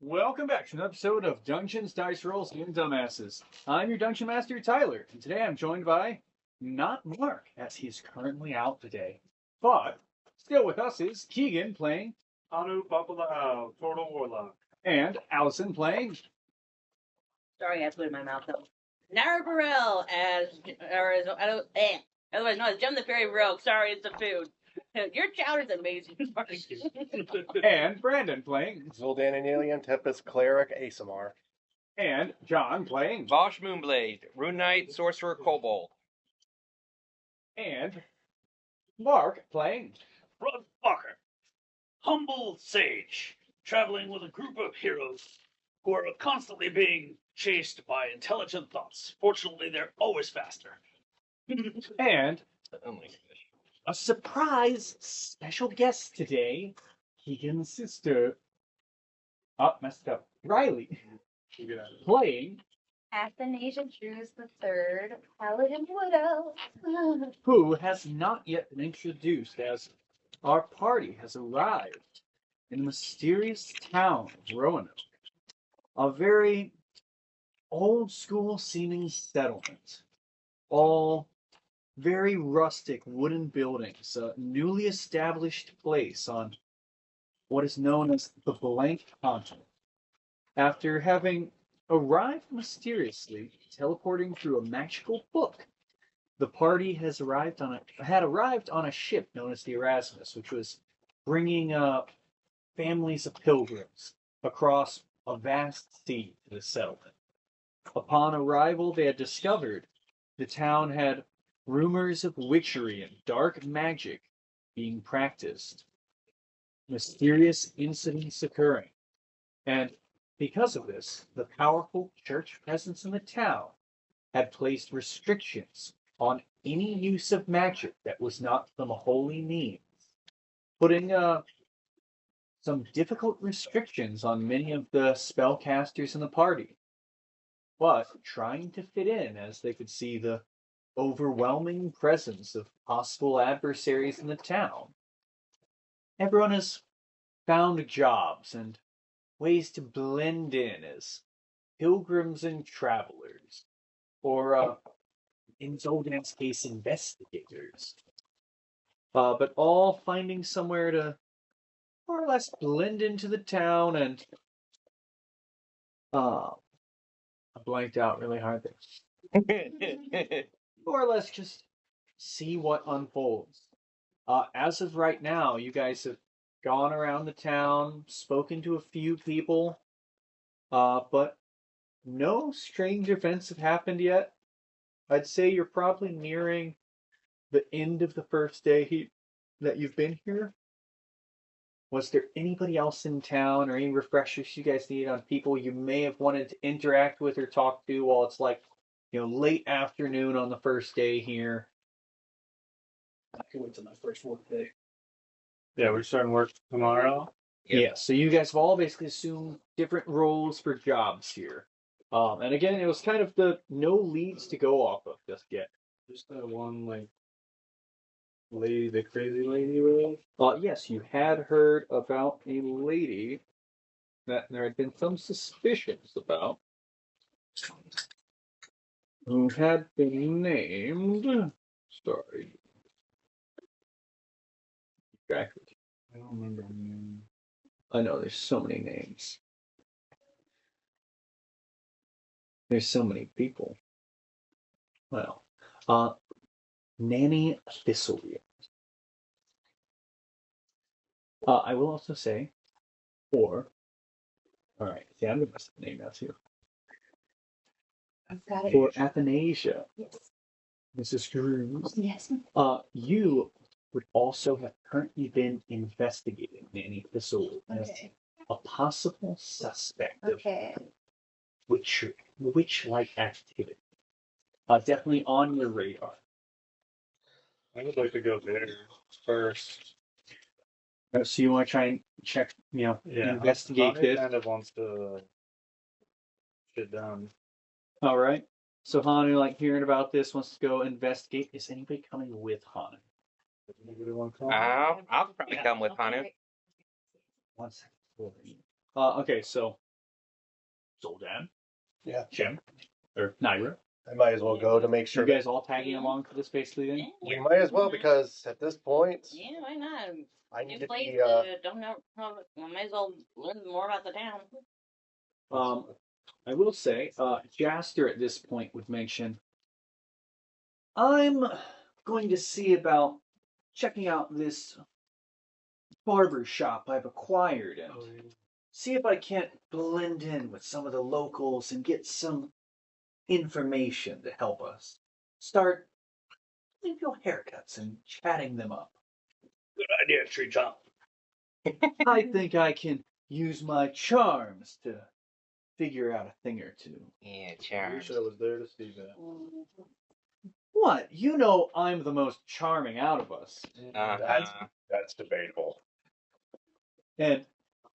Welcome back to an episode of Dungeons, Dice Rolls, and Dumbasses. I'm your Dungeon Master, Tyler, and today I'm joined by not Mark, as he's currently out today. But still with us is Keegan playing Anu Papala, Total Warlock. and Allison playing. Sorry, I have food in my mouth though. Nara Burrell otherwise known as Jem the Fairy Rogue. Sorry, it's the food. Your chowder's amazing. Thank you. And Brandon playing. Zoldan and Alien Tempest Cleric Asamar. And John playing. Vosh Moonblade, Rune Knight, Sorcerer Kobold. And Mark playing. Rod Parker, humble sage, traveling with a group of heroes who are constantly being chased by intelligent thoughts. Fortunately, they're always faster. And Oh my gosh. a surprise special guest today, Keegan's sister. Oh, messed up. Riley playing. Athanasia Drews III, Paladin Widow. Who has not yet been introduced, as our party has arrived in the mysterious town of Roanoke, a very old school seeming settlement, all very rustic wooden buildings, a newly established place on what is known as the Blank Continent. After having arrived mysteriously, teleporting through a magical book, the party had arrived on a ship known as the Erasmus, which was bringing families of pilgrims across a vast sea to the settlement. Upon arrival, they had discovered the town had rumors of witchery and dark magic being practiced, mysterious incidents occurring, and because of this, the powerful church presence in the town had placed restrictions on any use of magic that was not from a holy means, putting some difficult restrictions on many of the spellcasters in the party, but trying to fit in as they could see the overwhelming presence of possible adversaries in the town. Everyone has found jobs and ways to blend in as pilgrims and travelers, or in Zoldan's case, investigators. But all finding somewhere to more or less blend into the town and I blanked out really hard there. More or less just see what unfolds. As of right now, you guys have gone around the town, spoken to a few people, but no strange events have happened yet. I'd say you're probably nearing the end of the first day that you've been here. Was there anybody else in town or any refreshers you guys need on people you may have wanted to interact with or talk to while it's late afternoon on the first day here? I can wait till my first work day. Yeah, we're starting work tomorrow. Yep. Yeah, so you guys have all basically assumed different roles for jobs here. And again, it was kind of the no leads to go off of just yet. Just that one, lady, the crazy lady, really? Yes, you had heard about a lady that there had been some suspicions about, who had been named. Sorry. Exactly. I don't remember her name. I know there's so many names. There's so many people. Well, Nanny Thistleweed. I will also say, alright, see, I'm gonna mess up the name now too. I've got it. For Athanasia, Yes. Mrs. Drews, Yes. you would also have currently been investigating Nanny Thistleweed as Okay. a possible suspect Okay. of witch-like activity. Definitely on your radar. I would like to go there first. So you want to try and check, investigate Hanu this. kind of wants to get done. All right. So Hanu, hearing about this, wants to go investigate. Is anybody coming with Hanu? Anybody want to come? I'll probably come with Hanu. Okay. 1 second. Okay, so Zoldan. Yeah. Shem. Or Naira. I might as well go to make You sure. guys all tagging along for this basically then? We might as well because at this point, Yeah, why not? I need New to place, be. don't know. I might as well learn more about the town. I will say, Jaster at this point would mention, I'm going to see about checking out this barber shop I've acquired and see if I can't blend in with some of the locals and get some information to help us start getting your haircuts and chatting them up. Good idea, Tree Chop. I think I can use my charms to figure out a thing or two. Yeah, I charms. wish I was there to see that. What? You know I'm the most charming out of us. That's debatable. And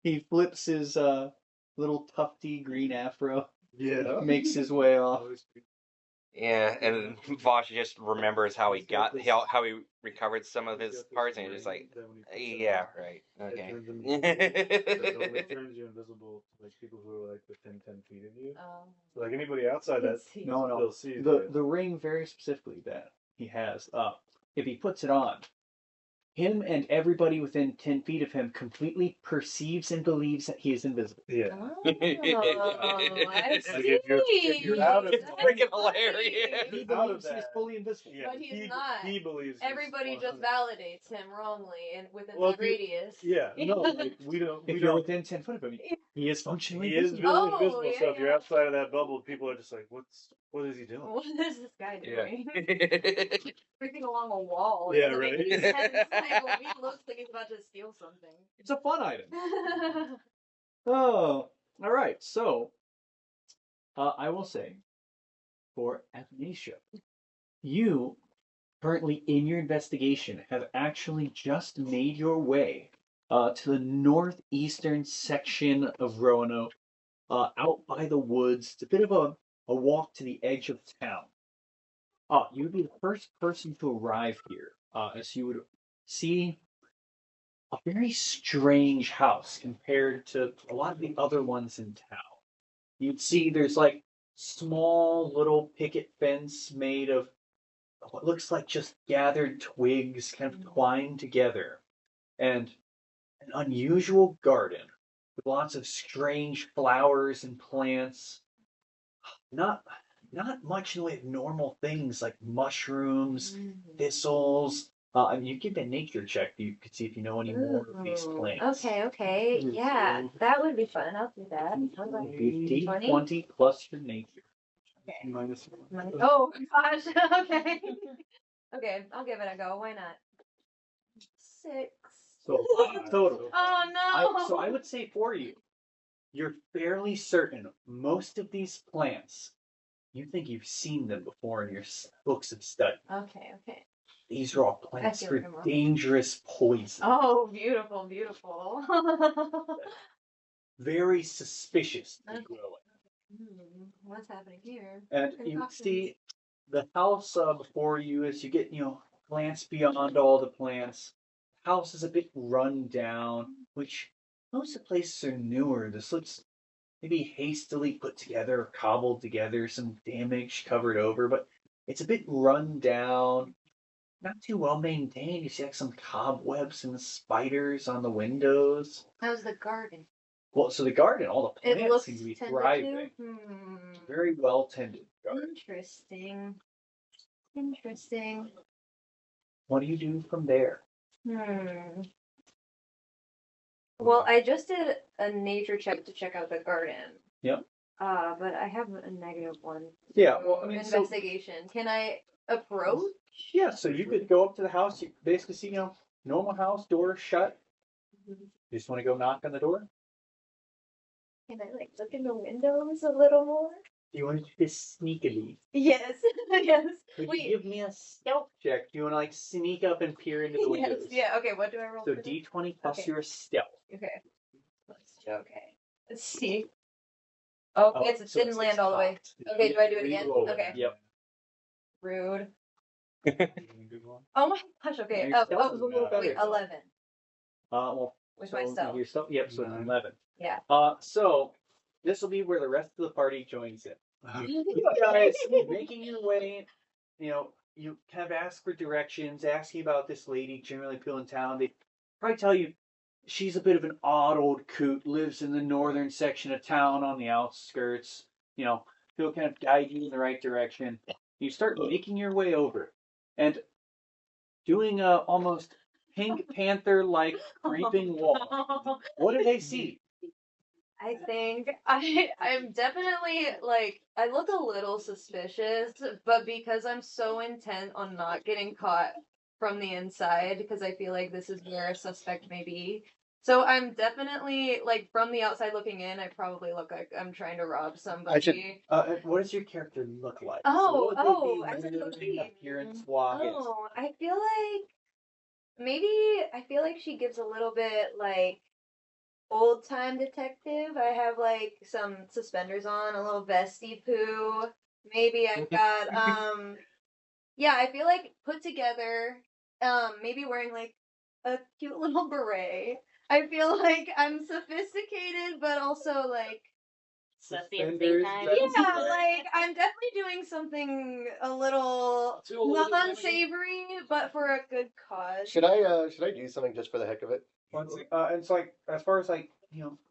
he flips his little tufty green afro, Yeah. makes his way off. Yeah, and Vosh just remembers how he recovered some of his parts, and he's just like, yeah, right, okay. It only turns you invisible to like people who are like within 10 feet of you. So like anybody outside that, No, they'll see the ring very specifically that he has up. If he puts it on, him and everybody within 10 feet of him completely perceives and believes that he is invisible. Yeah. Oh, I see. Like if you're out of It's freaking hilarious. He out of believes he is that, fully invisible. yeah, But he's not. He believes he's Everybody just 100. validates him wrongly and within Well, that if you- radius. Yeah, no, like we don't. If you're within 10 foot of him, he is functionally He is invisible. Oh, invisible. So yeah, if you're yeah. outside of that bubble, people are just like, what is he doing? What is this guy Yeah. doing? Freaking along a wall. Yeah, It doesn't make right? any sense. Like, he looks like he's about to steal something. It's a fun item. Oh, all right. So, I will say, for Athanasia, you currently in your investigation have actually just made your way to the northeastern section of Roanoke, out by the woods. It's a bit of a walk to the edge of town. You would be the first person to arrive here, as you would see a very strange house compared to a lot of the other ones in town. You'd see there's like small little picket fence made of what looks like just gathered twigs kind of twined together, and an unusual garden with lots of strange flowers and plants. Not much in the way of normal things like mushrooms, thistles. I mean, you give a nature check. You could see if you know any more of these Ooh, plants. Okay. Yeah, that would be fun. I'll do that. How about Be 20? D20 plus your nature. Okay. Minus Oh gosh. Okay. Okay, I'll give it a go. Why not? 6. So total. Oh no. So I would say for you, you're fairly certain most of these plants, you think you've seen them before in your books of study. Okay. These are all plants feel for like I'm wrong. dangerous poison. Oh, beautiful, beautiful. Very suspicious to Okay. grow in. What's happening here? And you Concoctions. see the house before you as you get, glance beyond all the plants. The house is a bit run down, which most of the places are newer. This looks maybe hastily put together, cobbled together, some damage covered over, but it's a bit run down, not too well maintained. You see like some cobwebs and spiders on the windows. How's the garden? Well, so the garden, all the It plants looks seem to be tended thriving. to? Very well tended garden. Interesting. What do you do from there? Well, I just did a nature check to check out the garden. Yep. But I have a -1. Yeah, well, I mean, so investigation. Can I approach? yeah, so you could go up to the house. You basically see, normal house, door shut. You just want to go knock on the door? Can I look in the windows a little more? Do you want to do this sneakily? Yes. Yes. Could Wait. you give me a stealth check? Do you want to sneak up and peer into the Yes. windows? Yeah. Okay. What do I roll? So for this? D20 plus Okay. your stealth. Okay. Let's see. Oh, Oh, it so didn't land all the way. cocked. Okay, do I do it again? Re-roll it. Okay. Yep. Rude. Good one. Oh my gosh. Okay. Your stealth is a little better. Wait, 11. Well, With so myself. Your stealth. Yep. So it's Nine. 11. Yeah. So this will be where the rest of the party joins in. You guys making your way, you kind of ask for directions, asking about this lady, generally people in town. They probably tell you she's a bit of an odd old coot, lives in the northern section of town on the outskirts. He'll kind of guide you in the right direction. You start making your way over, and doing a almost Pink Panther-like creeping wall. What do they see? I think I'm definitely like I look a little suspicious, but because I'm so intent on not getting caught from the inside, because I feel like this is where a suspect may be. So I'm definitely like from the outside looking in, I probably look like I'm trying to rob somebody. What does your character look like? I said look appearance wise. Oh, I feel like maybe I feel like she gives a little bit like old time detective. I have like some suspenders on, a little vesty poo. Maybe I've got yeah, I feel like put together, maybe wearing like a cute little beret. I feel like I'm sophisticated but also like Sussy at the same time. yeah, like I'm definitely doing something a little not unsavory, but for a good cause. Should I do something just for the heck of it? It's like as far as like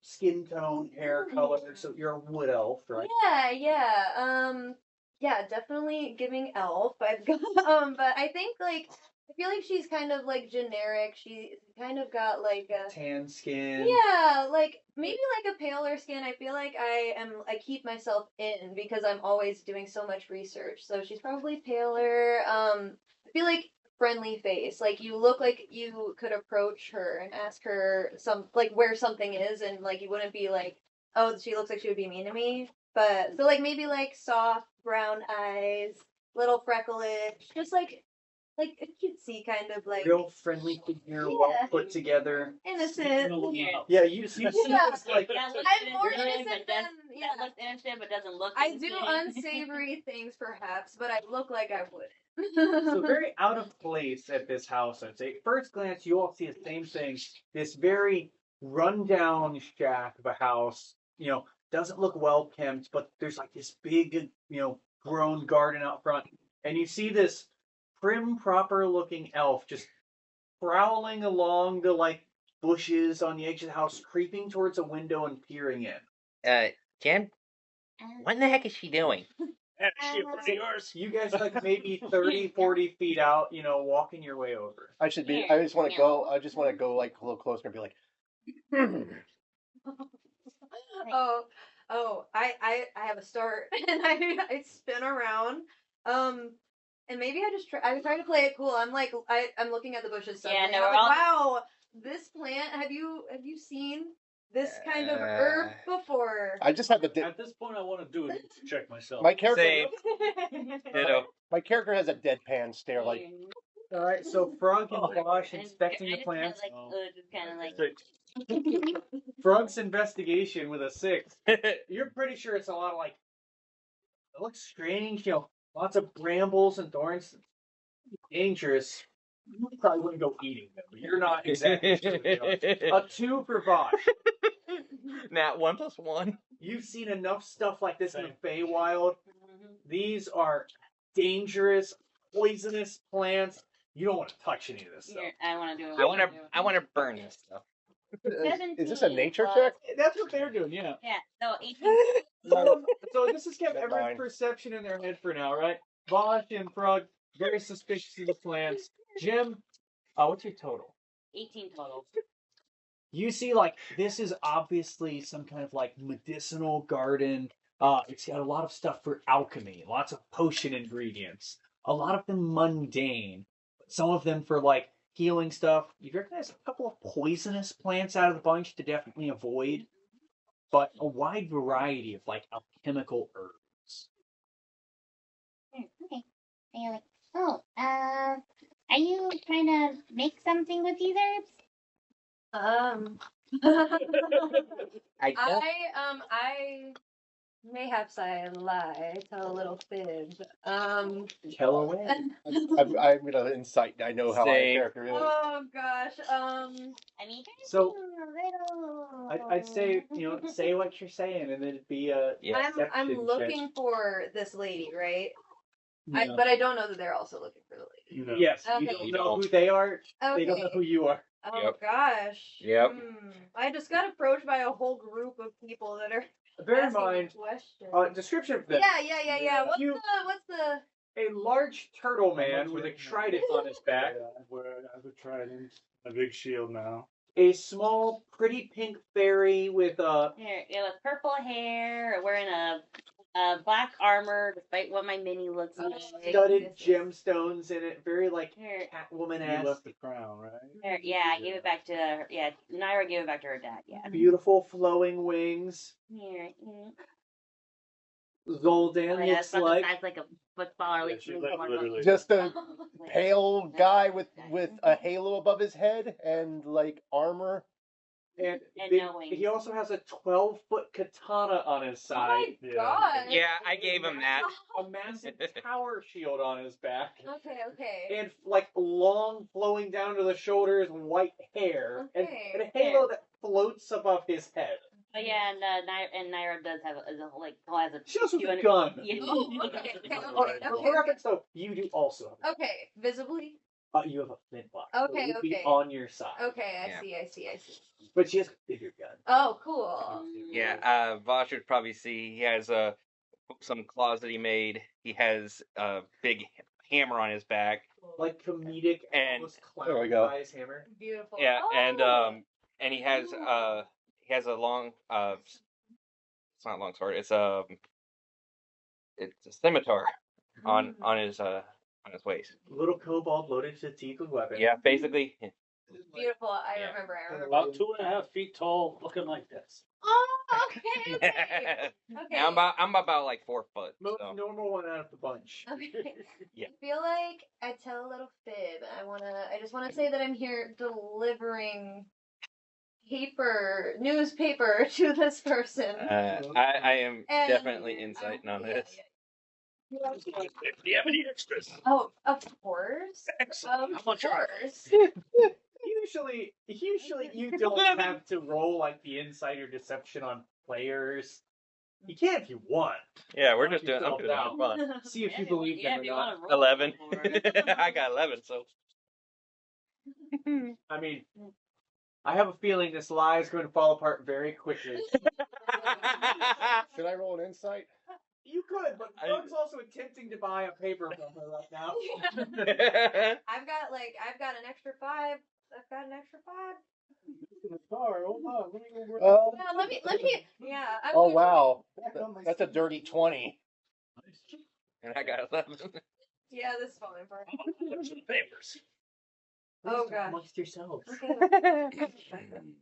skin tone, hair color. So you're a wood elf, right? Yeah, definitely giving elf. I've got but I think like I feel like she's kind of like generic. She kind of got like a Tan skin. yeah, like maybe like a paler skin. I feel like I keep myself in because I'm always doing so much research. So she's probably paler. I feel like friendly face. Like you look like you could approach her and ask her some like where something is and like you wouldn't be like, "Oh, she looks like she would be mean to me." But so like maybe like soft brown eyes, little freckleish, just like a cutesy kind of like Real friendly figure, well put together. innocent. Yeah, you see it's like That looks I'm more innocent, innocent but than that looks innocent, but doesn't look I do innocent. unsavory things perhaps, but I look like I wouldn't. so very out of place at this house, I'd say. First glance, you all see the same thing. This very rundown shack of a house, doesn't look well kept, but there's like this big, grown garden out front. And you see this prim, proper looking elf just prowling along the like bushes on the edge of the house, creeping towards a window and peering in. Jen, what in the heck is she doing? And is she a friend of yours? You guys like maybe 30, 40 feet out, walking your way over. I just want to go. I just want to go like a little closer and be like, I have a start and I spin around. And maybe I try to play it cool. I'm like I'm looking at the bushes suddenly. Yeah, no, I'm like, wow, this plant, have you seen this kind of herb before? I just have At this point, I want to do it to check myself. my character. Same. Ditto. My character has a deadpan stare, like All right, so Frog and Bosch inspecting the plants. Just kind of like, Frog's investigation with a 6. You're pretty sure it's a lot of like. It looks strange, lots of brambles and thorns. Dangerous. You probably wouldn't go eating them. You're not exactly sure. A 2 for Bosch. Nat 1 + 1. You've seen enough stuff like this in the Feywild. These are dangerous, poisonous plants. You don't want to touch any of this stuff. I want to do it. I want to burn this stuff. is this a nature check? That's what they're doing, yeah. Yeah, no, 18. So this has kept everyone's perception in their head for now, right? Bosch and Frog, very suspicious of the plants. Jim, what's your total? 18 total. You see, like, this is obviously some kind of, like, medicinal garden. It's got a lot of stuff for alchemy, lots of potion ingredients, a lot of them mundane, but some of them for, like, healing stuff. You recognize a couple of poisonous plants out of the bunch to definitely avoid, but a wide variety of, like, alchemical herbs. Okay. And you're like, are you trying to make something with these herbs? I Mayhaps I lie. Tell a little fib. Tell away. I'm gonna insight. I know how my Same. character is. Oh gosh. I mean, So, a little. I'd say, say what you're saying, and then it'd be a Yeah. I'm deception looking check. for this lady, right? Yeah. But I don't know that they're also looking for the lady. No. Yes, Okay. you don't You know don't. who they are. Okay. They don't know who you are. Oh Yep. gosh. Yep. I just got approached by a whole group of people that are Bear in asking me mind, questions. description of them. Yeah. What's You- the? A large turtle man with a trident on his back. Yeah, I have a trident, a big shield now. A small, pretty pink fairy with a with purple hair, wearing a black armor, despite what my mini looks like. studded gemstones in it. Very like Here, Catwoman You esque. left the crown, right? yeah, I gave it back to her. Yeah, Naira gave it back to her dad. Yeah. Beautiful flowing wings. Here, Zoldan yeah, looks it's about like the size like a football or Yeah, like she's like one literally- Just a pale guy with a halo above his head and like armor. and And big- no wings. he also has a 12-foot katana on his Oh my side. Yeah. god. Yeah, I gave him that. A massive tower shield on his back. Okay. And like long flowing down to the shoulders white hair. Okay. And a halo that floats above his head. But yeah, and Naira does have has a She also has a 200 gun. Yeah. Oh, okay. For reference though, you do also have a gun. Okay. Visibly. You have a flintlock. Okay, So it would be okay. on your side. Okay. Yeah. I see. But she has a bigger gun. Oh, cool. Yeah, Vosh would probably see he has some claws that he made. He has a big hammer on his back. Like comedic And- almost There we go. clown-sized hammer. Beautiful. Yeah, Oh. and he has a long it's not a long sword. It's a scimitar on his waist. Little kobold loaded to the teeth with weapon. Yeah, basically. Beautiful. I Yeah. remember. About 2.5 feet tall, looking like this. Oh, okay. Okay. Yeah, I'm about like 4 foot. Most So. normal one out of the bunch. Okay. Yeah. I feel like I tell a little fib. I just wanna say that I'm here delivering newspaper to this person. I am And- definitely insighting on Yeah, this. yeah. Do you have any extras? Oh, of course. Excellent. How Of much are course. Usually you don't have to roll like the insider deception on players. You can if you want. Yeah, we're Knock just doing. I'm yourself doing it down. for fun. See if Yeah, you believe yeah, them if or you not. wanna roll 11. for it. I got 11. So. I mean, I have a feeling this lie is going to fall apart very quickly. Should I roll an insight? You could, but Doug's also attempting to buy a paper from her right now. I've got an extra 5. I've got an extra 5. Sorry, hold on. Let me go grab- Oh, Yeah, let me. Yeah. I'm oh gonna- wow. That's a dirty 20. And I got 11. Yeah, this is falling apart. Some papers. Oh, Please talk gosh. amongst yourselves. Okay.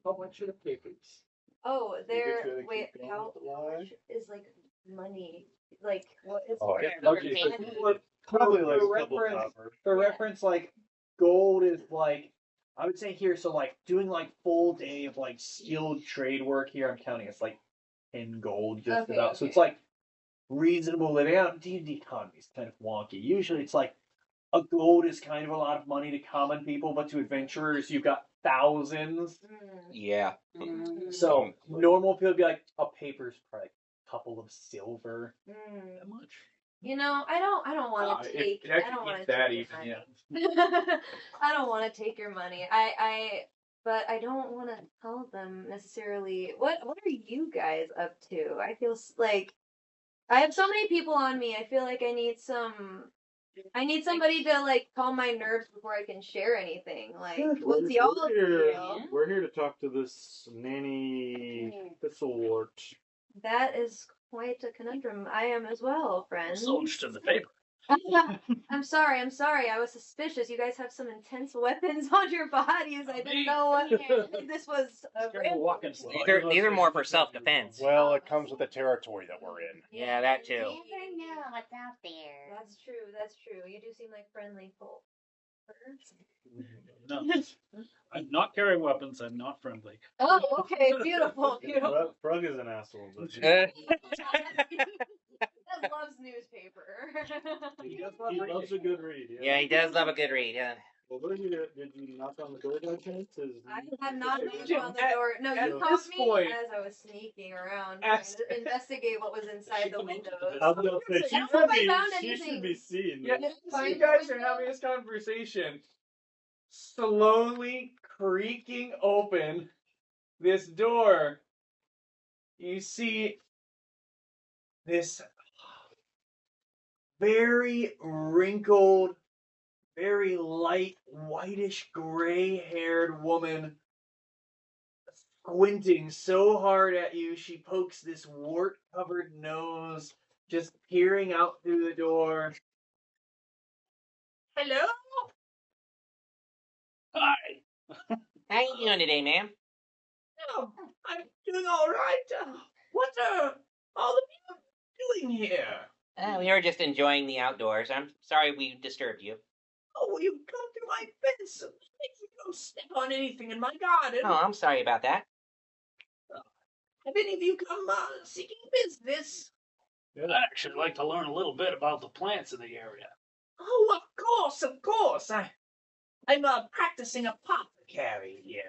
How much are the papers? Oh, You they're get to wait. keep going How with the lie? much is like money? Like what is? Oh, Yeah, Okay, okay. so Probably like for a couple reference, copper. for reference, like gold is like I would say here. So like doing like full day of like skilled trade work here, I'm counting it's like 10 gold just Okay, about. So okay. it's like reasonable living. Out D&D economy is kind of wonky. Usually it's like a gold is kind of a lot of money to common people, but to adventurers you've got thousands. Yeah. So normal people would be like a paper's probably a couple of silver. How much? You know, I don't want to take. It I actually don't want to keeps that take even, your yeah. money. I don't want to take your money. But I don't want to tell them necessarily. What are you guys up to? I feel like I have so many people on me. I feel like I need somebody to like calm my nerves before I can share anything. Like, what's y'all deal? We're here to talk to this nanny Thistleworth. That is quite a conundrum. I am as well, I'm friends. so interested in the paper. I'm sorry. I was suspicious. You guys have some intense weapons on your bodies. I didn't know what this was. Walking These are more for self-defense. Well, it comes with the territory that we're in. Yeah, that too. You never know what's out there. That's true. You do seem like friendly folk. No, I'm not carrying weapons. I'm not friendly. Oh, okay, beautiful, beautiful. Frog is an asshole, but Dad loves newspaper. he loves a good read. Yeah, he does love a good read. Yeah. Well, what did you knock on the door by chance? I have not knocked on the At- door. No, at you caught this me point- as I was sneaking around trying As- to investigate what was inside the windows. I was gonna say, I don't know if I found she anything. should be seen. Yeah, Yeah, so find you the guys are window. having this conversation. Slowly creaking open this door. You see this very wrinkled, very light, whitish gray haired woman squinting so hard at you, she pokes this wart covered nose, just peering out through the door. Hello? Hi. How you doing today, ma'am? Oh, I'm doing all right. What are all of you doing here? We were just enjoying the outdoors. I'm sorry we disturbed you. Oh, you come through my fence. Make me go step on anything in my garden. Oh, I'm sorry about that. Have any of you come seeking business? I'd actually like to learn a little bit about the plants in the area. Oh, of course, of course. I'm practicing apothecary here.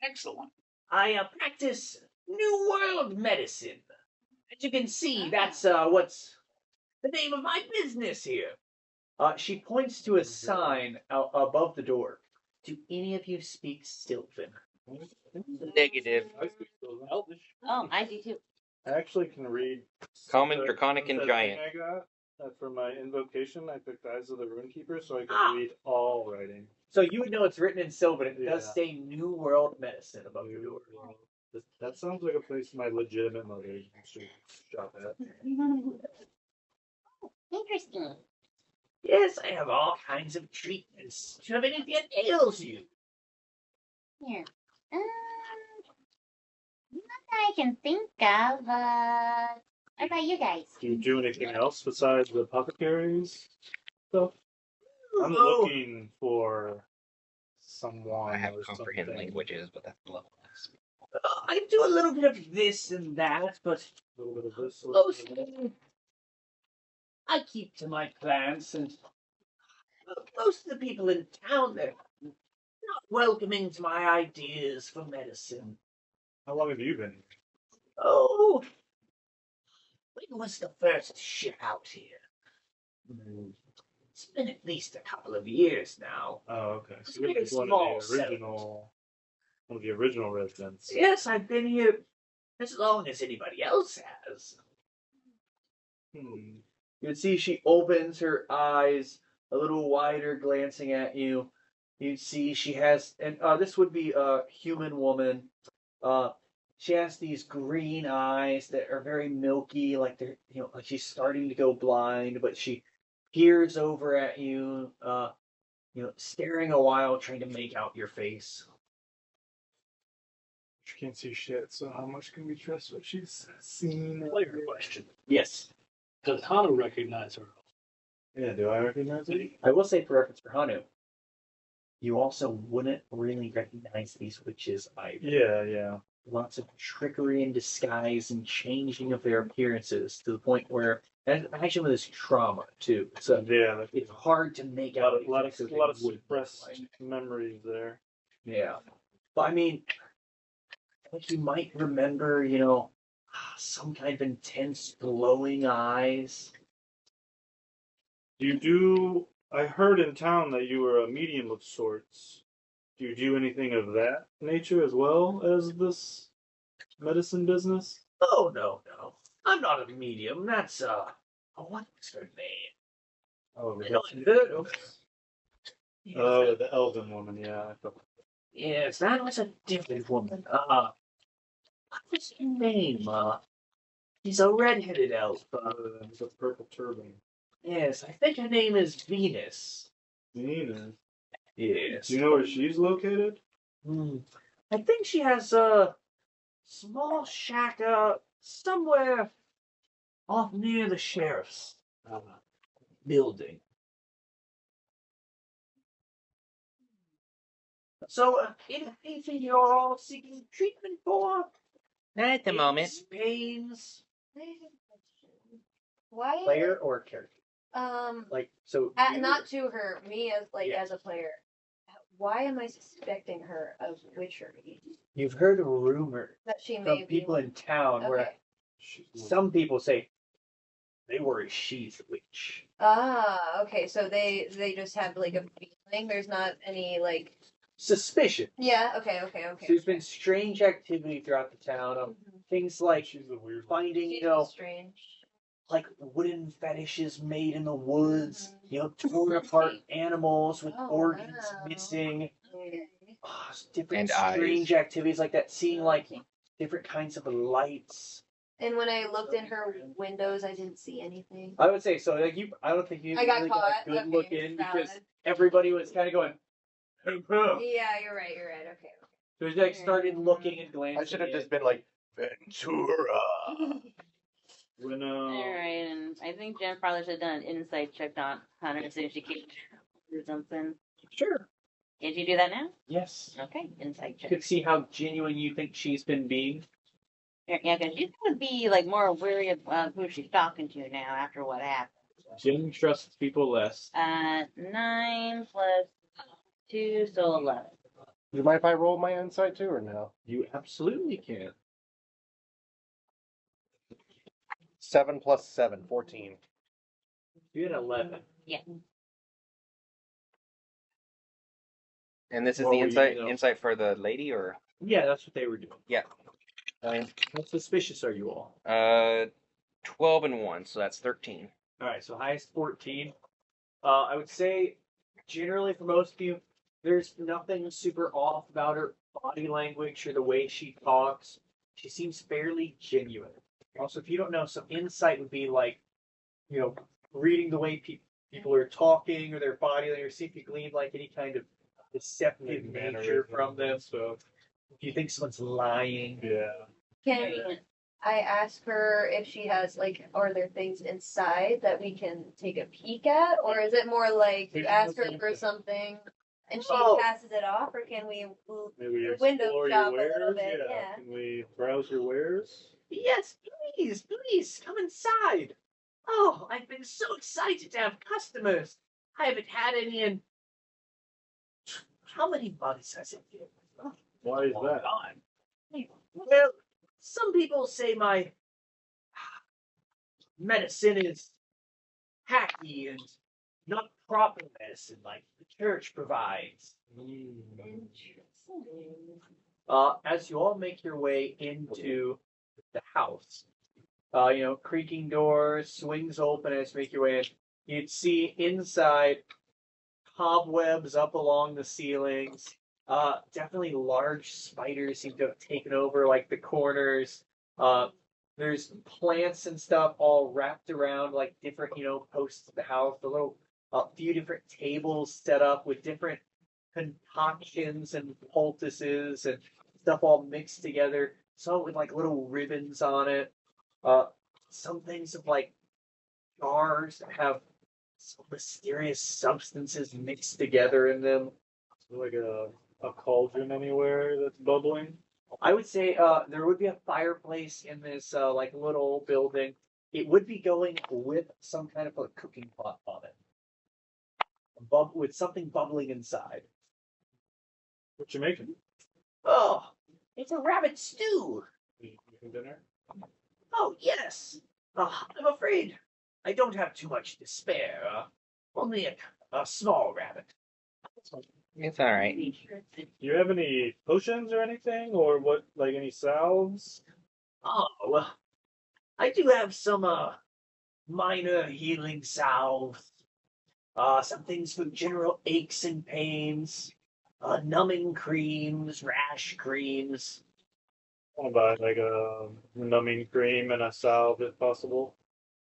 Excellent. I practice New World medicine. As you can see, that's what's the name of my business here. She points to a sign out above the door. Do any of you speak Sylvan? Negative. I speak Sylvan. Elvish. Oh, I do too. I actually can read. Common, that- Draconic, and that Giant. thing I got for my invocation. I picked Eyes of the Runekeeper, so I can Ah. read all writing. So you would know it's written in Sylvan. It does Yeah. say New World medicine above the door. That sounds like a place my legitimate mother should shop at. Interesting. Yes, I have all kinds of treatments. Do you have anything that ails you? Here. Not that I can think of. What about you guys? Do you do anything else besides the apothecaries stuff? I'm Oh, looking for someone. I have or comprehend something. languages, but that's level less. I do a little bit of this and that, but A little bit of this. a little bit of that. mostly I keep to my plants, and most of the people in town, they're not welcoming to my ideas for medicine. How long have you been here? Oh, when was the first ship out here? It's been at least a couple of years now. Oh, okay. It's So you're very like one small of the original, one of the original residents. Yes, I've been here as long as anybody else has. Hmm. You can see she opens her eyes a little wider, glancing at you. You see she has, and this would be a human woman. She has these green eyes that are very milky, like they're, like she's starting to go blind, but she peers over at you, staring a while, trying to make out your face. She can't see shit, so how much can we trust what she's seen? Player question. Yes. Does Hana recognize her? Yeah, do I recognize it? I will say, for reference for Hanu, you also wouldn't really recognize these witches either. Yeah. Lots of trickery and disguise and changing of their appearances to the point where, and actually with this trauma too, so Yeah, it's hard to make a out. lot of exactly lot of what they would suppressed look like. memories there. Yeah, but I mean, I think you might remember, some kind of intense glowing eyes. I heard in town that you were a medium of sorts. Do you do anything of that nature as well as this medicine business? Oh no, I'm not a medium. That's what's her name? Oh, I know I've heard of her. Yes, oh, the elven woman, yeah. I thought. yes, that was a different woman. What was her name? She's a red-headed elf. The purple turban. Yes, I think her name is Venus. Venus. Yes. Do you know where she's located? I think she has a small shack somewhere off near the sheriff's building. So, anything you're all seeking treatment for? Not at the moment. Aches, pains? I have a question. Why? Player or character? Like, so. Not to her, me as Yeah. as a player. Why am I suspecting her of witchery? You've heard a rumor That she from may be. people in town where Okay. some people say they worry she's a witch. Ah, okay. So they just have like a feeling. There's not any like. Suspicion. Yeah. Okay. So there's been strange activity throughout the town of things like She's a weird. finding, She's you know, strange. like wooden fetishes made in the woods, you know, torn apart animals with Oh, organs wow. missing, Okay. different And eyes. strange activities like that, seeing like different kinds of lights. And when I looked in her windows, I didn't see anything. I would say so. Like I don't think you I got really caught. got a good Okay, look in because valid. everybody was kind of going, hey, bro. Yeah, you're right. You're right. Okay. So they like started looking and glancing. I should have in. just been like, Ventura. When Alright, and I think Jen probably should have done an insight check on her as soon as she came or something. Sure. Did you do that now? Yes. Okay, insight You check. could see how genuine you think she's been being. Yeah, because she's gonna be like more wary of who she's talking to now after what happened. Jen trusts people less. 9 plus 2, so 11. Do you mind if I roll my insight too, or no? You absolutely can. 7 plus 7, 14. You had 11. Yeah. And this is What the were insight you, though? insight for the lady, or Yeah, that's what they were doing. Yeah. How suspicious are you all? 12 and 1, so that's 13. All right, so highest 14. I would say, generally for most of you, there's nothing super off about her body language or the way she talks. She seems fairly genuine. Also, if you don't know, some insight would be like, you know, reading the way people are talking or their body language, see if you glean like any kind of deceptive nature from them. So If you think someone's lying, yeah. Can I ask her if she has like, are there things inside that we can take a peek at, or is it more like you ask her for something and she Oh. passes it off, or can we Maybe window explore shop your a little wares. bit? Yeah. Yeah. Can we browse your wares? yes, please, come inside. Oh, I've been so excited to have customers. I haven't had any in. How many months has it been? Why is that? Well, some people say my medicine is hacky and not proper medicine like the church provides. As you all make your way into the house, you know, creaking doors, swings open as you make your way in. You'd see inside cobwebs up along the ceilings. Definitely large spiders seem to have taken over like the corners. There's plants and stuff all wrapped around like different, you know, posts of the house. A little, few different tables set up with different concoctions and poultices and stuff all mixed together. Some with like little ribbons on it. Some things of like jars that have some mysterious substances mixed together in them. Like a cauldron anywhere that's bubbling? I would say there would be a fireplace in this like little building. It would be going with some kind of a cooking pot on it, with something bubbling inside. What you making? Oh, it's a rabbit stew. You making dinner? Oh yes. I'm afraid I don't have too much to spare. Only a small rabbit. It's all right. Do you have any potions or anything, or what? Like any salves? Oh, well, I do have some minor healing salves. Some things for general aches and pains. Numbing creams, rash creams. I want to buy like a numbing cream and a salve if possible.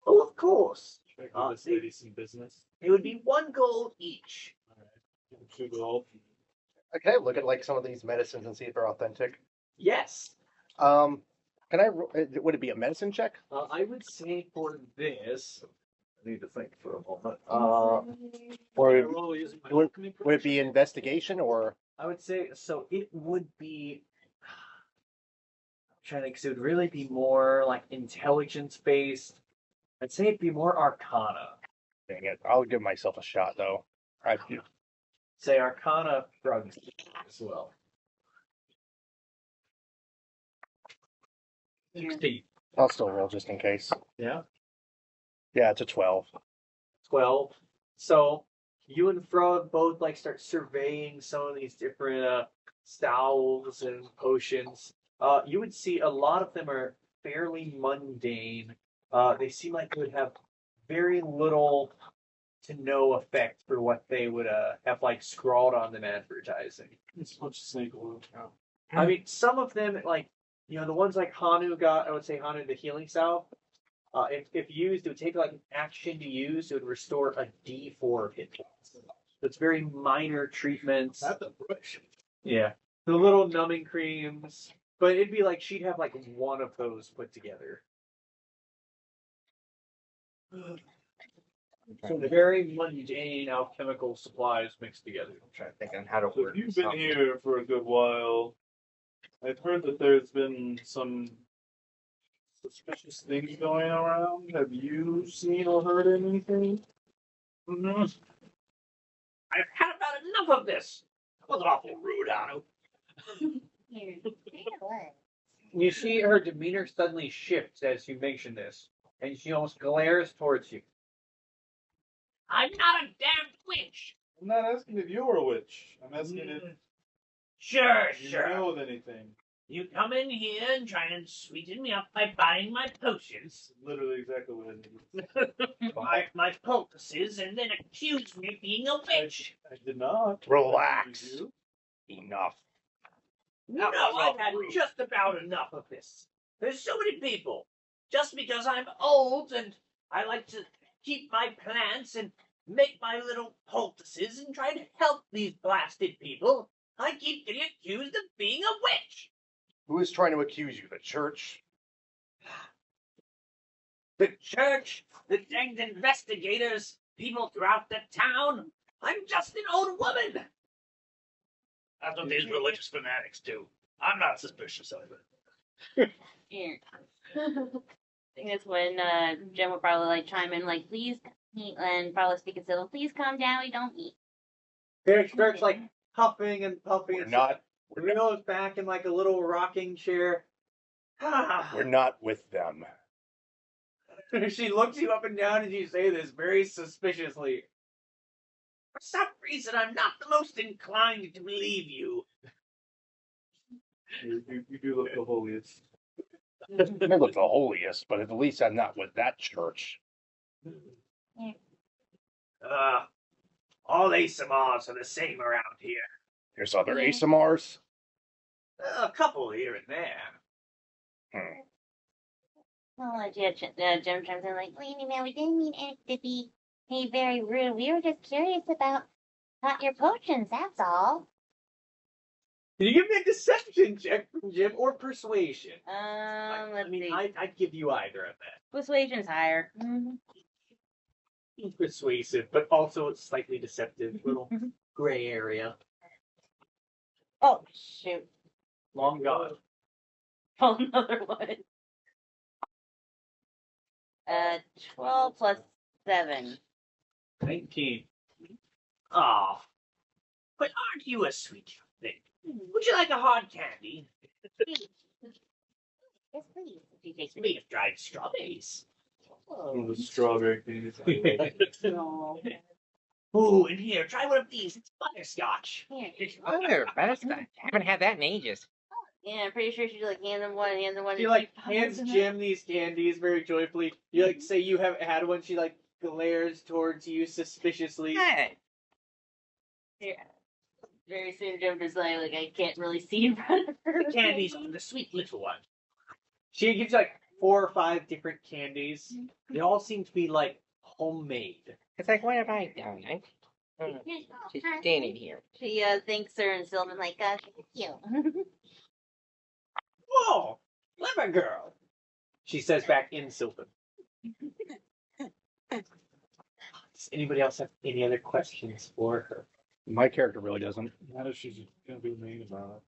Oh, of course. Try to give this lady some business. It would be 1 gold each. All right. 2 gold. Okay, look at like some of these medicines and see if they're authentic. Yes. Can I? Would it be a medicine check? I would say for this. I need to think for a moment. Or would it be investigation or? I would say so. It would be. I'm trying to think. 'Cause it would really be more like intelligence based. I'd say it'd be more Arcana. Dang it. I'll give myself a shot, though. Say Arcana drugs as well. 16. I'll still roll just in case. Yeah. Yeah, it's a 12. 12. So you and Frog both like start surveying some of these different salves and potions. You would see a lot of them are fairly mundane. They seem like they would have very little to no effect for what they would have like scrawled on them advertising. It's much snake oil. I mean, some of them like the ones like Hanu got. I would say Hanu the healing salve. If used, it would take like an action to use. It would restore a D4 of hit points. So it's very minor treatments. Not the brush. Yeah, the little numbing creams. But it'd be like she'd have like one of those put together. So very mundane alchemical supplies mixed together. I'm trying to think on how to So work. if you've been something. here for a good while, I've heard that there's been some suspicious things going around. Have you seen or heard anything? I've had about enough of this. That was awful rude, Anu. Here, what? You see her demeanor suddenly shifts as you mention this, and she almost glares towards you. I'm not a damn witch. I'm not asking if you're a witch. I'm asking if Sure, you sure. know of anything. You come in here and try and sweeten me up by buying my potions, Literally exactly what it is. my poultices, and then accuse me of being a witch. I did not. Relax. You. Enough. No, I've had just about enough of this. There's so many people. Just because I'm old and I like to keep my plants and make my little poultices and try to help these blasted people, I keep getting accused of being a witch. Who is trying to accuse you? The church? The church, the danged investigators, people throughout the town. I'm just an old woman. That's what these religious fanatics do. I'm not suspicious of it. Here. I think that's when Jen would probably like chime in, like, please, and probably speak in civil. Please calm down. We don't eat. Eric starts like huffing and puffing. We're and not. Reno's back in like a little rocking chair. We're not with them. She looks you up and down as you say this very suspiciously. For some reason, I'm not the most inclined to believe you. You do look the holiest. They look the holiest, but at least I'm not with that church. All ASMRs are the same around here. There's other Yeah. ASMRs. A couple here and there. Well, Jen chimes in, like, Wait a minute, we didn't mean it to be very rude. We were just curious about your potions, that's all. Can you give me a deception check from Jim or persuasion? let's see. I'd give you either of that. Persuasion's higher. Persuasive, but also it's slightly deceptive. Little gray area. Oh, shoot. Long gone. Oh, another one. 12 plus 7. 19. Ah, but aren't you a sweet thing? Would you like a hard candy? Yes, please. She takes Made of dried strawberries. Oh, the strawberry candies. No. Ooh, and here, try one of these. It's butterscotch. Here. Oh, butterscotch. I haven't had that in ages. Yeah, I'm pretty sure she like hand them one. She like hands Jim these candies very joyfully. You like say you haven't had one. She like glares towards you suspiciously. Hey. Yeah. Very soon, Jim just like I can't really see in front of her. The candies are the sweet little one. She gives you like 4 or 5 different candies. They all seem to be like homemade. It's like, what have I done? I'm just standing here. She thanks her and Sylvan like, Thank you. Whoa, clever girl. She says back in Sylvan. Does anybody else have any other questions for her? My character really doesn't. Not if she's gonna be mean about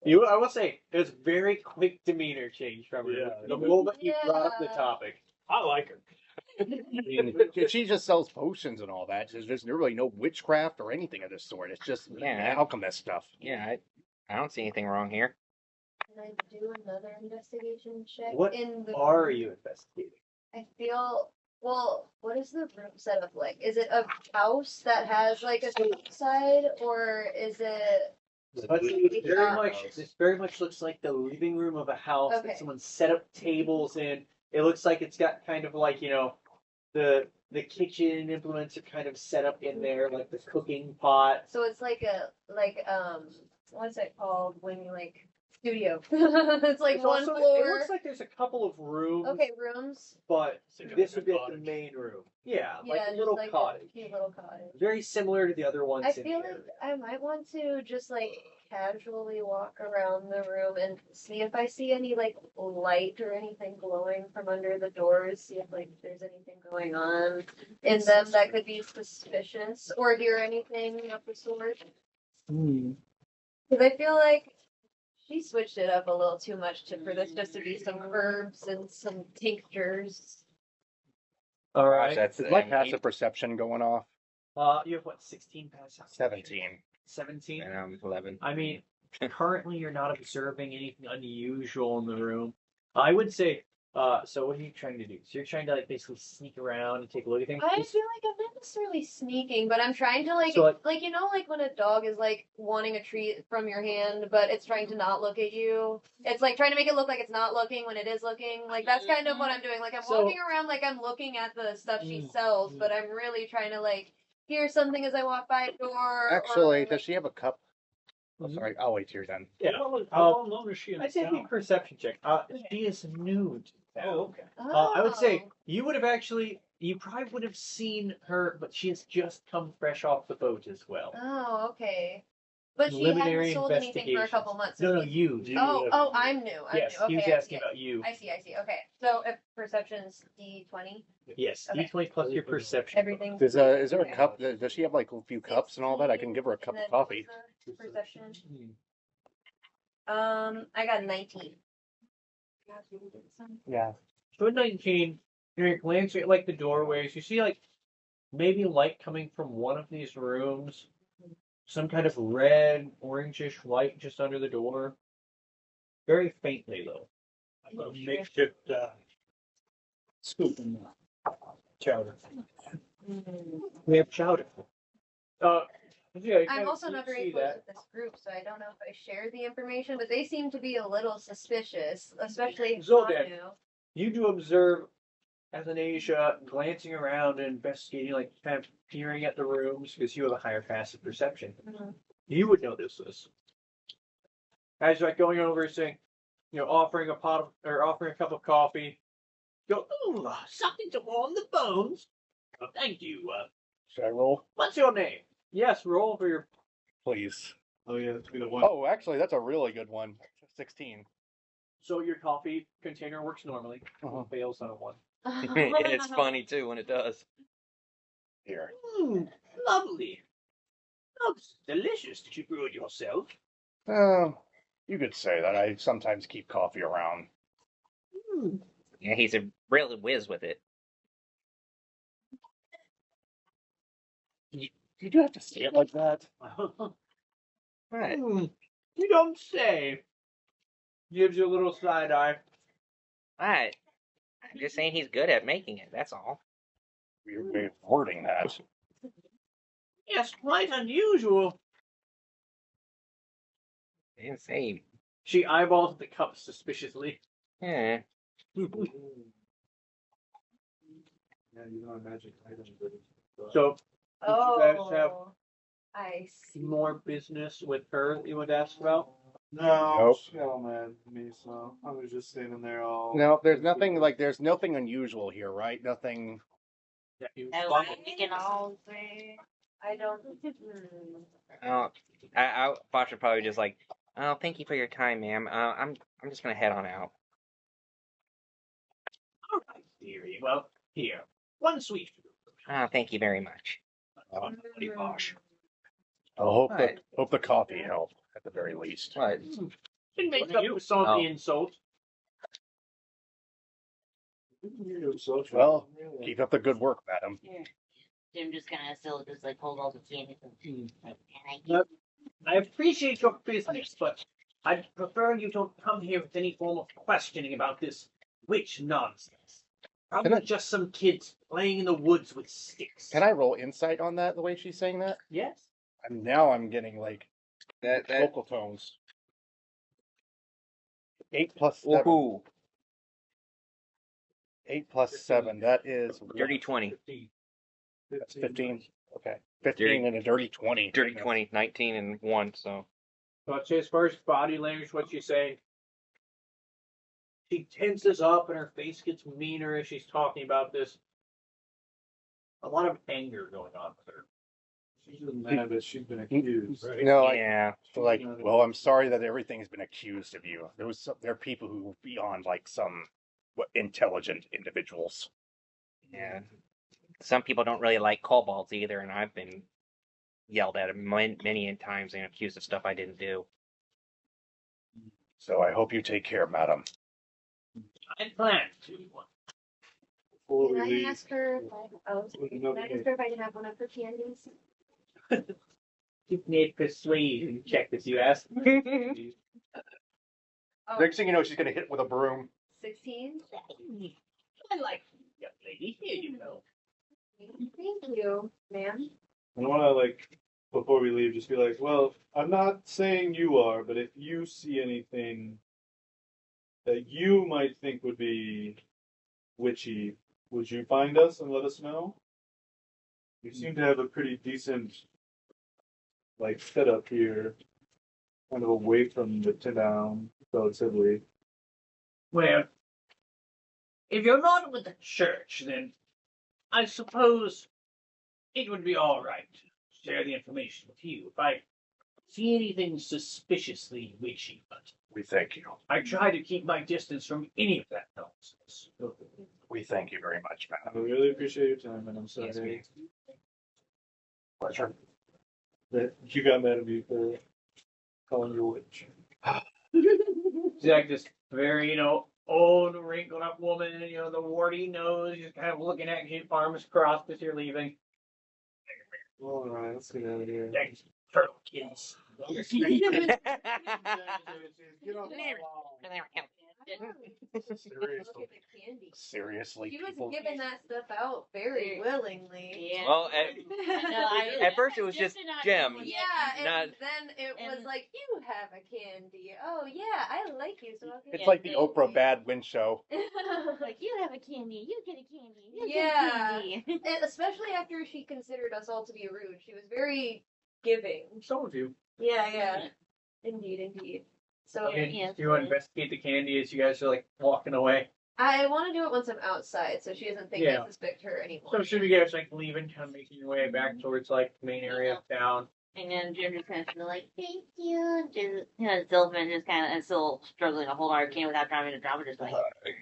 I will say, there's very quick demeanor change from her. Yeah. The moment you brought up the Yeah. topic. I like her. I mean, she just sells potions and all that. There's really no witchcraft or anything of this sort. It's just Yeah. alchemist stuff. Yeah, I don't see anything wrong here. Can I do another investigation check? What in the are room? you investigating? I feel. Well, what is the room set up like? Is it a house that has like a side, or is it? This very much looks like the living room of a house Okay. that someone set up tables in. It looks like it's got kind of like, the kitchen implements are kind of set up in there, like the cooking pot. So it's like what's it called when you like studio? It's like It's one also- floor. It looks like there's a couple of rooms. Okay, rooms. But Like this a would be like cottage. the main room. Yeah, Yeah, like a just little like cottage. a cute little cottage. Very similar to the other ones I in feel here. like I might want to just like casually walk around the room and see if I see any like light or anything glowing from under the doors. See if like there's anything going on in them that could be suspicious, or hear anything of the sort. Because I feel like she switched it up a little too much for this just to be some herbs and some tinctures. All Gosh, right. that's Is my and passive perception going off? You have what, 16 passive? 17. 17? and I'm 11. I mean, currently you're not observing anything unusual in the room. I would say, so what are you trying to do? So you're trying to like basically sneak around and take a look at things? I feel like I'm not necessarily sneaking, but I'm trying to like, So, like like when a dog is like wanting a treat from your hand, but it's trying to not look at you. It's like trying to make it look like it's not looking when it is looking. Like that's kind of what I'm doing. Like I'm So- walking around like I'm looking at the stuff she sells, but I'm really trying to like hear something as I walk by a door. Actually, or, does she have a cup? Oh, sorry. I'll wait here then. yeah. How long is she in I say town? a perception check. She is nude. Oh, okay. Oh. I would say you probably would have seen her, but she has just come fresh off the boat as well. Oh, okay. But she Preliminary hadn't sold anything for a investigations. couple months. No, since you. Oh, I'm new. Yes, I'm he new. was Okay, asking about you. I see. Okay. So if perception's D20, Yes, Okay. D20 plus your perception. everything's. Is there a cup? Does she have like a few cups and all that? I can give her a cup of coffee. Perception. I got 19. Yeah. So at 19, you're glancing at like the doorways. You see like maybe light coming from one of these rooms. Some kind of red, orangish light just under the door. Very faintly though. I've got a makeshift scoop in chowder. We have chowder. Yeah, you I'm kinda also not very see close that. with this group, so I don't know if I shared the information, but they seem to be a little suspicious, especially Zoldan. Hanu. You do observe Athanasia glancing around and investigating, like kind of peering at the rooms because you have a higher passive perception. Mhm. You would notice this. As you're like going over saying, offering a offering a cup of coffee. Go, ooh, something to warm the bones. Oh, thank you. Should I roll? What's your name? Yes, roll for your. Please. Oh yeah, that's the one. Oh, actually, that's a really good one. 16. So your coffee container works normally. Uh-huh. Fails on a 1. It's funny too when it does. Here. Lovely. Oh, this is delicious. Did you brew it yourself? Oh, you could say that. I sometimes keep coffee around. Yeah, he's a real whiz with it. You do have to say it like that. Right. You don't say. Gives you a little side eye. Right. I'm just saying he's good at making it, that's all. Weird way of wording that. Yes, quite unusual. I didn't say. She eyeballs the cup suspiciously. Yeah. Yeah, you know, magic items. So, Oh, you guys have I see. more business with her that you would ask about? No, Nope. she got mad at me, so I was just standing there all. No, there's nothing unusual here, right? Nothing. That you No, find? we can all say. I don't. Fox would probably just like, oh, thank you for your time, ma'am. I'm just gonna head on out. All right, dearie. Well, here. One sweet. Oh, thank you very much. Bloody Bosch. I hope Right. the coffee helped at the very least. What? It makes up for some of the insults. Well, keep up the good work, madam. Jim just kind of still just like hold all the candy. And I appreciate your business, but I'd prefer you don't come here with any form of questioning about this witch nonsense. Probably just some kids playing in the woods with sticks. Can I roll insight on that? The way she's saying that? Yes. And now I'm getting like That vocal tones. 8 plus 7. Woohoo! 8 plus 7. That is Dirty 20. That's 15. Okay, 15 Dirty- and a dirty 20. Dirty 20. 19 and 1. So. But as far as body language, what she's saying, she tenses up and her face gets meaner as she's talking about this. A lot of anger going on with her. She's just mad that she's been accused, right? No, Yeah. like, well, I'm sorry that everything's been accused of you. There are people who are beyond like some intelligent individuals. Yeah. Some people don't really like kobolds either, and I've been yelled at many times and accused of stuff I didn't do. So I hope you take care, madam. I plan to. Before we Can I leave, ask her? Can I ask her if I can have one of her candies? You need persuasion check this, you ask. Oh, Next thing you know, she's gonna hit with a broom. 16. I like young lady. Here you go. Thank you, ma'am. I want to, like, before we leave, just be like, well, I'm not saying you are, but if you see anything that you might think would be witchy, would you find us and let us know? You seem to have a pretty decent, like, setup here, kind of away from the town, relatively. Well, if you're not with the church, then I suppose it would be all right to share the information with you if I see anything suspiciously witchy, but We thank you. I try to keep my distance from any of that nonsense. We thank you very much, I madam. really appreciate your time, and I'm sorry Yes, Pleasure. that you got mad at me for calling you a witch. She's like this very, old, wrinkled up woman, the warty nose, just kind of looking at you, arms crossed as you're leaving. All right, let's get out of here. Thanks, turtle kids. Seriously, She was people. giving that stuff out very willingly. Yeah. Well, I at first it was just Jim. Yeah, and Not- then it was and- like, you have a candy. Oh, yeah, I like you, so I'll give It's you like the a Oprah Bad Win show. Like, you have a candy, you get a candy, you Yeah. get a candy. And especially after she considered us all to be rude. She was very giving. Some of you. Yeah. Indeed, indeed. So Yeah. Do you investigate the candy as you guys are like walking away? I want to do it once I'm outside, so she doesn't think Yeah. I suspect her anymore. So should we guys like leaving, kind of making your way back towards like the main area of town? And then Jim just kind of like, thank you. Just, Sylvan just kind of still struggling to hold our can without driving to drop it, just like.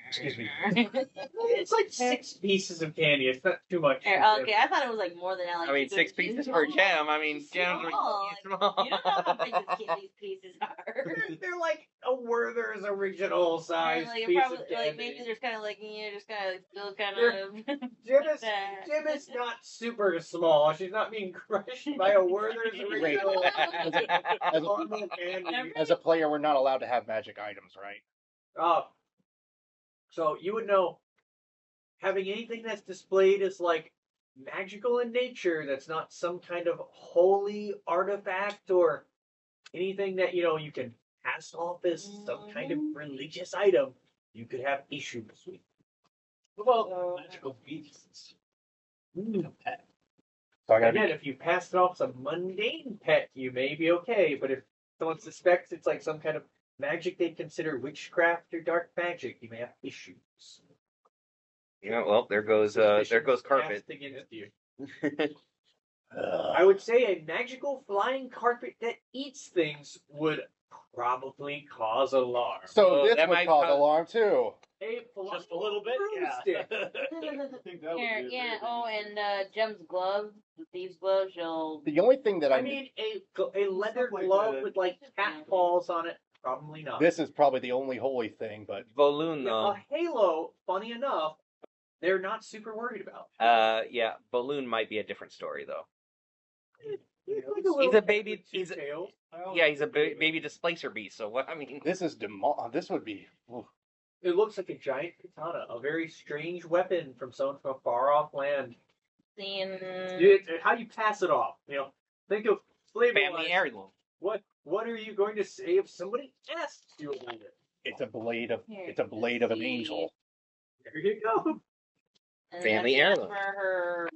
Excuse me. It's like 6 pieces of candy. It's not too much. Okay, I thought it was like more than that. Like, I mean, 6 pieces per gem. I mean, gems are small. small. You don't know how big these pieces are. They're like a Werther's original size Like, piece probably, of candy. like maybe there's kind of like just kind of like still kind of. Jim is not super small. She's not being crushed by a Werther's original As caramel candy. As a player, we're not allowed to have magic items, right? So you would know, having anything that's displayed as like magical in nature, that's not some kind of holy artifact or anything that you can pass off as some kind of religious item, you could have issues with. What about magical beasts? A pet. So I gotta Again, if you pass it off as a mundane pet, you may be okay. But if someone suspects it's like some kind of magic they consider witchcraft or dark magic, you may have issues. Yeah, well, there goes carpet. Cast against you. I would say a magical flying carpet that eats things would probably cause alarm. So this that would might cause cause- alarm too. Just a little bit, yeah. I think that would Here, be yeah. a Oh, and Jem's glove, the thieves' glove. She'll. The only thing that I mean, a leather Stuff like glove that. with like cat paws on it. Probably not. this is probably the only holy thing, but Balloon Yeah, though. a halo, funny enough, they're not super worried about. Yeah, balloon might be a different story though. He's like He's a baby. with two He's a, tails. yeah, he's a baby displacer beast. So what? I mean, this is this would be. Oof. It looks like a giant katana, a very strange weapon from someone from a far off land. Seeing. How do you pass it off? Think of flavor. family heirloom. What are you going to say if somebody asks you about it? It's a blade of. Here, It's a blade of an see. angel. There you go. And Family that's heirloom. For her.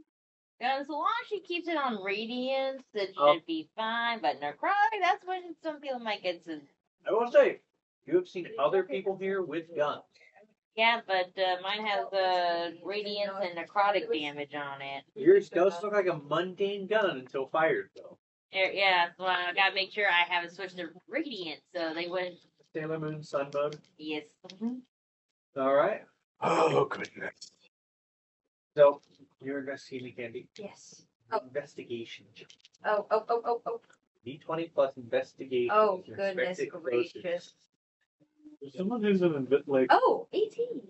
And as long as she keeps it on radiance, it should Oh. be fine. But necrotic, that's when some people might get some. I will say, you have seen other people here with guns. Yeah, but mine has radiance and necrotic damage on it. Yours does look like a mundane gun until fired, though. Yeah, so I gotta make sure I have it switched to radiant so they wouldn't. Sailor Moon sun mode. Yes. All right. Oh goodness. So you're investigating Candy. Yes. Oh. Investigation. Oh. D20 plus investigation. Oh, Your goodness expected gracious. closest. Someone who's an like Oh, 18.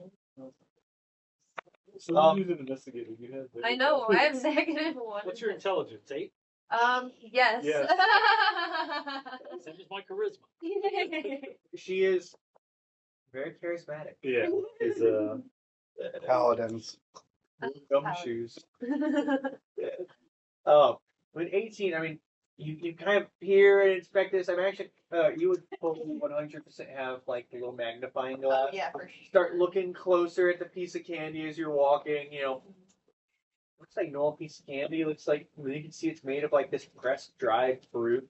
someone who's an investigator. You have. I know. I have negative 1. What's your intelligence? 8. Yes. Yes. Same as my charisma. She is very charismatic. Yeah. Is Paladins. Gumshoes. With 18, I mean, you kind of hear and inspect this. I'm actually, you would probably 100% have like a little magnifying glass. Yeah, for sure. Start looking closer at the piece of candy as you're walking. Looks like normal piece of candy. Looks like you can see it's made of like this pressed dried fruit.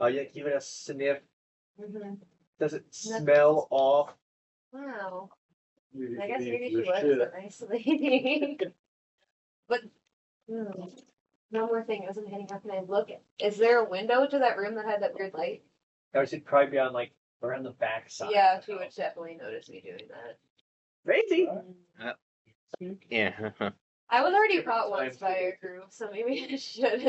You give it a sniff. Mm-hmm. Does it smell off? Wow. maybe I guess being maybe she your was shit. so nicely. But one more thing, as I'm heading up and I look, is there a window to that room that had that weird light? I would say probably be on like around the back side. Yeah, she would definitely notice me doing that. Crazy. Yeah. I was already caught once by a group, so maybe I should.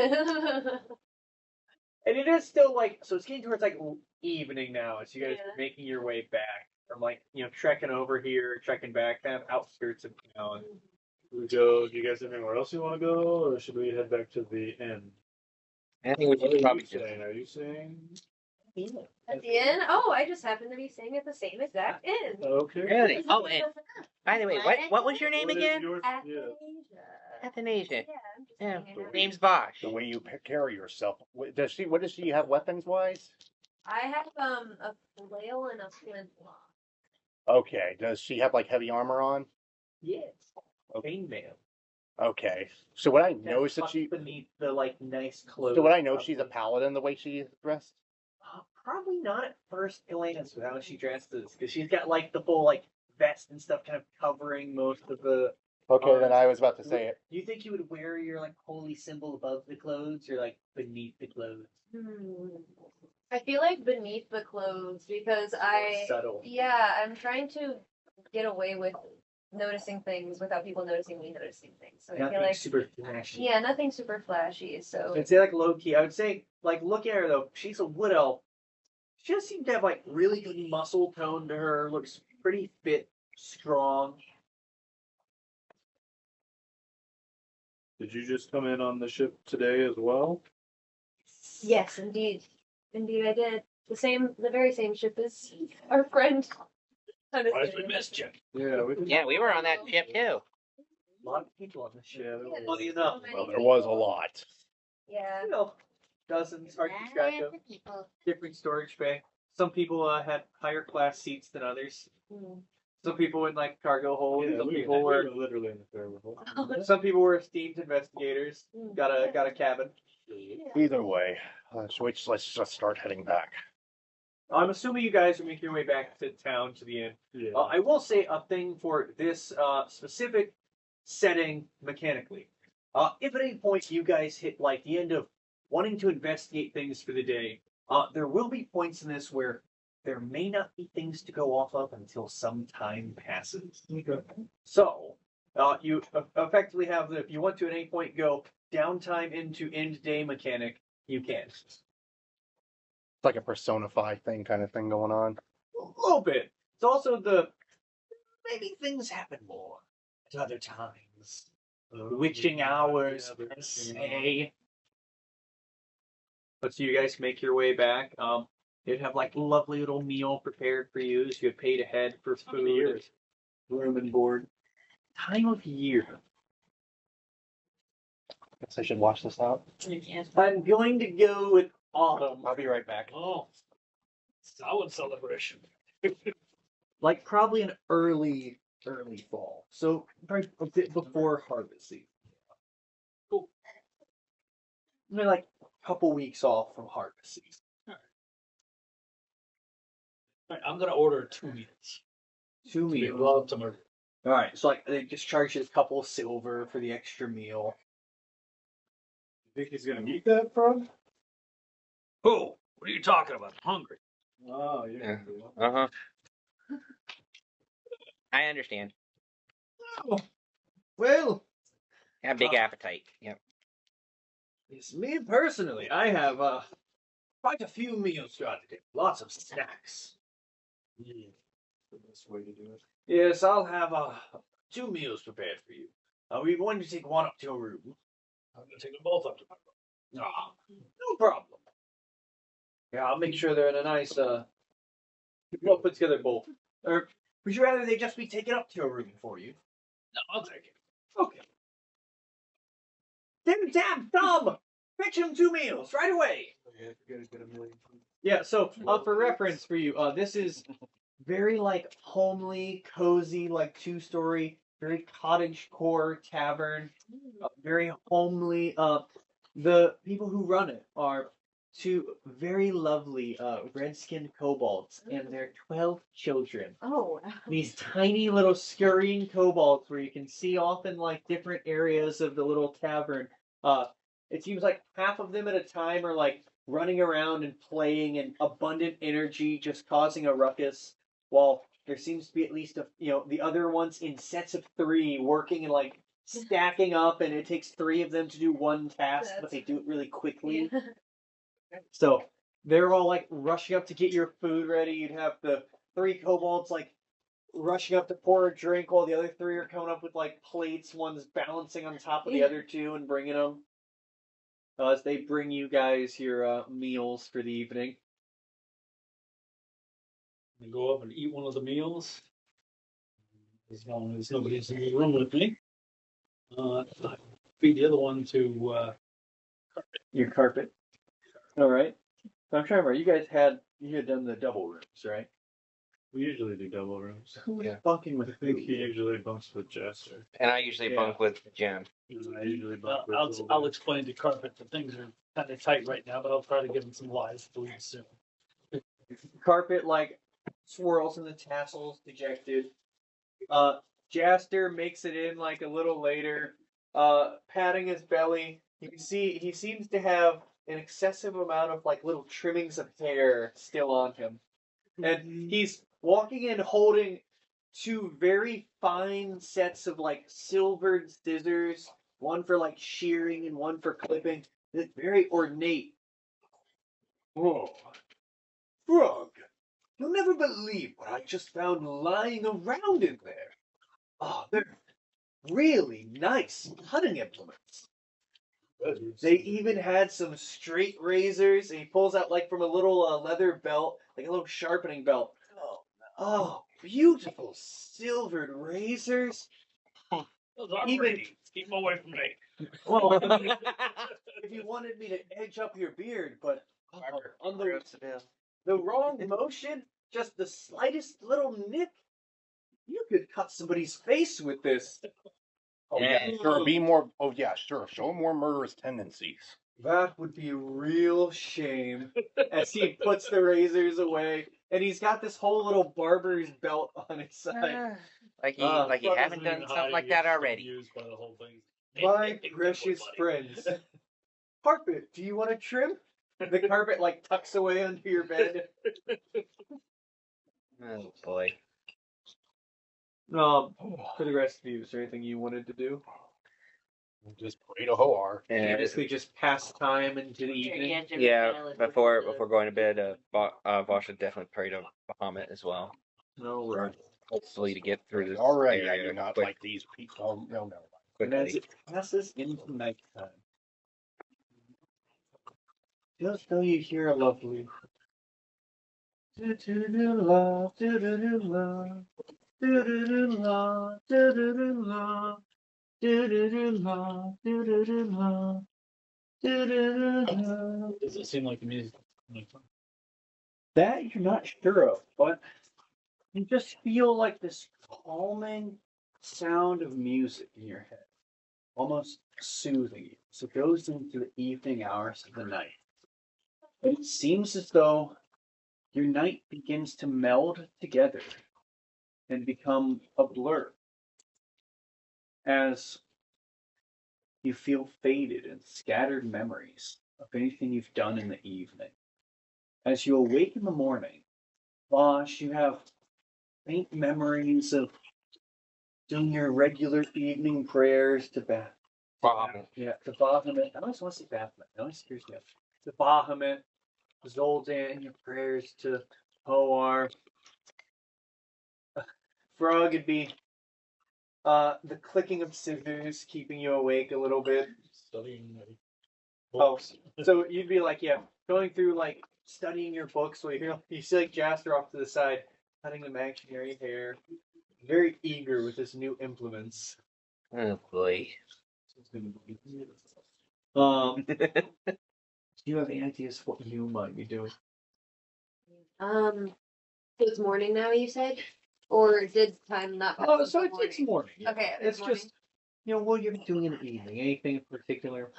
And it is still like, so it's getting towards like evening now as you guys Yeah. are making your way back from like, trekking over here, trekking back, kind of outskirts of town. Do we go? Do you guys have anywhere else you want to go, or should we head back to the inn? I think we What should are probably you just. saying? Are you saying? At the inn? Oh, I just happen to be staying at the same exact inn. Okay. Really? Oh, and by the way, what was your name What is again? yours? Yeah. Athanasia. Athanasia. Yeah, I'm just Yeah. hanging out. Name's Bosch. The way you carry yourself. Does she? What does she have weapons wise? I have a flail and a flintlock. Okay. Does she have like heavy armor on? Yes. Chainmail. Okay. So what I Kind know of is that tucked she. beneath the like nice clothes. So what I know, she's a probably. paladin the way she's dressed. Probably not at first glance with how she dresses, because she's got like the full like vest and stuff kind of covering most of the. Okay, then I was about to say it. Do you think you would wear your like holy symbol above the clothes or like beneath the clothes? I feel like beneath the clothes because Subtle. I'm trying to get away with noticing things without people noticing me noticing things. So I Not feel being like super flashy. yeah, nothing super flashy. So I'd say like low key. I would say like look at her though. She's a wood elf. She does seem to have like really good muscle tone to her. Looks pretty fit, strong. Did you just come in on the ship today as well? yes, indeed, I did the very same ship as our friend. I'm just Surprised we kidding. missed you. Yeah, we Yeah, we were on that ship too. A lot of people on this ship. Yeah, there was. Funny enough. So many Well, there was a lot. Yeah. Dozens, hard to keep track of. People. Different storage bay. Some people had higher class seats than others. Hmm. Some people in like cargo holds. Yeah, some we people were were. literally in the ferry hole. Some people were esteemed investigators. Got a cabin. Either way, let's just start heading back. I'm assuming you guys are making your way back to town to the inn. Yeah. I will say a thing for this specific setting mechanically. If at any point you guys hit like the end of wanting to investigate things for the day, there will be points in this where there may not be things to go off of until some time passes. Okay. So, you effectively have if you want to at any point go downtime into end day mechanic, you can. It's like a Persona 5 thing kind of thing going on. A little bit. It's also maybe things happen more at other times. Witching hours, per se. But so you guys make your way back. You'd have like a lovely little meal prepared for you as you had paid ahead for food, room and board. Time of year. Guess I should watch this out. I'm going to go with autumn. I'll be right back. Oh, solid celebration. Like probably an early fall. So probably a bit before harvest season. Cool. Maybe like a couple weeks off from harvest season. All right, I'm gonna order 2 meals. 2 meals. Well, up to murder. All right, so like they just charge you a couple of silver for the extra meal. You think he's gonna eat that, Frog? Oh, what are you talking about? I'm hungry. Oh, yeah. Uh-huh. I understand. Well, I have big appetite. Yep. it's me personally. I have quite a few meals throughout the day. Lots of snacks. The best way to do it. Yes, I'll have 2 meals prepared for you. We want to take one up to your room. I'm gonna take them both up to my room. Ah, no problem. Yeah, I'll make sure they're in a nice well put together bowl. Or would you rather they just be taken up to your room for you? No, I'll take it. Okay. Tim, Tom, fetch him 2 meals right away. Yeah, you gotta get a million. Yeah. So for reference for you, this is very like homely, cozy, like 2-story, very cottage core tavern. Very homely. The people who run it are 2 very lovely red-skinned kobolds and their 12 children. Oh, These tiny little scurrying kobolds where you can see off in like different areas of the little tavern. It seems like half of them at a time are like running around and playing and abundant energy just causing a ruckus, while there seems to be at least the other ones in sets of 3 working and like stacking up, and it takes 3 of them to do one task, but they do it really quickly. So they're all like rushing up to get your food ready. You'd have the 3 kobolds like rushing up to pour a drink while the other 3 are coming up with like plates. One's balancing on top of the other 2 and bringing them. As they bring you guys your meals for the evening. I go up and eat one of the meals. As long as nobody's in the room with me. I feed the other one to Your carpet. All right. So I'm trying to remember. You had done the double rooms, right? We usually do double rooms. Who was Yeah. bunking with I think who? he usually bumps with Jester. And I usually bunk with Jim. I usually bump with I'll explain to Carpet that things are kind of tight right now, but I'll try to give him some lies food soon. Carpet like swirls in the tassels, dejected. Jaster makes it in like a little later, patting his belly. You can see he seems to have an excessive amount of like little trimmings of hair still on him. And he's walking in holding 2 very fine sets of like silvered scissors, one for like shearing and one for clipping. It's very ornate. Oh, Frog, you'll never believe what I just found lying around in there. Oh, they're really nice cutting implements. They even had some straight razors, and he pulls out like from a little leather belt, like a little sharpening belt. Oh, beautiful silvered razors. Those are Even- pretty. Keep them away from me. Well, if you wanted me to edge up your beard, but on the wrong motion, just the slightest little nip, you could cut somebody's face with this. Oh yeah, sure. Be more. Oh yeah, sure. Show more murderous tendencies. That would be a real shame. As he puts the razors away, and he's got this whole little barber's belt on his side. Like you Frog haven't isn't done even something like hiding, that he's already. Used by the whole thing. My Don't precious worry, buddy. friends. Carpet, do you want to trim? The carpet like tucks away under your bed. Oh boy. For the rest of you, is there anything you wanted to do? Just parade a Hoar. And Basically, just pass time into the evening. Jim yeah, kinda, like, before looks at before going to bed, Vosh should definitely pray to Bahamut as well. All right. Hopefully to get through this Already, I area do not quick, like these people. No, no. And as quickly. it passes into nighttime, just though you hear a lovely do-do-do-la, do-do-do-la, do-do-do-la, do-do-do-la, do-do-do-la, do-do-do-la, do-do-do-la. Does it seem like the music? That you're not sure of, but you just feel like this calming sound of music in your head, almost soothing you. So it goes into the evening hours of the night. And it seems as though your night begins to meld together and become a blur as you feel faded and scattered memories of anything you've done in the evening. As you awake in the morning, Vosh, you have faint memories of doing your regular evening prayers to Bahamut. Yeah, to Bahamut. I always want to say Baphomet. I always scares me. To Bahamut, Zoldan, your prayers to Hoar. Frog would be the clicking of scissors keeping you awake a little bit. Studying Oh, so you'd be like, yeah, going through like studying your books while you see like Jasper off to the side, cutting imaginary hair, very eager with his new implements. Oh boy. Do you have any ideas what you might be doing? It's morning now, you said? Or did time not pass? Oh, so until it's morning. Yeah. Okay, It's morning. just, what you're doing in the evening. Anything in particular?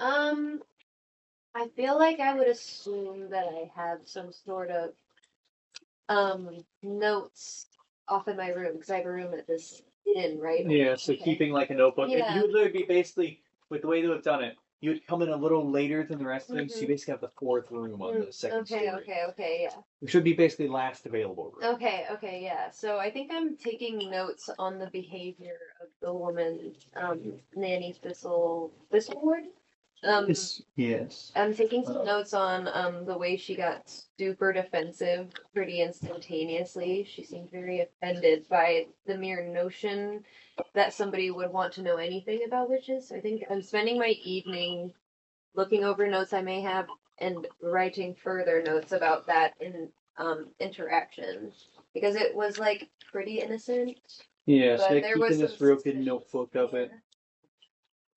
I feel like I would assume that I have some sort of notes off in my room because I have a room at this inn, right? Yeah, so Okay. keeping like a notebook. Yeah. You would literally be basically, with the way they have done it, you would come in a little later than the rest of them, so you basically have the fourth room on the second story. Okay, yeah. Which would be basically last available room. Okay, yeah. So I think I'm taking notes on the behavior of the woman, Nanny Thistleward. Yes. I'm taking some notes on the way she got super defensive pretty instantaneously. She seemed very offended by the mere notion that somebody would want to know anything about witches. So I think I'm spending my evening looking over notes I may have and writing further notes about that interaction because it was like pretty innocent. Yeah, so But they're there was keeping this some broken suspicion. notebook of it.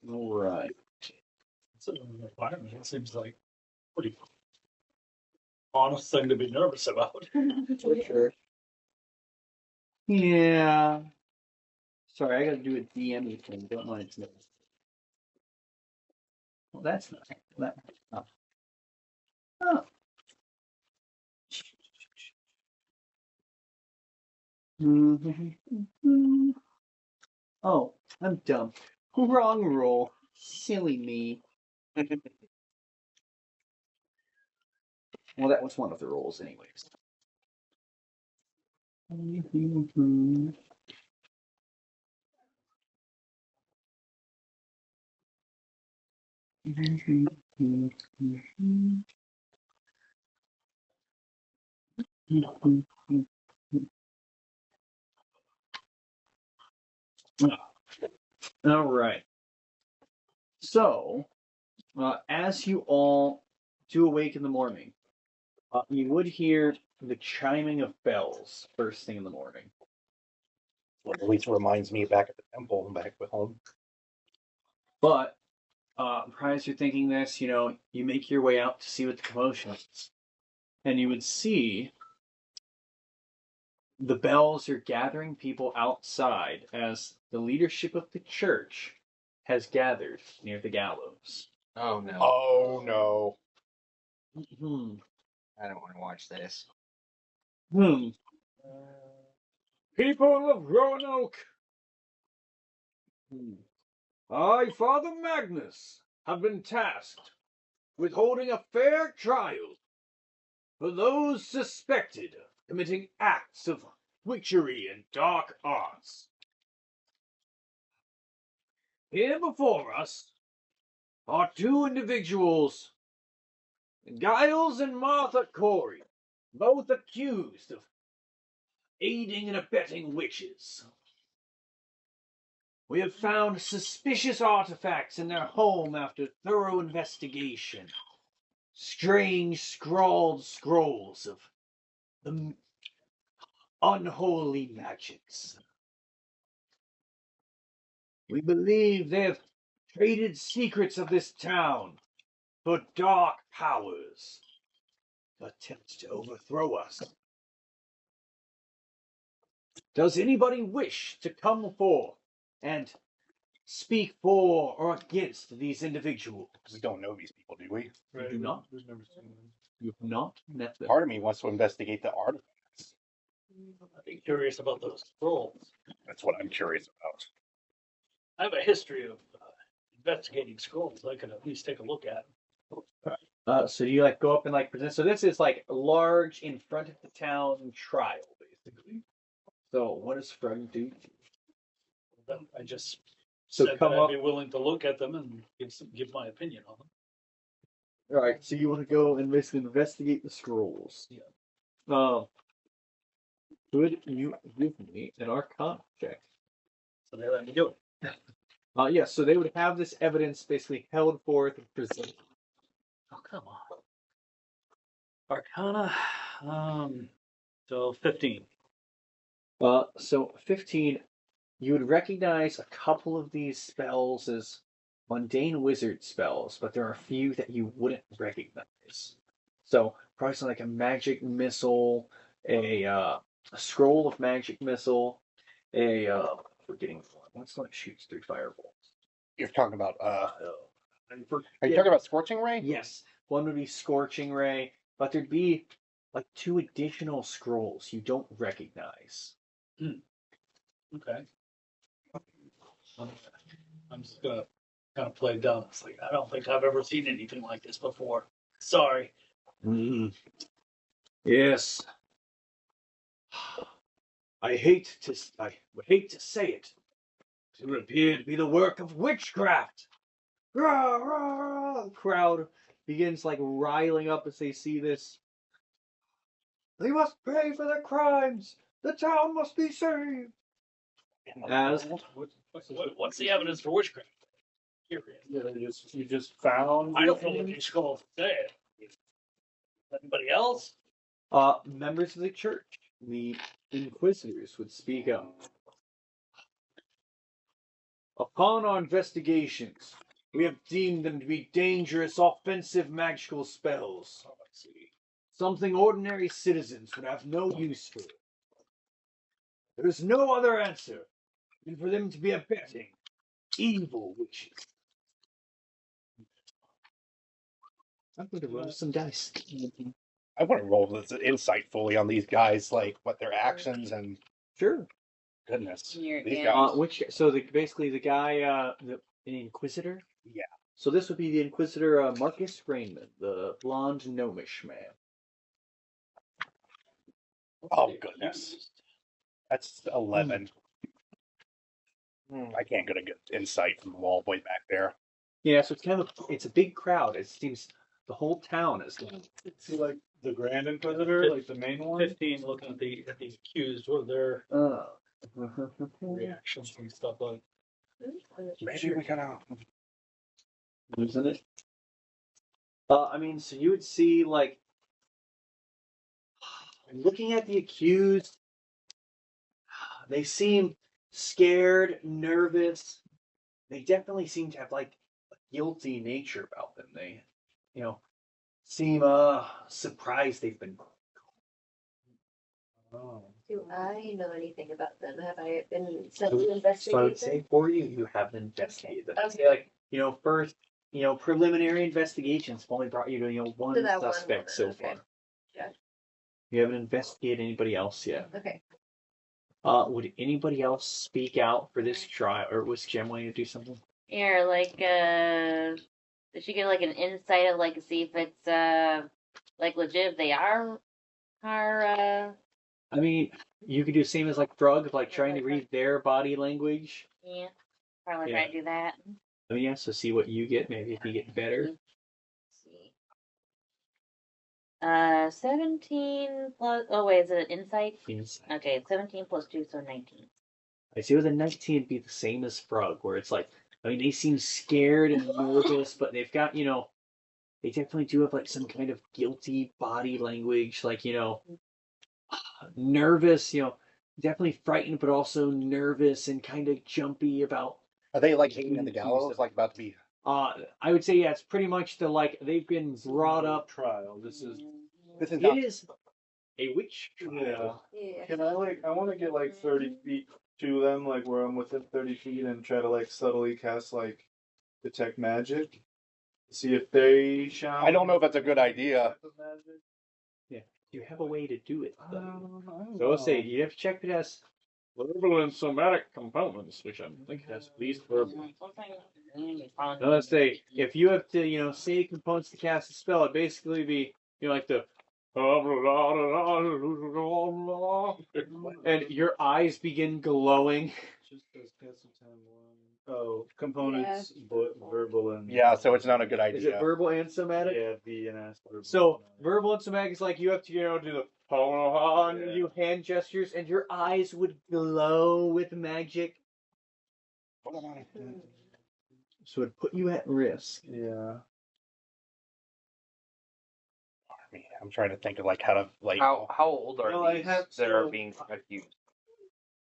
All right. It's an environment. It seems like pretty honest thing to be nervous about. For sure. Yeah. Sorry, I gotta do a DM thing. Don't mind me. Well, that's not. Oh. Oh, I'm dumb. Wrong roll. Silly me. Well, that was one of the rolls, anyways. All right. So, as you all do awake in the morning, you would hear the chiming of bells first thing in the morning. Well, at least reminds me back at the temple and back at home. But prior to thinking this, you make your way out to see what the commotion is. And you would see the bells are gathering people outside as the leadership of the church has gathered near the gallows. Oh no. Oh no. I don't want to watch this. People of Roanoke, I, Father Magnus, have been tasked with holding a fair trial for those suspected of committing acts of witchery and dark arts. Here before us are two individuals, Giles and Martha Corey, both accused of aiding and abetting witches. We have found suspicious artifacts in their home after thorough investigation. Strange scrawled scrolls of the unholy magics. We believe they have traded secrets of this town for dark powers to attempt to overthrow us. Does anybody wish to come forth and speak for or against these individuals? We don't know these people, do we? You do not? We've never seen them. You have not met them. Part of me wants to investigate the artifacts. I'd be curious about those scrolls. That's what I'm curious about. I have a history of investigating scrolls. I could at least take a look at. So you like go up and like present. So this is like large in front of the town trial, basically. So what does Fred do? Then I just So said come that I'd up. be willing to look at them and give my opinion on them. All right. So you want to go and basically investigate the scrolls. Yeah. Could you give me an Arcana check? So they let me do it. Yes. So they would have this evidence basically held forth and presented. Oh, come on. Arcana. So 15. So 15, you would recognize a couple of these spells as mundane wizard spells, but there are a few that you wouldn't recognize. So probably something like a magic missile, a scroll of magic missile, forgetting what's one that shoots through fireballs. You're talking about I are you forget. talking about Scorching Ray? Yes, one would be Scorching Ray, but there'd be like 2 additional scrolls you don't recognize. Okay. I'm just gonna kind of play dumb. It's like I don't think I've ever seen anything like this before. Sorry. Yes. I would hate to say it. It would appear to be the work of witchcraft. Rah, rah, rah. The crowd begins like riling up as they see this. They must pay for their crimes. The town must be saved. As What's the evidence for witchcraft? Curious. Yeah, you just found. I don't know what these scrolls say. Anybody else? members of the church, the inquisitors, would speak up. Upon our investigations, we have deemed them to be dangerous, offensive magical spells. Something ordinary citizens would have no use for. There is no other answer than for them to be abetting evil witches. I'm going to roll some dice. I want to roll this insight fully on these guys, like what their actions and Sure. goodness. You're- These yeah. guys. So basically the guy, an inquisitor. Yeah. So this would be the inquisitor Marcus Rainman, the blonde gnomish man. Oh goodness. That's 11. I can't get a good insight from the wall way back there. Yeah, so it's a big crowd. It seems the whole town is. See, like the Grand Inquisitor, like the main one. 15 looking at the accused. What are their reactions and stuff like? Maybe we gotta. Isn't it? I mean, so you would see like looking at the accused. They seem scared, nervous. They definitely seem to have like a guilty nature about them. They, seem surprised they've been. Oh. Do I know anything about them? Have I been sent So to I investigate would them? say for you, you haven't investigated them. Okay. Say like, first, preliminary investigations have only brought you to, one To that one suspect so woman, okay. far. Yeah. You haven't investigated anybody else yet. Okay. Would anybody else speak out for this trial, or was Jem wanting to do something? Here, like, did she get like an insight of like see if it's like legit if they are I mean, you could do the same as like Frog, like trying to read their body language. Yeah. Probably Yeah. try to do that. I mean, yeah, so see what you get. Maybe if you get better. Let's see. 17 plus. Oh wait, is it insight? Insight. Okay, 17 plus 2, so 19. I see with a 19 it'd be the same as Frog, where it's like, I mean, they seem scared and nervous, but they've got, they definitely do have like some kind of guilty body language, like, nervous, definitely frightened, but also nervous and kind of jumpy about. Are they like hanging in the gallows, like about to be? I would say, yeah, it's pretty much they've been brought up. Trial. This is Not... It is a witch trial. Yeah. Can I I want to get like 30 feet to them, like where I'm within 30 feet, and try to like subtly cast like detect magic. See if they shall. I don't know if that's a good idea. Yeah, you have a way to do it. I don't So let's say know. you have to check if it has verbal and somatic components, which I think it has at least verbal. Now let's say if you have to, say components to cast a spell, it'd basically be, like the and your eyes begin glowing. Just as cast a time one. Oh, components, verbal and. Yeah, so it's not a good Is it idea. verbal and somatic? Yeah, V and S. Verbal. So verbal and somatic is like you have to, do the and you hand gestures, and your eyes would glow with magic. So it'd put you at risk. Yeah. I'm trying to think of like how to like. How old are Well, I these have that are to- being accused?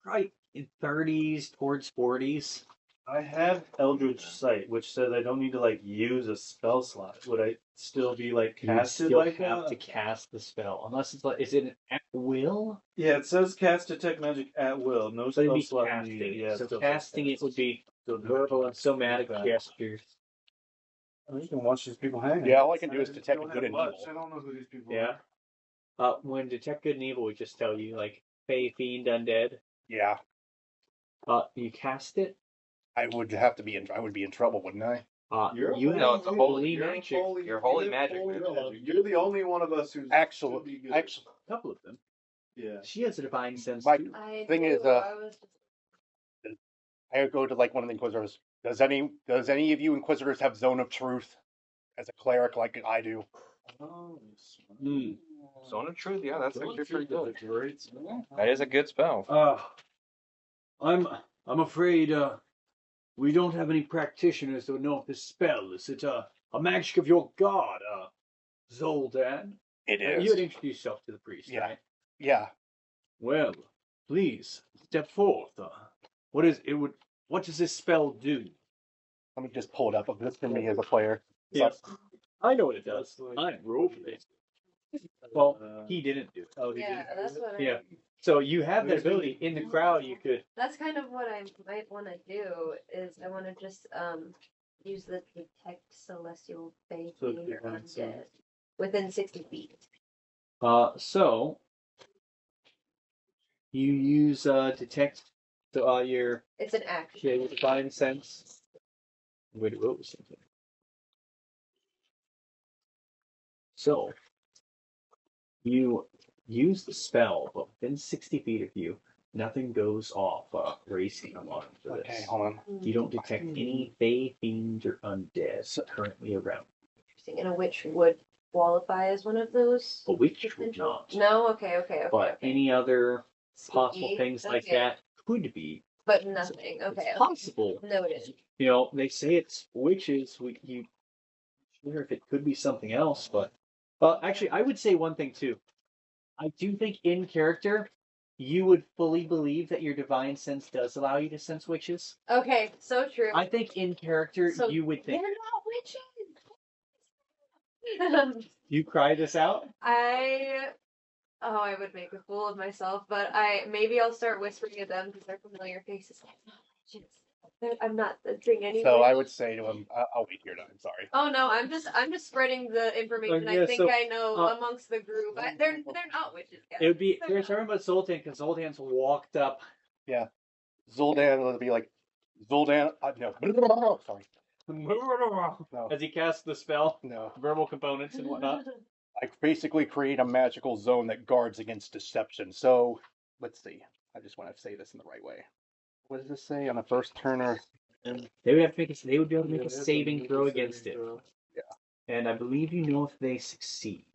Right in 30s towards 40s. I have Eldritch Sight, which says I don't need to like use a spell slot. Would I still be like You would casted still like have that? to cast the spell, unless it's like, is it an at will? Yeah, it says cast detect magic at will. No So it'd spell be slot casting. needed. Yeah, So still casting it would be verbal and somatic Okay. gestures. I mean, you can watch these people hang. Yeah, all I can do is detect don't good have and much. evil. I don't know who these people Yeah. When detect good and evil, we just tell you like Fey, Fiend, Undead. Yeah, You cast it. I would have to be I would be in trouble, wouldn't I? You No, have it's a holy you're magic. You're holy magic, man. You're the only one of us who's Actually, should be good. A couple of them. Yeah. She has a divine sense My- too. Thing is, I would go to like one of the Inquisitors. Does any of you Inquisitors have Zone of Truth as a cleric like I do? Oh, Zone of Truth, yeah, that's actually pretty good. Great. That is a good spell. I'm afraid we don't have any practitioners who know this spell. Is it a magic of your god, Zoldan? It You had is. introduced yourself to the priest, Yeah. right? Yeah. Well, please step forth. What does this spell do? Let me just pull it up. This for me as a player. Yes, I know what it does. I'm roleplaying. Well, he didn't do it. Oh, he Yeah, did. that's what Yeah. So you have that ability in the crowd. You could. That's kind of what I might want to do. Is I want to just use the detect celestial faith So or divine undead sense. within 60 feet. So you use detect your It's an action. divine sense. Wait, what was something? So you use the spell, but within 60 feet of you, nothing goes off racing alarm for Okay, this. hold on. You don't detect any fey, fiends, or undead currently around. Interesting. And a witch would qualify as one of those. A witch would not. No. Okay. But any other possible Sneaky. things like Okay. that could be. But nothing. Okay. It's possible. Noted. They say it's witches. You wonder if it could be something else, but actually, I would say one thing too. I do think in character, you would fully believe that your divine sense does allow you to sense witches. Okay. So true. I think in character, So you would They're think. not witches. You cry this out. I would make a fool of myself, but maybe I'll start whispering at them because they're familiar faces. I'm not witches. I'm not sensing any. So I witch. would say to him, I'll wait here. I'm sorry. Oh no, I'm just spreading the information yeah, I think so, I know amongst the group. They're not witches, guys. It would be. They're They're not. talking about Zoltan because Zoltan's walked up. Zoldan would be like, Zoldan. No. Sorry. No. As he casts the spell, No. verbal components and whatnot. I basically create a magical zone that guards against deception. So, let's see. I just want to say this in the right way. What does this say on a first turner? They would have to make they would be able to make Yeah, a they have to saving make a throw saving against it. throw. And I believe you know if they succeed.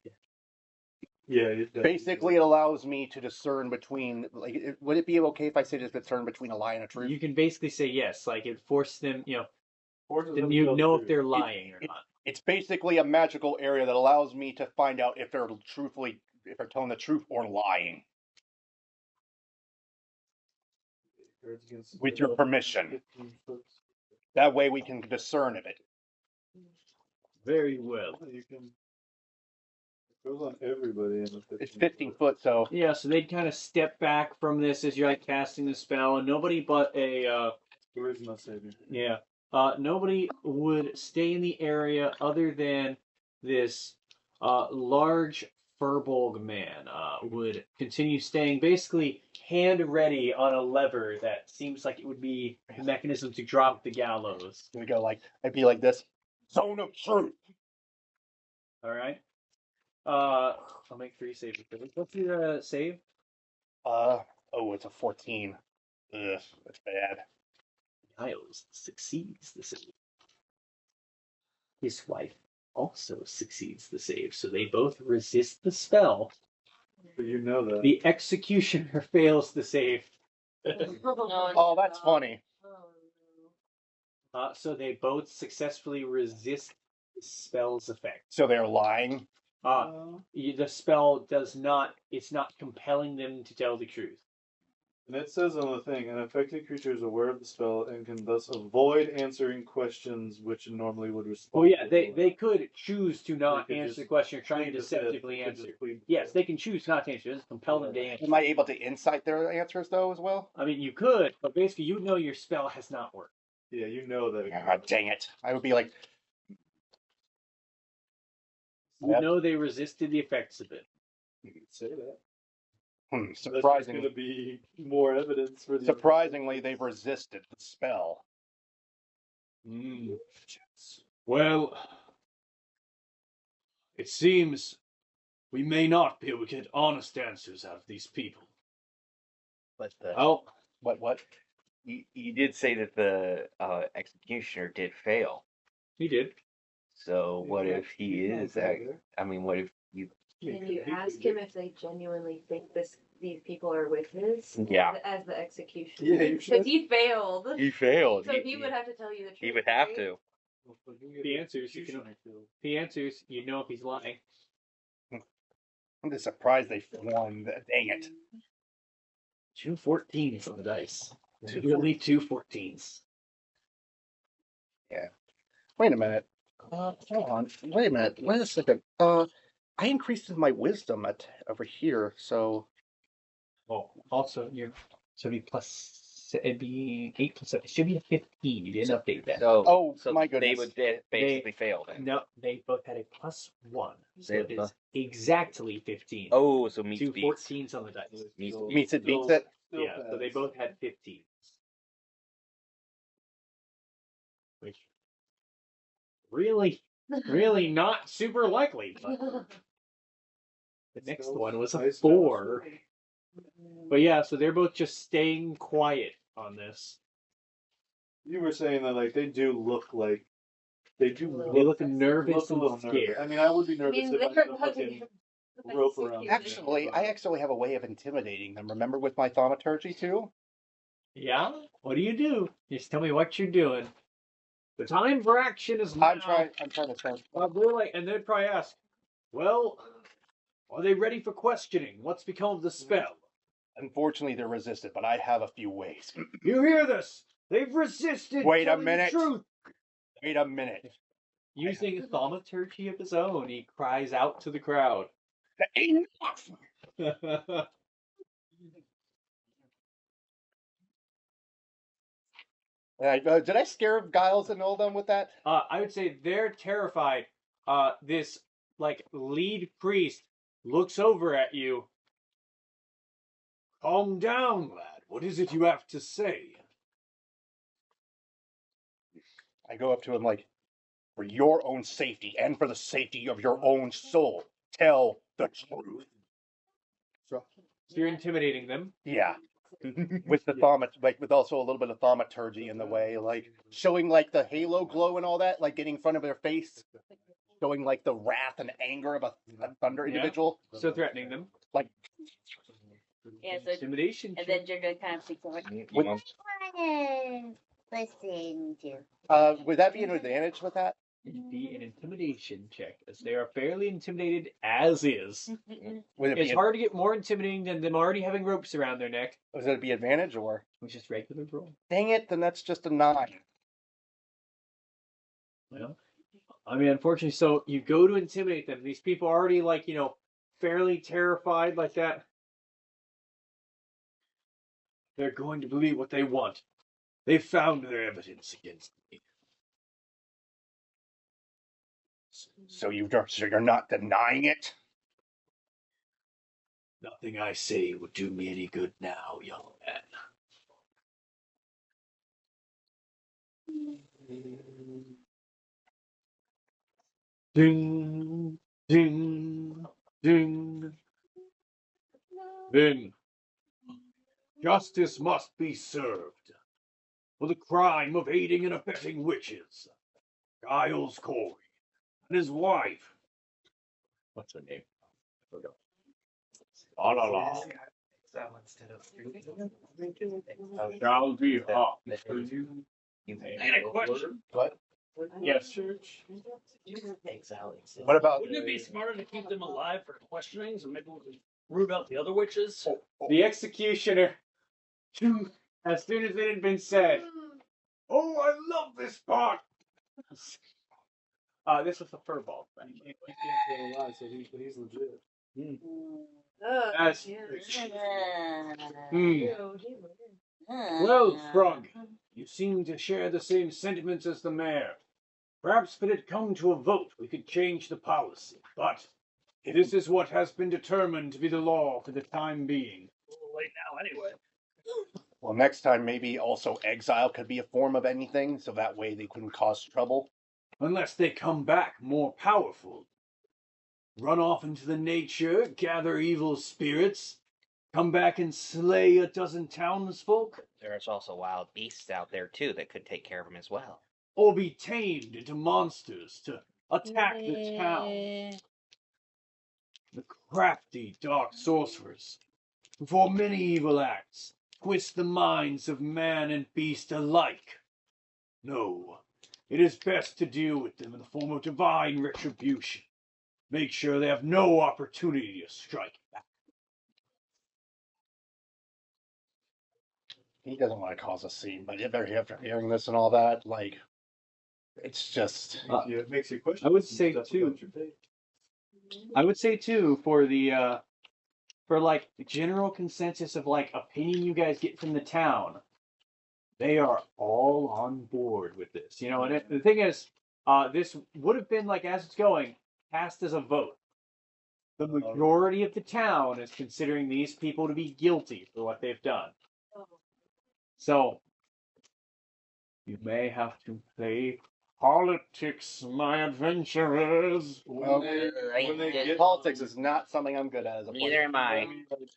Yeah, it definitely Basically, it allows me to discern between. Like, would it be okay if I say to discern between a lie and a truth? You can basically say yes, like it forced them, forces then them to you tell the know if truth. they're lying or it- not. It's basically a magical area that allows me to find out if they're telling the truth or lying. Guards against With your permission. 15 foot. That way, we can discern of it. Very well. You can. It goes on everybody in the 15 It's 15 foot, so Yeah, so they'd kind of step back from this as you're like casting the spell, and nobody but Charisma saving. nobody would stay in the area other than this large Furbolg man would continue staying basically hand ready on a lever that seems like it would be the mechanism to drop the gallows. we go like I'd be like this. Zone of truth. All right. I'll make 3 saves. What's your save? It's a 14. Ugh, that's bad. Giles succeeds the save. His wife also succeeds the save, so they both resist the spell. But you know that. The executioner fails the save. Oh, that's funny. So they both successfully resist the spell's effect. So they're lying. The spell does not, it's not compelling them to tell the truth. And it says on the thing, an affected creature is aware of the spell and can thus avoid answering questions which normally would respond. Well, yeah, they could choose to not They could answer just the question or try and plead the fifth. deceptively They could answer. just plead the Yes, fifth. they can choose not to answer. It doesn't compel them to answer. Am I able to insight their answers though as well? I mean, you could, but basically you know your spell has not worked. Yeah, you know that. God dang it! I would be like, You know they resisted the effects of it. You could say that. That's going surprisingly, to be more evidence for the. surprisingly, they've resisted the spell. Well, it seems we may not be able to get honest answers out of these people. But the Oh, what? You did say that the executioner did fail. he did. So what if he is? I mean, what if you? Can you ask him if they genuinely think these people are witches? Yeah. As the executioner. Yeah, you should. Because he failed. He failed. So he would have to tell you the truth. He would have right? to. The answers, the answers, you know if he's lying. I'm just surprised they won. Dang it! 2 14s on the dice. Really 2 14s. Wait a minute. Hold on. Wait a minute. Wait a second. I increased my wisdom over here, so Oh, also it'd be 8 plus 7. It should be a 15. You didn't update that. So, my they goodness. would basically fail then. No, they both had a +1. So They it have is exactly 15. Oh, so meets 2 beats. 14s on the dice. Meets meets it beats it. Yeah, so they both had 15s. Which really not super likely. But the next one was a 4. But yeah, so they're both just staying quiet on this. You were saying that like they do look like they do. They look nervous a little and scared. nervous. I mean, I would be nervous if I had a fucking rope around. Actually, I actually have a way of intimidating them. Remember with my thaumaturgy too? Yeah? What do? Just tell me what you're doing. The time for action is now. I'm trying to think. And they'd probably ask, well, are they ready for questioning? What's become of the spell? Unfortunately, they're resisted, but I have a few ways. You hear this? They've resisted. Wait a telling the minute. Truth. Wait a minute. Using a thaumaturgy of his own, he cries out to the crowd. Enough! Did I scare Giles and all them with that? I would say they're terrified. This lead priest looks over at you. Calm down, lad. What is it you have to say? I go up to him like, for your own safety and for the safety of your own soul, tell the truth. So you're intimidating them. Yeah. With the with also a little bit of thaumaturgy in the way, like showing like the halo glow and all that, like getting in front of their face, showing like the wrath and anger of a thunder individual. So threatening them. Like, Yeah, so Intimidation. and then Ginger kind of speaks over. You With- know, Listen to. would that be an advantage with that? It'd be an intimidation check, as they are fairly intimidated as is. Would it It's be? hard to get more intimidating than them already having ropes around their neck, Would it be advantage or? which is regular roll. Dang it! Then that's just a 9. Well, I mean, unfortunately, so you go to intimidate them. These people are already, like, fairly terrified like that. They're going to believe what they want. They found their evidence against me. So you're not denying it? Nothing I say would do me any good now, young man. Ding, ding, ding. Then, justice must be served for the crime of aiding and abetting witches. Giles Corey and his wife. What's her name? I forgot. La la la. Shall be up. I got a question. What? Yes. What about Wouldn't it be smarter to keep them alive for questionings and maybe we could root out the other witches? The executioner, as soon as it had been said, "Oh, I love this part." This was the furball thing. He can't tell a lie, so he's legit. As, Uh, well, Frog, you seem to share the same sentiments as the mayor. Perhaps if it had come to a vote, we could change the policy. But this is what has been determined to be the law for the time being. A little late now, anyway. Well, next time maybe also exile could be a form of anything, so that way they couldn't cause trouble. Unless they come back more powerful. Run off into the nature, gather evil spirits, come back and slay a dozen townsfolk, there's also wild beasts out there too that could take care of them as well. or be tamed into monsters to attack the town. The crafty dark sorcerers, who for many evil acts, twist the minds of man and beast alike. No, it is best to deal with them in the form of divine retribution. Make sure they have no opportunity to strike back. He doesn't want to cause a scene, but after hearing this and all that, like, it's just. It makes you question. I would some say, stuff too, about your faith. I would say too, for the the general consensus of like opinion you guys get from the town, they are all on board with this. And the thing is, this would have been, like, as it's going, passed as a vote. The majority of the town is considering these people to be guilty for what they've done. So you may have to play politics, my adventurers. Well, when they get politics is not something I'm good at as a player. Neither am I. Player's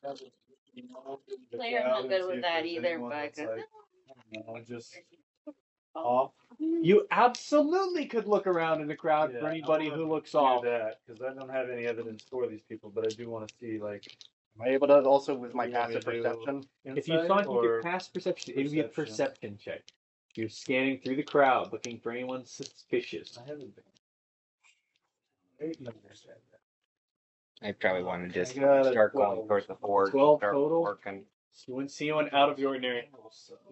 not good with that either, but Just off. You absolutely could look around in the crowd for anybody who looks off. That because I don't have any evidence for these people, but I do want to see like. Am I able to also with my You want me passive to do perception? If you insight thought you or could pass perception, it would be a perception? perception check. You're scanning through the crowd looking for anyone suspicious. I haven't been. I don't understand that. I probably want to just I got a start 12. going towards the forge. 12 start total? working. You wouldn't see anyone out of the ordinary.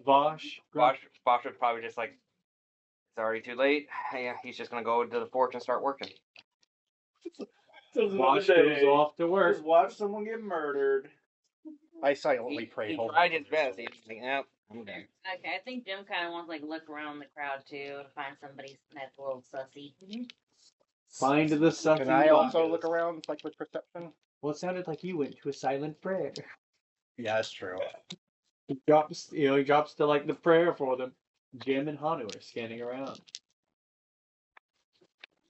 Vosh, Bosch would probably just like, it's already too late. Yeah, he's just gonna go to the forge and start working. Vosh goes off to work. Just watch someone get murdered. I silently pray. He home. tried his best. He's just like, nope, I'm done. okay, I think Jim kind of wants like look around the crowd too to find somebody that's a little sussy. Find the sussy. Can I also Vosh. look around, like, with perception? Well, it sounded like you went to a silent prayer. Yeah, that's true. He drops to like the prayer for them. Jim and Hanu are scanning around.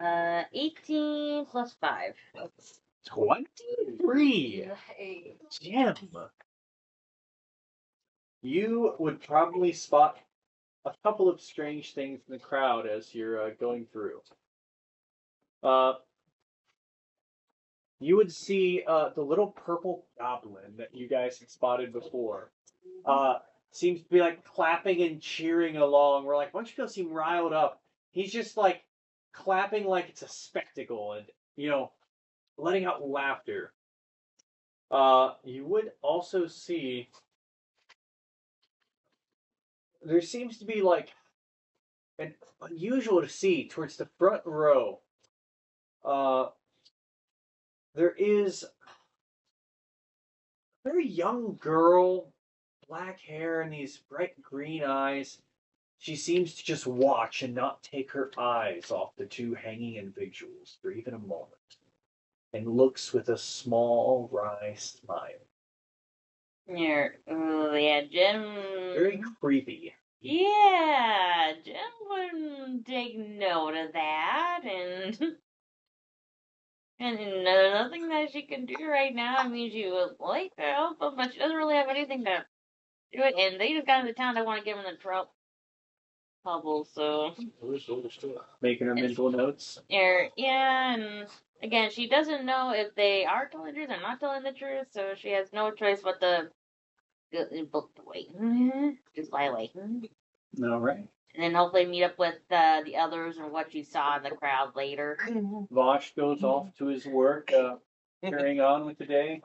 18 plus 5. 23. Nice. Jim. You would probably spot a couple of strange things in the crowd as you're going through. You would see the little purple goblin that you guys had spotted before. Seems to be like clapping and cheering along. We're like, a bunch of people seem riled up. He's just like clapping like it's a spectacle and, letting out laughter. You would also see there seems to be like an unusual to see towards the front row. There is a very young girl, black hair and these bright green eyes. She seems to just watch and not take her eyes off the two hanging individuals for even a moment, and looks with a small, wry smile. Yeah, Jim. Very creepy. Yeah, Jim wouldn't take note of that, and and nothing that she can do right now. I mean, she would like to help him, but she doesn't really have anything to do it. And they just got into town. I want to give him the trouble, so Making her mental notes. yeah, and again, she doesn't know if they are telling the truth or not telling the truth, so she has no choice but to wait, just lie away. All right. And then hopefully meet up with the others and what you saw in the crowd later. Vosh goes off to his work, carrying on with the day.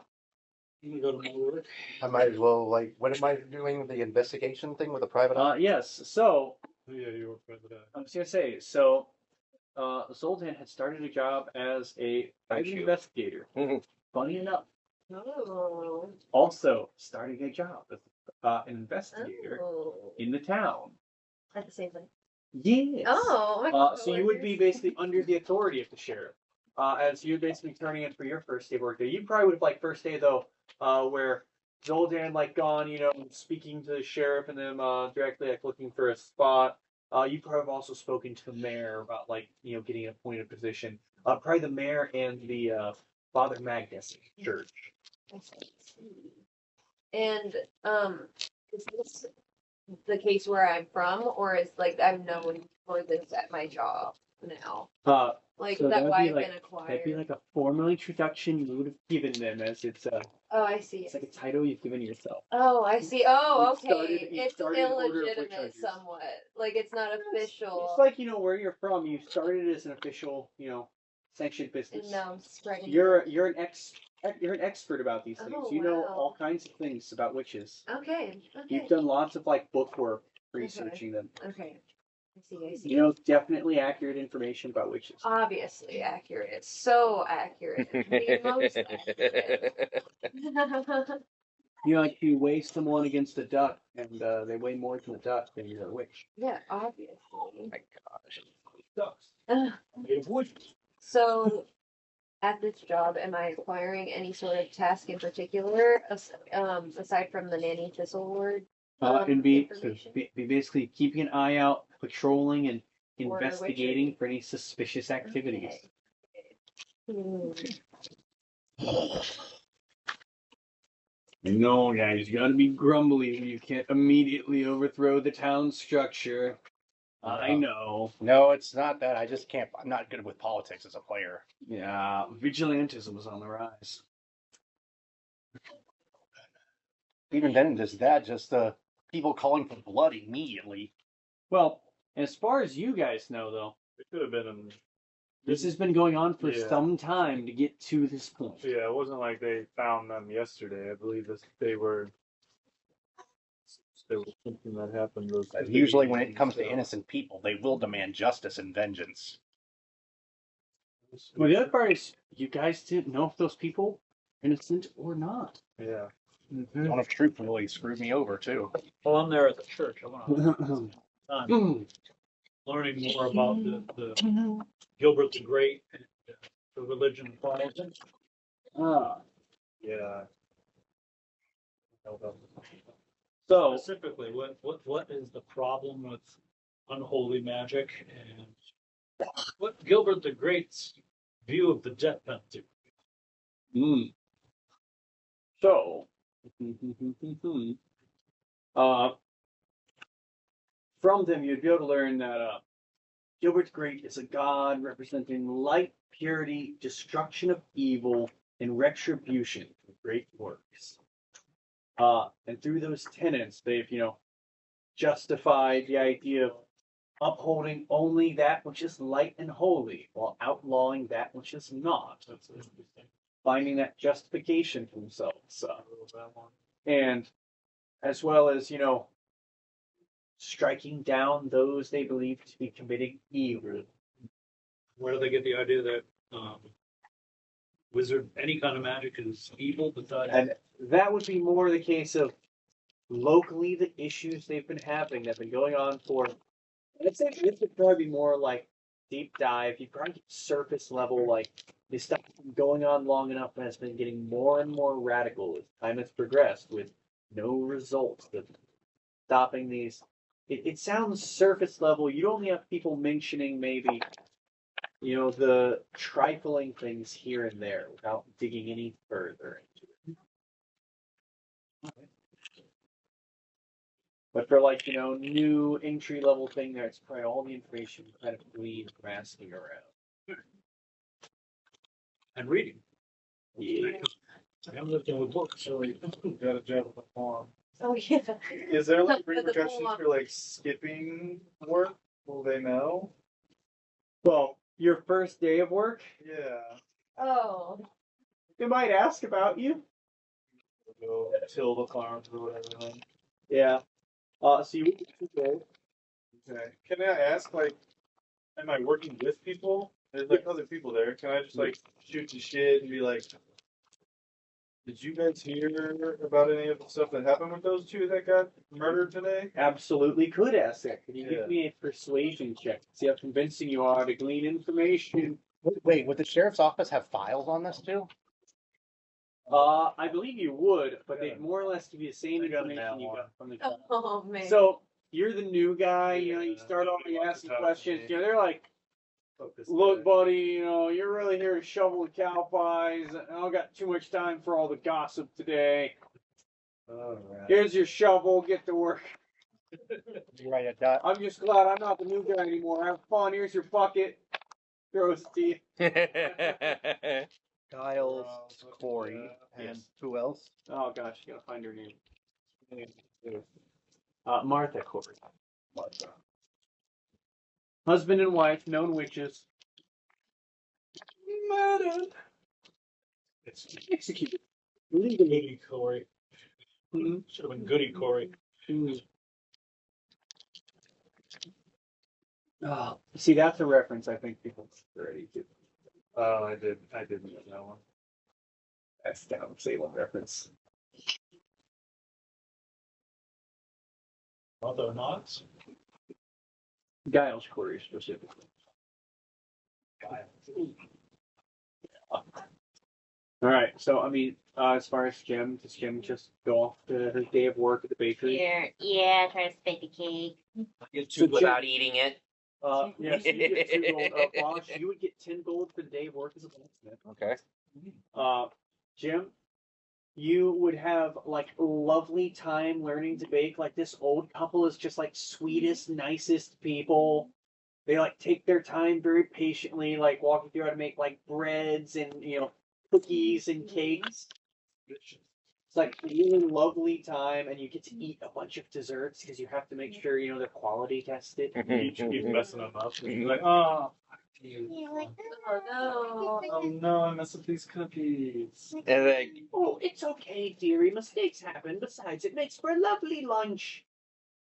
You go to my work. I might as well, like, what am I doing? The investigation thing with the private eye? Yes. So Yeah, you were private eye. I was gonna say, so Zoltan had started a job as a private investigator. Funny enough, Oh. also starting a job as an investigator in the town. At the same time. Yes. Oh. So you would be basically under the authority of the sheriff, as you're basically turning in for your first day of work day. You probably would have like first day though, where Zoltan like gone, speaking to the sheriff and them directly like looking for a spot. You probably have also spoken to the mayor about like getting an appointed position. Probably the mayor and the Father Magnus church. And is this the case where I'm from, or is like I'm known for this at my job now? Like So that that'd why be I've like- been acquired. That'd be like a formal introduction you would have given them, as it's Oh, I see. it's like a title you've given yourself. Oh, I see. Oh, You okay. you It's started in order of which illegitimate charges. somewhat. Like it's not official. It's like where you're from. You started as an official, sanctioned business. And now I'm spreading. You're an expert about these things. Oh, You know wow. all kinds of things about witches. Okay. You've done lots of like book work researching them. Okay. I see. You know definitely accurate information about witches. Obviously accurate. So accurate. The most accurate. Like you weigh someone against a duck, and they weigh more than a duck, then you're a witch. Yeah, obviously. My gosh. Ducks. Made of wood. So, at this job, am I acquiring any sort of task in particular, aside from the nanny thistle ward? And be Information. basically keeping an eye out, patrolling, and Or investigating witchery. for any suspicious activities. Okay. No, guys, you gotta be grumbly when you can't immediately overthrow the town structure. I know. No, it's not that. I just can't. I'm not good with politics as a player. Yeah, vigilantism was on the rise. Even then, just that, just people calling for blood immediately. Well, as far as you guys know, though, It could have been in. this has been going on for Yeah. some time to get to this point. Yeah, it wasn't like they found them yesterday. I believe they were. There was something that happened. Usually, when it comes to innocent people, they will demand justice and vengeance. Well, the other part is you guys didn't know if those people were innocent or not. Yeah. One of Troop really screwed me over too. Well, I'm there at the church. I want to Mm. learning more about the Gilbert the Great and the religion of Protestants. Ah, Yeah. so Specifically, what is the problem with unholy magic and what Gilbert the Great's view of the death penalty? Mm. So, from them, you'd be able to learn that Gilbert Great is a god representing light, purity, destruction of evil, and retribution for great works. And through those tenets, they've, justified the idea of upholding only that which is light and holy, while outlawing that which is not. Finding that justification for themselves. And as well as, striking down those they believe to be committing evil. Where do they get the idea that wizard, any kind of magic is evil besides? And that would be more the case of locally the issues they've been having that have been going on for. I'd say this would probably be more like deep dive. You probably get surface level, like this stuff has been going on long enough and has been getting more and more radical as time has progressed with no results of stopping these. It sounds surface level. You only have people mentioning maybe, the trifling things here and there without digging any further into it. But for new entry level thing there, it's probably all the information kind of gleaned from asking around. And reading. Yeah. I haven't lived in a book, so You got a job at the farm. Oh yeah. Is there like For the repercussions farm. for like skipping work? Will they know? Well, your first day of work, Yeah. Oh. they might ask about you. Go till the farms or whatever. Then. Yeah. So you would get 2 days. Okay. Can I ask, like, am I working with people? There's like other people there. Can I just like shoot the shit and be like, did you guys hear about any of the stuff that happened with those two that got murdered today? Absolutely could ask that. Can you Yeah. give me a persuasion check? See how convincing you are to glean information. Wait, would the sheriff's office have files on this too? I believe you would, but Yeah. they'd more or less give you the same I got it information now. you got from the job. Oh man. So you're the new guy, you Yeah. start off by asking Talk to questions. me. They're like, Focus look, there. buddy, you're really here to shovel the cow pies. I don't got too much time for all the gossip today. Alright. Here's your shovel, get to work. Right at that. I'm just glad I'm not the new guy anymore. Have fun, here's your bucket. Throws it to you. Giles, Corey, and Yes. who else? Oh gosh, you gotta find her name. Martha Corey. Martha. Husband and wife, known witches. Murdered. it's Executed. Legally. Goody Corey. Mhm. Should have been Goody Corey. Oh, see, that's a reference I think people already get. Oh, I didn't know that one. That's down Salem reference. Other knots. Giles Corey specifically. All right, so I mean, as far as Jim, does Jim just go off to her day of work at the bakery? Yeah, try to bake a cake. Get So to without eating it. Yes, you get 2 gold. Bosch, you would get 10 gold for the day of work as a blacksmith. Okay. Jim, you would have like a lovely time learning to bake. Like this old couple is just like sweetest, nicest people. They like take their time very patiently, like walking through how to make like breads and cookies and cakes. It's like a really lovely time, and you get to eat a bunch of desserts because you have to make sure they're quality tested. You keep messing them up. And you're like, oh, Yeah, like, Oh no. oh no, I messed up these cookies. And like, Oh, it's okay, dearie. Mistakes happen. Besides, it makes for a lovely lunch.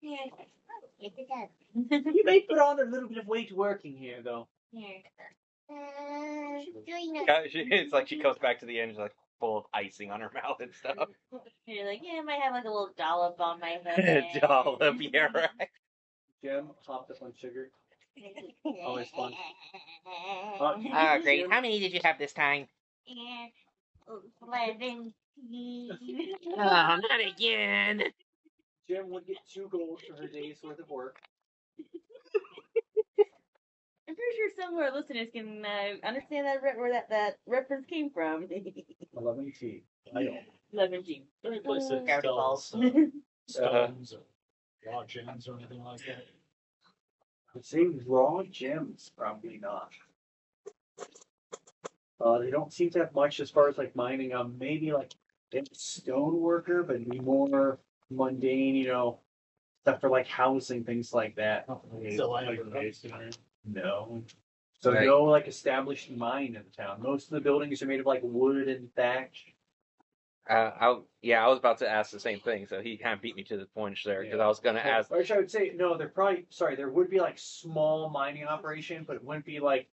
yeah. Yes, it does. You may put on a little bit of weight working here, though. Here. Doing a it's like she comes back to the end, she's like full of icing on her mouth and stuff. You're like, yeah, I might have like a little dollop on my head. Dollop, yeah, right. Jim hopped up on sugar. Always fun. Ah, great. How many did you have this time? Yeah. 11. Oh, not again. Jim would get 2 gold for her day's worth of work. I'm pretty sure some of our listeners can understand where that reference came from. 11T. I don't. 11G. Any place that Gravity sells falls. stones or raw gems or anything like that. I'd say raw gems, probably not. They don't seem to have much as far as like mining. Maybe like a stone worker, but it'd be more mundane, stuff for like housing, things like that. Still agriculture. No. So Right. no like established mine in the town. Most of the buildings are made of like wood and thatch. I was about to ask the same thing, so he kind of beat me to the punch there because I was going to ask. Or I would say no. There would be like small mining operation, but it wouldn't be like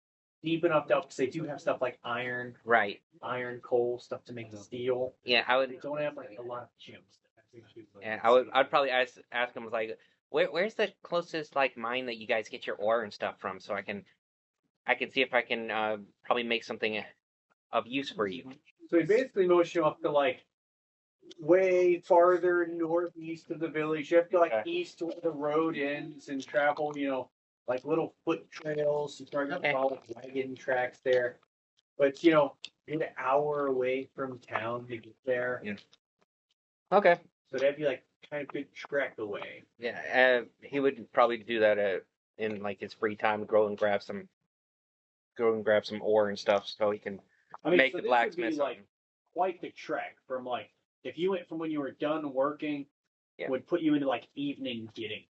deep enough to because they do have stuff like iron, Right. coal, stuff to make steel. Yeah, I would. They don't have like a lot of gems. Yeah, I'd probably ask him like, where's the closest like mine that you guys get your ore and stuff from, so I can see if I can probably make something of use for you. So he basically motion you up to like way farther northeast of the village. You have to go like Okay. east to where the road ends and travel, like little foot trails. You start to follow wagon tracks there. But you're an hour away from town to get there. Yeah. Okay. So that'd be like kind of good trek away. Yeah, he would probably do that in like his free time, go and grab some ore and stuff, so he can make so the this blacksmith. would be like quite the trek from like if you went from when you were done working, Yeah. would put you into like evening getting.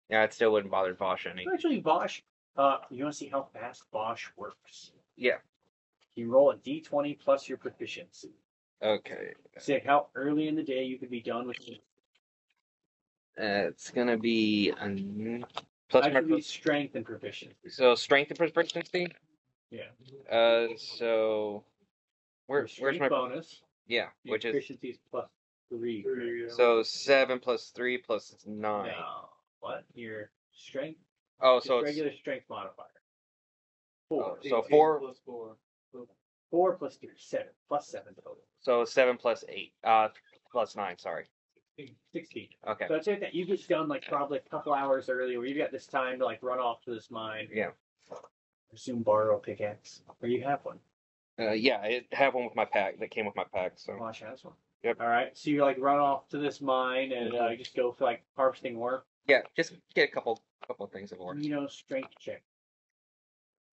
Yeah, it still wouldn't bother Bosch any. Actually, Bosch. You want to see how fast Bosch works? Yeah. You roll a d20 plus your proficiency. Okay. See like how early in the day you could be done with it. It's gonna be plus my Actually, strength and proficiency. so strength and proficiency. Yeah. So where's Strength my bonus? yeah, Your which is proficiency is plus 3. so 7 plus 3 plus 9. No. What? Your strength? Oh, Just so it's regular strength modifier. 4. so 4. Plus 4. 4 plus 2. 7. Plus 7 total. So 7 plus 8. Plus 9. Sorry. 16. Okay. So I'd say that you get done like probably a couple hours early where you got this time to like run off to this mine. Yeah. Assume borrow a pickaxe. Or you have one. Yeah, I have one with my pack that came with my pack. So Wash has one. Yep. Alright, so you like run off to this mine and Mhm. just go for like harvesting ore. yeah, just get a couple things of ore. Strength check.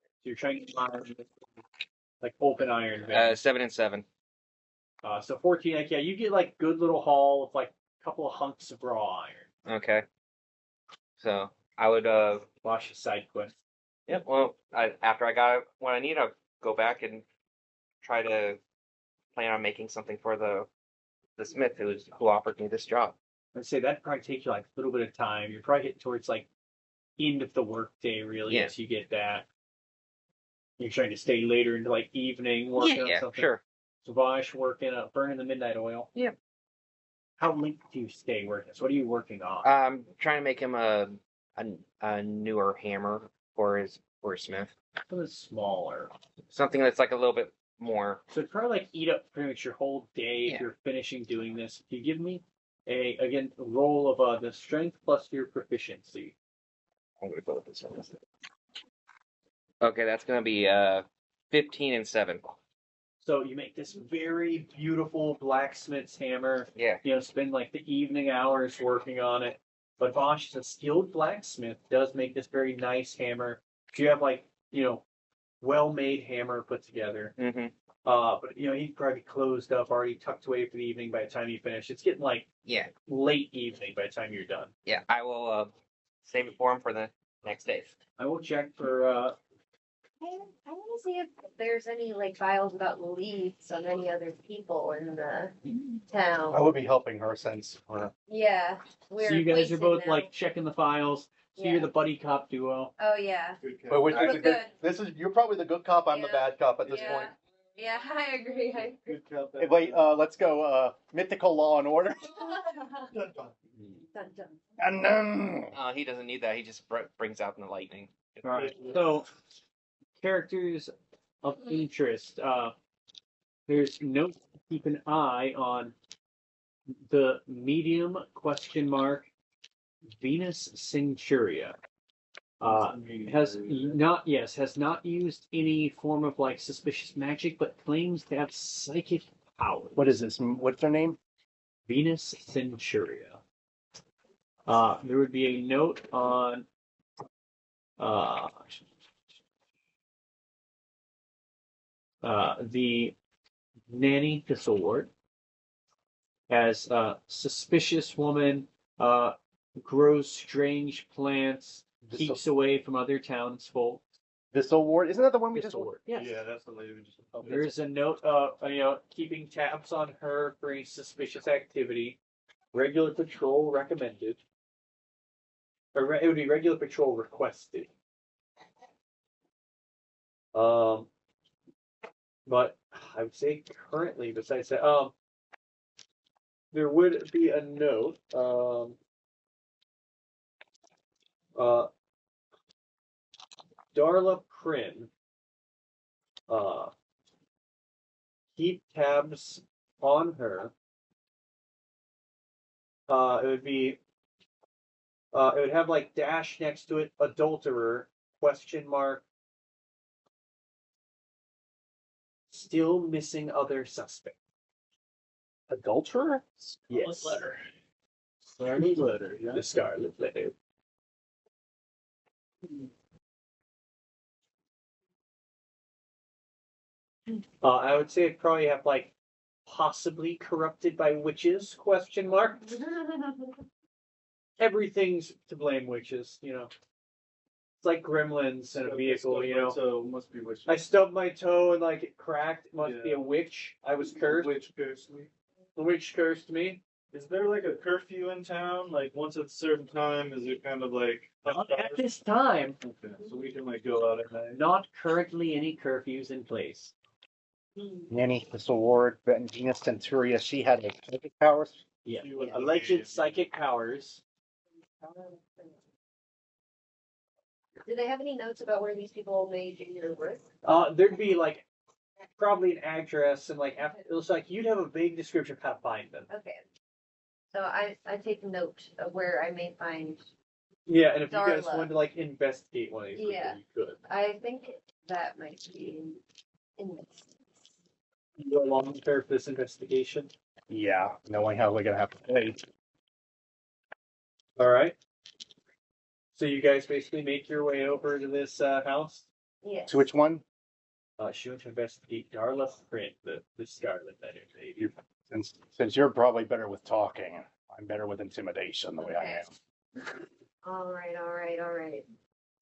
So you're trying to find like open iron. 7 and 7. So 14, like, yeah, you get like good little haul of like a couple of hunks of raw iron. Okay. So I would Wash a side quest. Yep. Well, after I got what I need, I'll go back and try to plan on making something for the smith who offered me this job. I'd say that'd probably take you like a little bit of time. You're probably getting towards like end of the workday really Yeah. once you get that. You're trying to stay later into like evening working on Yeah, something. sure. Savage working burning the midnight oil. Yeah. How late do you stay working? So what are you working on? I'm trying to make him a newer hammer for his smith. Something smaller. Something that's like a little bit more. So it'd probably like eat up pretty much your whole day if Yeah. you're finishing doing this. If you give me a roll of the strength plus your proficiency. I'm gonna go with this one. Okay, that's gonna be 15 and 7. So you make this very beautiful blacksmith's hammer. Yeah. Spend like the evening hours working on it. But Bosch is a skilled blacksmith, does make this very nice hammer. So you have like, well-made hammer put together. Mm-hmm. But he'd probably closed up, already tucked away for the evening by the time you finish. It's getting like Yeah. late evening by the time you're done. Yeah. I will save it for him for the next day. I will check for I want to see if there's any like files about leads on any other people in the town. I would be helping her since Yeah, we're so you guys are acquainted both now. like checking the files. So Yeah. you're the buddy cop duo. Oh yeah, But which Pretty is the good. good. You're probably the good cop. I'm the Yeah. bad cop at this yeah, point. yeah. I agree. Good cop. Hey, wait, let's go. Mythical Law and Order. Dun, dun. And He doesn't need that. He just brings out the lightning. All right. So characters of interest. There's note to keep an eye on the medium ? Venus Centuria. has not used any form of like suspicious magic, but claims to have psychic powers. What is this? What's their name? Venus Centuria. There would be a note on the nanny Thistlewood as a suspicious woman, grows strange plants, keeps away from other townsfolk. Thistlewood? Isn't that the one we just? Thistlewood, yes. Yeah, that's the lady we just. There's a note, keeping tabs on her for any suspicious activity. Regular patrol recommended. Or it would be regular patrol requested. But I would say currently, besides that, there would be a note. Darla Prin. Keep tabs on her. It would be. It would have like dash next to it, adulterer, question mark. Still missing other suspect. Adulterer? Yes. Letter. Scarlet letter. Yeah. The Scarlet Letter. I would say it'd probably have like possibly corrupted by witches? Question mark. Everything's to blame witches, you know. It's like gremlins in a vehicle, you know. So must be witch. I stubbed my toe and like it cracked. It must be Yeah. a witch. I was cursed. Witch cursed me. The witch cursed me. Is there like a curfew in town? Like once at a certain time, is it kind of like? Not at this time. Okay, so we can like go out at night. Not currently any curfews in place. Nanny Thistlewood, Venus Centuria. She had like psychic powers. Yeah. She was Alleged amazing. psychic powers. Do they have any notes about where these people may do their work? There'd be like probably an address and like after, it looks like you'd have a vague description of how to find them. Okay. So I take note of where I may find. Yeah, and if you guys Darla. wanted to like investigate one of these people, Yeah. you could. I think that might be in this. You go along with her for this investigation. Yeah, knowing how we're gonna have to pay. All right. So you guys basically make your way over to this house. Yes. To which one? She went to investigate Darla Print, the Scarlet Letter lady. Since you're probably better with talking, I'm better with intimidation the way I am. All right.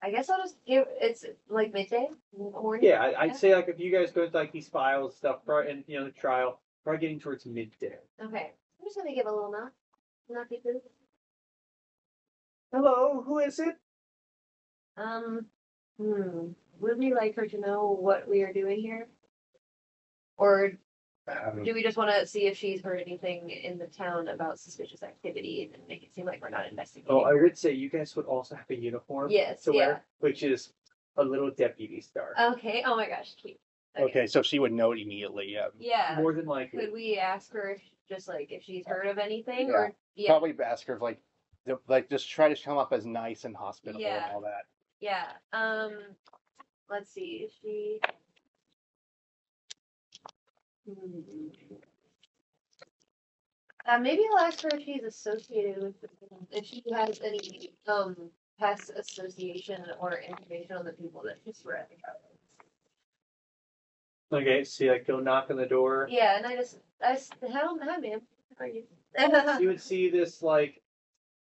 I guess I'll just give. It's like midday, morning. Yeah, I'd say like if you guys go into like these files stuff, and you know the trial, probably getting towards midday. Okay. I'm just gonna give a little knock. Knock it through. Hello, who is it? Would we like her to know what we are doing here? Or do we just want to see if she's heard anything in the town about suspicious activity and make it seem like we're not investigating? Oh, I her? would say you guys would also have a uniform Yes, to wear, yeah. which is a little deputy star. Okay. Oh my gosh, cute. Okay, so she would know immediately. Yeah. More than likely. Could we ask her if, just like if she's heard of anything, Yeah. or Probably ask her if like just try to come up as nice and hospitable Yeah. and all that. Yeah. Let's see. Is she? Maybe I'll ask her if she's associated with, if she has any past association or information on the people that she's read. Okay, so you like go knock on the door. Yeah, and I just, hi ma'am, how are you? You would see this like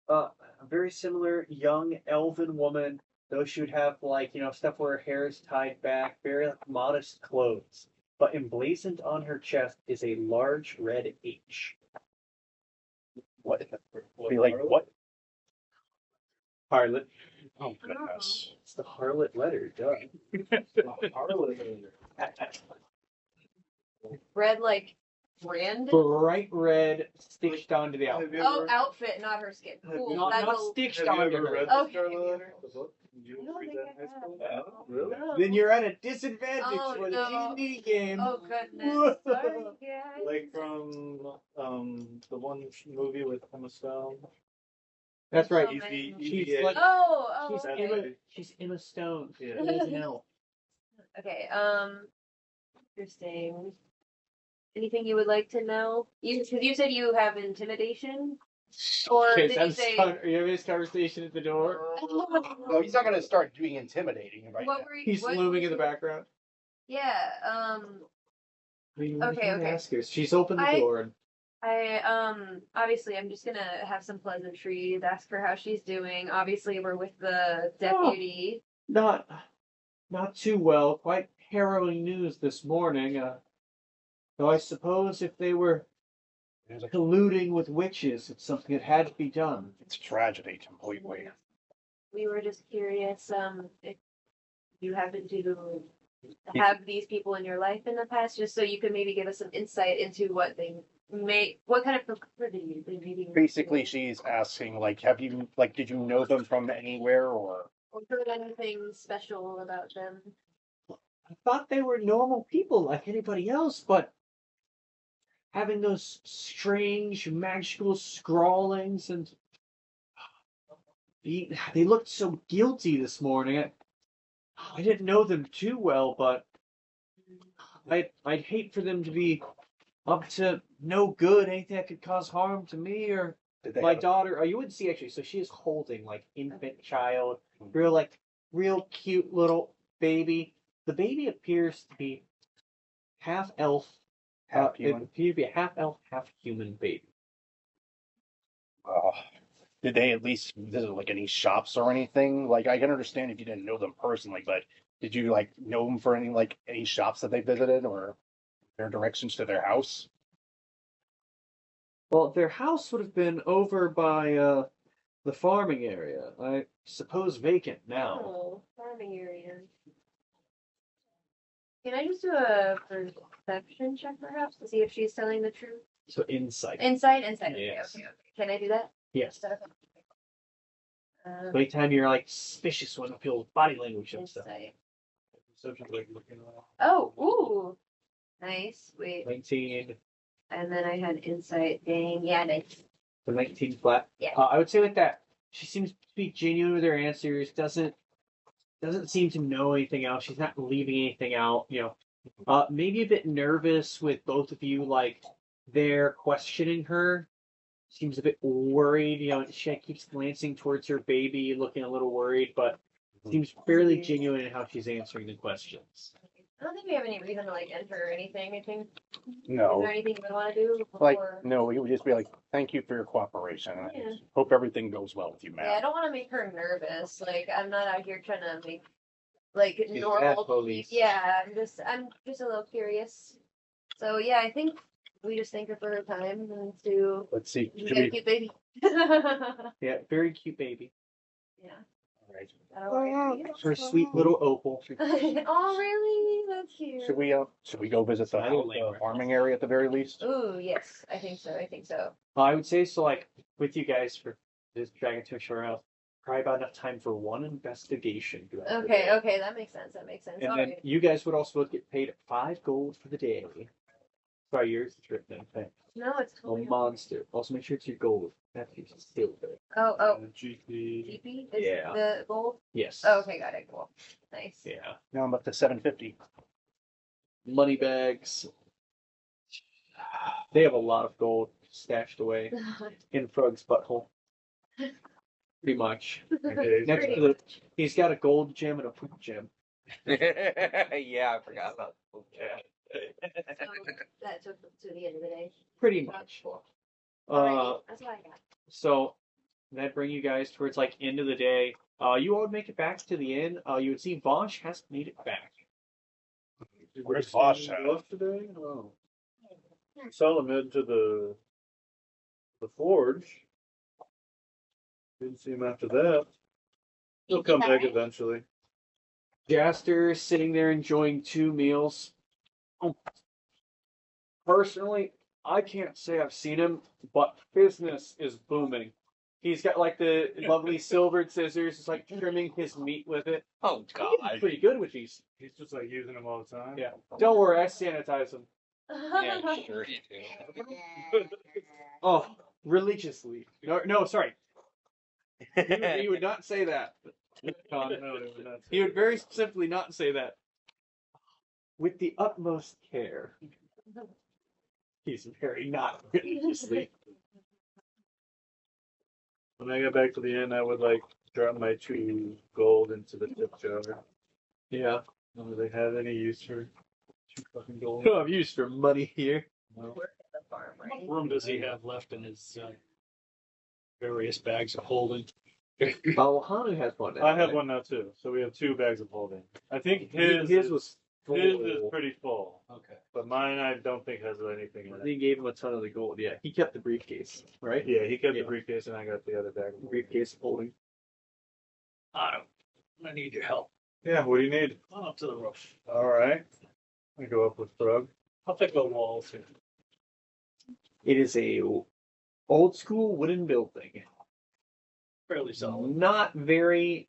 a very similar young elven woman, though she would have like, you know, stuff where her hair is tied back, very like, modest clothes. But emblazoned on her chest is a large red H. What? Be like what? Harlot. Oh goodness. It's the harlot letter, duh. Red like brand. Bright red stitched onto the outfit. Oh, outfit, not her skin. Cool. Not That'll- stitched Have you onto ever her. read the Okay. Scarlet Letter? The book? Did you I don't read think that in I high school? have. Oh, really? No. Then you're at a disadvantage Oh, for the no. D&D game. Oh goodness. Sorry, guys. Like from the one movie with Emma Stone. That's right. So Easy, many. She's easy. like Oh, she's she's Emma Stone. Yeah. She is an elf. Okay. Interesting. Anything you would like to know? Because you said you have intimidation, or Okay, did so you say? are you having this conversation at the door? No, he's not gonna start doing intimidating right What now. were you? He's what looming was in the your- background. Yeah. I mean, what Okay, are you gonna okay. ask her? She's opened the door. And Obviously I'm just gonna have some pleasantries, ask her how she's doing. Obviously we're with the deputy. not too well. Quite harrowing news this morning. Though I suppose if they were colluding with witches, it's something that had to be done. It's a tragedy completely. We were just curious, if you happen to have these people in your life in the past, just so you could maybe give us some insight into what kind of proclivity they maybe. Basically, she's asking, like, did you know them from anywhere, or heard anything special about them. I thought they were normal people like anybody else, but having those strange magical scrawlings and they looked so guilty this morning. I didn't know them too well, but I'd hate for them to be up to no good, anything that could cause harm to me or did they my have daughter. Oh, you wouldn't see actually. So she is holding like infant child, real cute little baby. The baby appears to be half elf, half it human? appears to be a half elf, half human baby. Did they at least visit like any shops or anything? Like, I can understand if you didn't know them personally, but did you like know them for any shops that they visited or their directions to their house? Well, their house would have been over by the farming area. I suppose vacant now. Oh, farming area. Can I just do a perception check perhaps to see if she's telling the truth? So insight. Insight. Yes. Okay. Can I do that? Yes. Um, Anytime you're like suspicious when it feels body language and stuff. insight. Perception's like looking around. Oh, ooh. Nice. Wait. 19. And then I had insight. Dang. Yeah, nice. The 19 flat. Yeah. I would say with that, she seems to be genuine with her answers. Doesn't seem to know anything else. She's not leaving anything out. Maybe a bit nervous with both of you. Like they're questioning her. Seems a bit worried. She keeps glancing towards her baby, looking a little worried, but seems fairly genuine in how she's answering the questions. I don't think we have any reason to like enter or anything. I think. Is No. there anything you would want to do? Like, before- no, we would just be like, thank you for your cooperation. Yeah. Hope everything goes well with you, Yeah, I ma'am. don't want to make her nervous. Like, I'm not out here trying to make like She's normal. at police. Yeah, I'm just a little curious. So yeah, I think we just thank her for her time and to Let's see. you Should get a we? cute baby. Yeah, very cute baby. Yeah. All right. That'll work for Her sweet little opal. you. Oh really? That's cute. Should we go visit the farming area at the very least? Ooh, yes, I think so. I would say so. Like with you guys for this dragon to show house, probably about enough time for one investigation. throughout the day. Okay, that makes sense. And All then right. you guys would also get paid 5 gold for the day. Sorry, yours is written in pen. No, it's A totally. monster. Also, make sure it's your gold. That's your silver. Oh, GP. GP is Yeah. the gold. Yes. Oh, okay, got it. Cool. Nice. Yeah. Now I'm up to 750. Money bags. They have a lot of gold stashed away in Frog's butthole. Pretty much. Next to the, he's got a gold gem and a poop gem. Yeah, I forgot about that. So that took to the end of the day. Pretty much. Cool. Uh, Alrighty, that's what I got. so that bring you guys towards like end of the day. You all would make it back to the inn. You would see Vosh has made it back. Where's Vosh Did at? we go today? Oh. Saw him head to the forge. Didn't see him after that. He'll come back Alright. eventually. Jaster sitting there enjoying 2 meals. Personally, I can't say I've seen him, but business is booming. He's got like the lovely silvered scissors, just like trimming his meat with it. Oh He's God. pretty good with these. He's just like using them all the time. Yeah. Don't worry, I sanitize them. Yeah, sure you do. Oh, religiously. No, sorry. He would not say that. No, it would not He say would very simply not say that. With the utmost care. He's very not religiously. When I get back to the inn, I would like drop my 2 gold into the tip jar. Yeah. Do they have any use for 2 fucking gold? No, I've used for money here. No. Work at the farm, right? What room does he have left in his various bags of holding? Oh, Hanu has one now. I have right? one now too, so we have 2 bags of holding. I think His was full. his is pretty full, Okay. but mine I don't think has anything in it. He gave him a ton of the gold. Yeah, he kept the briefcase, right? Yeah, he kept Yeah. the briefcase and I got the other bag. Of holding. Briefcase holding. Otto, I need your help. Yeah, what do you need? Come on up to the roof. All right. I go up with Frog. How thick are the walls here? It is a old school wooden building. Fairly solid, Not very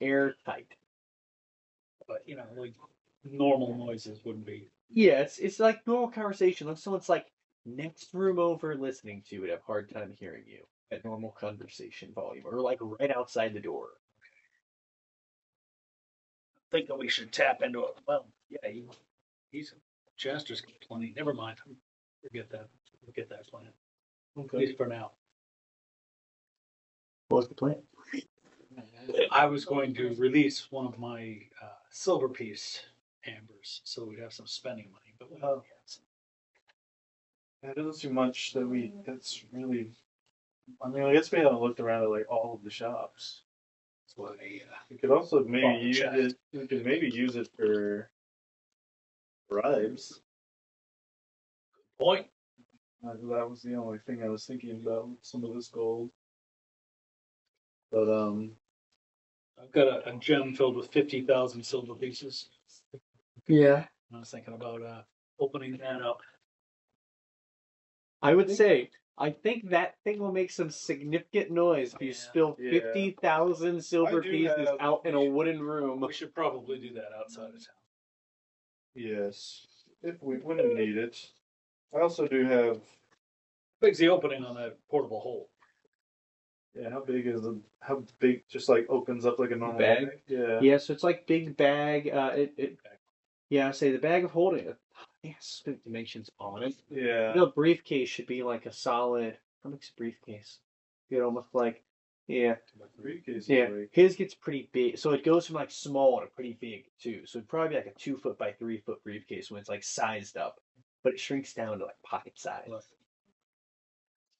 airtight. but like normal noises wouldn't be. Yeah, it's like normal conversation. If someone's like next room over listening to you would have a hard time hearing you at normal conversation volume. Or like right outside the door. Think that we should tap into it. Well, yeah, he's Chester's got plenty. Never mind. Forget that. Forget that plan. At least for now. What was the plan? I was going to release one of my silver piece ambers, so we'd have some spending money. But we Oh. Yeah, it doesn't seem much that's really. I mean, I guess we haven't looked around at like all of the shops. that's why We could also maybe Bought the use chest. it. We could maybe use it for bribes. point. That was the only thing I was thinking about with some of this gold. But I've got a gem filled with 50,000 silver pieces. Yeah. I was thinking about opening that up. I would say, I think that thing will make some significant noise if you Yeah. spill Yeah. 50,000 silver I do pieces have- out in a wooden room. We should probably do that outside of town. yes, if we wouldn't need it. I also do have. How big's the opening on that portable hole? Yeah, how big is the? How big? Just like opens up like a normal Bag? Yeah. Yeah, so it's like big bag. Yeah, I say the bag of holding it. Yes, dimensions on it. Yeah. You know, briefcase should be like a solid. How big's a briefcase? It almost like, yeah, Briefcase is yeah. like- His gets pretty big, so it goes from like small to pretty big too. So it'd probably be like a 2 foot by 3 foot briefcase when it's like sized up, but it shrinks down to like pocket size. Look.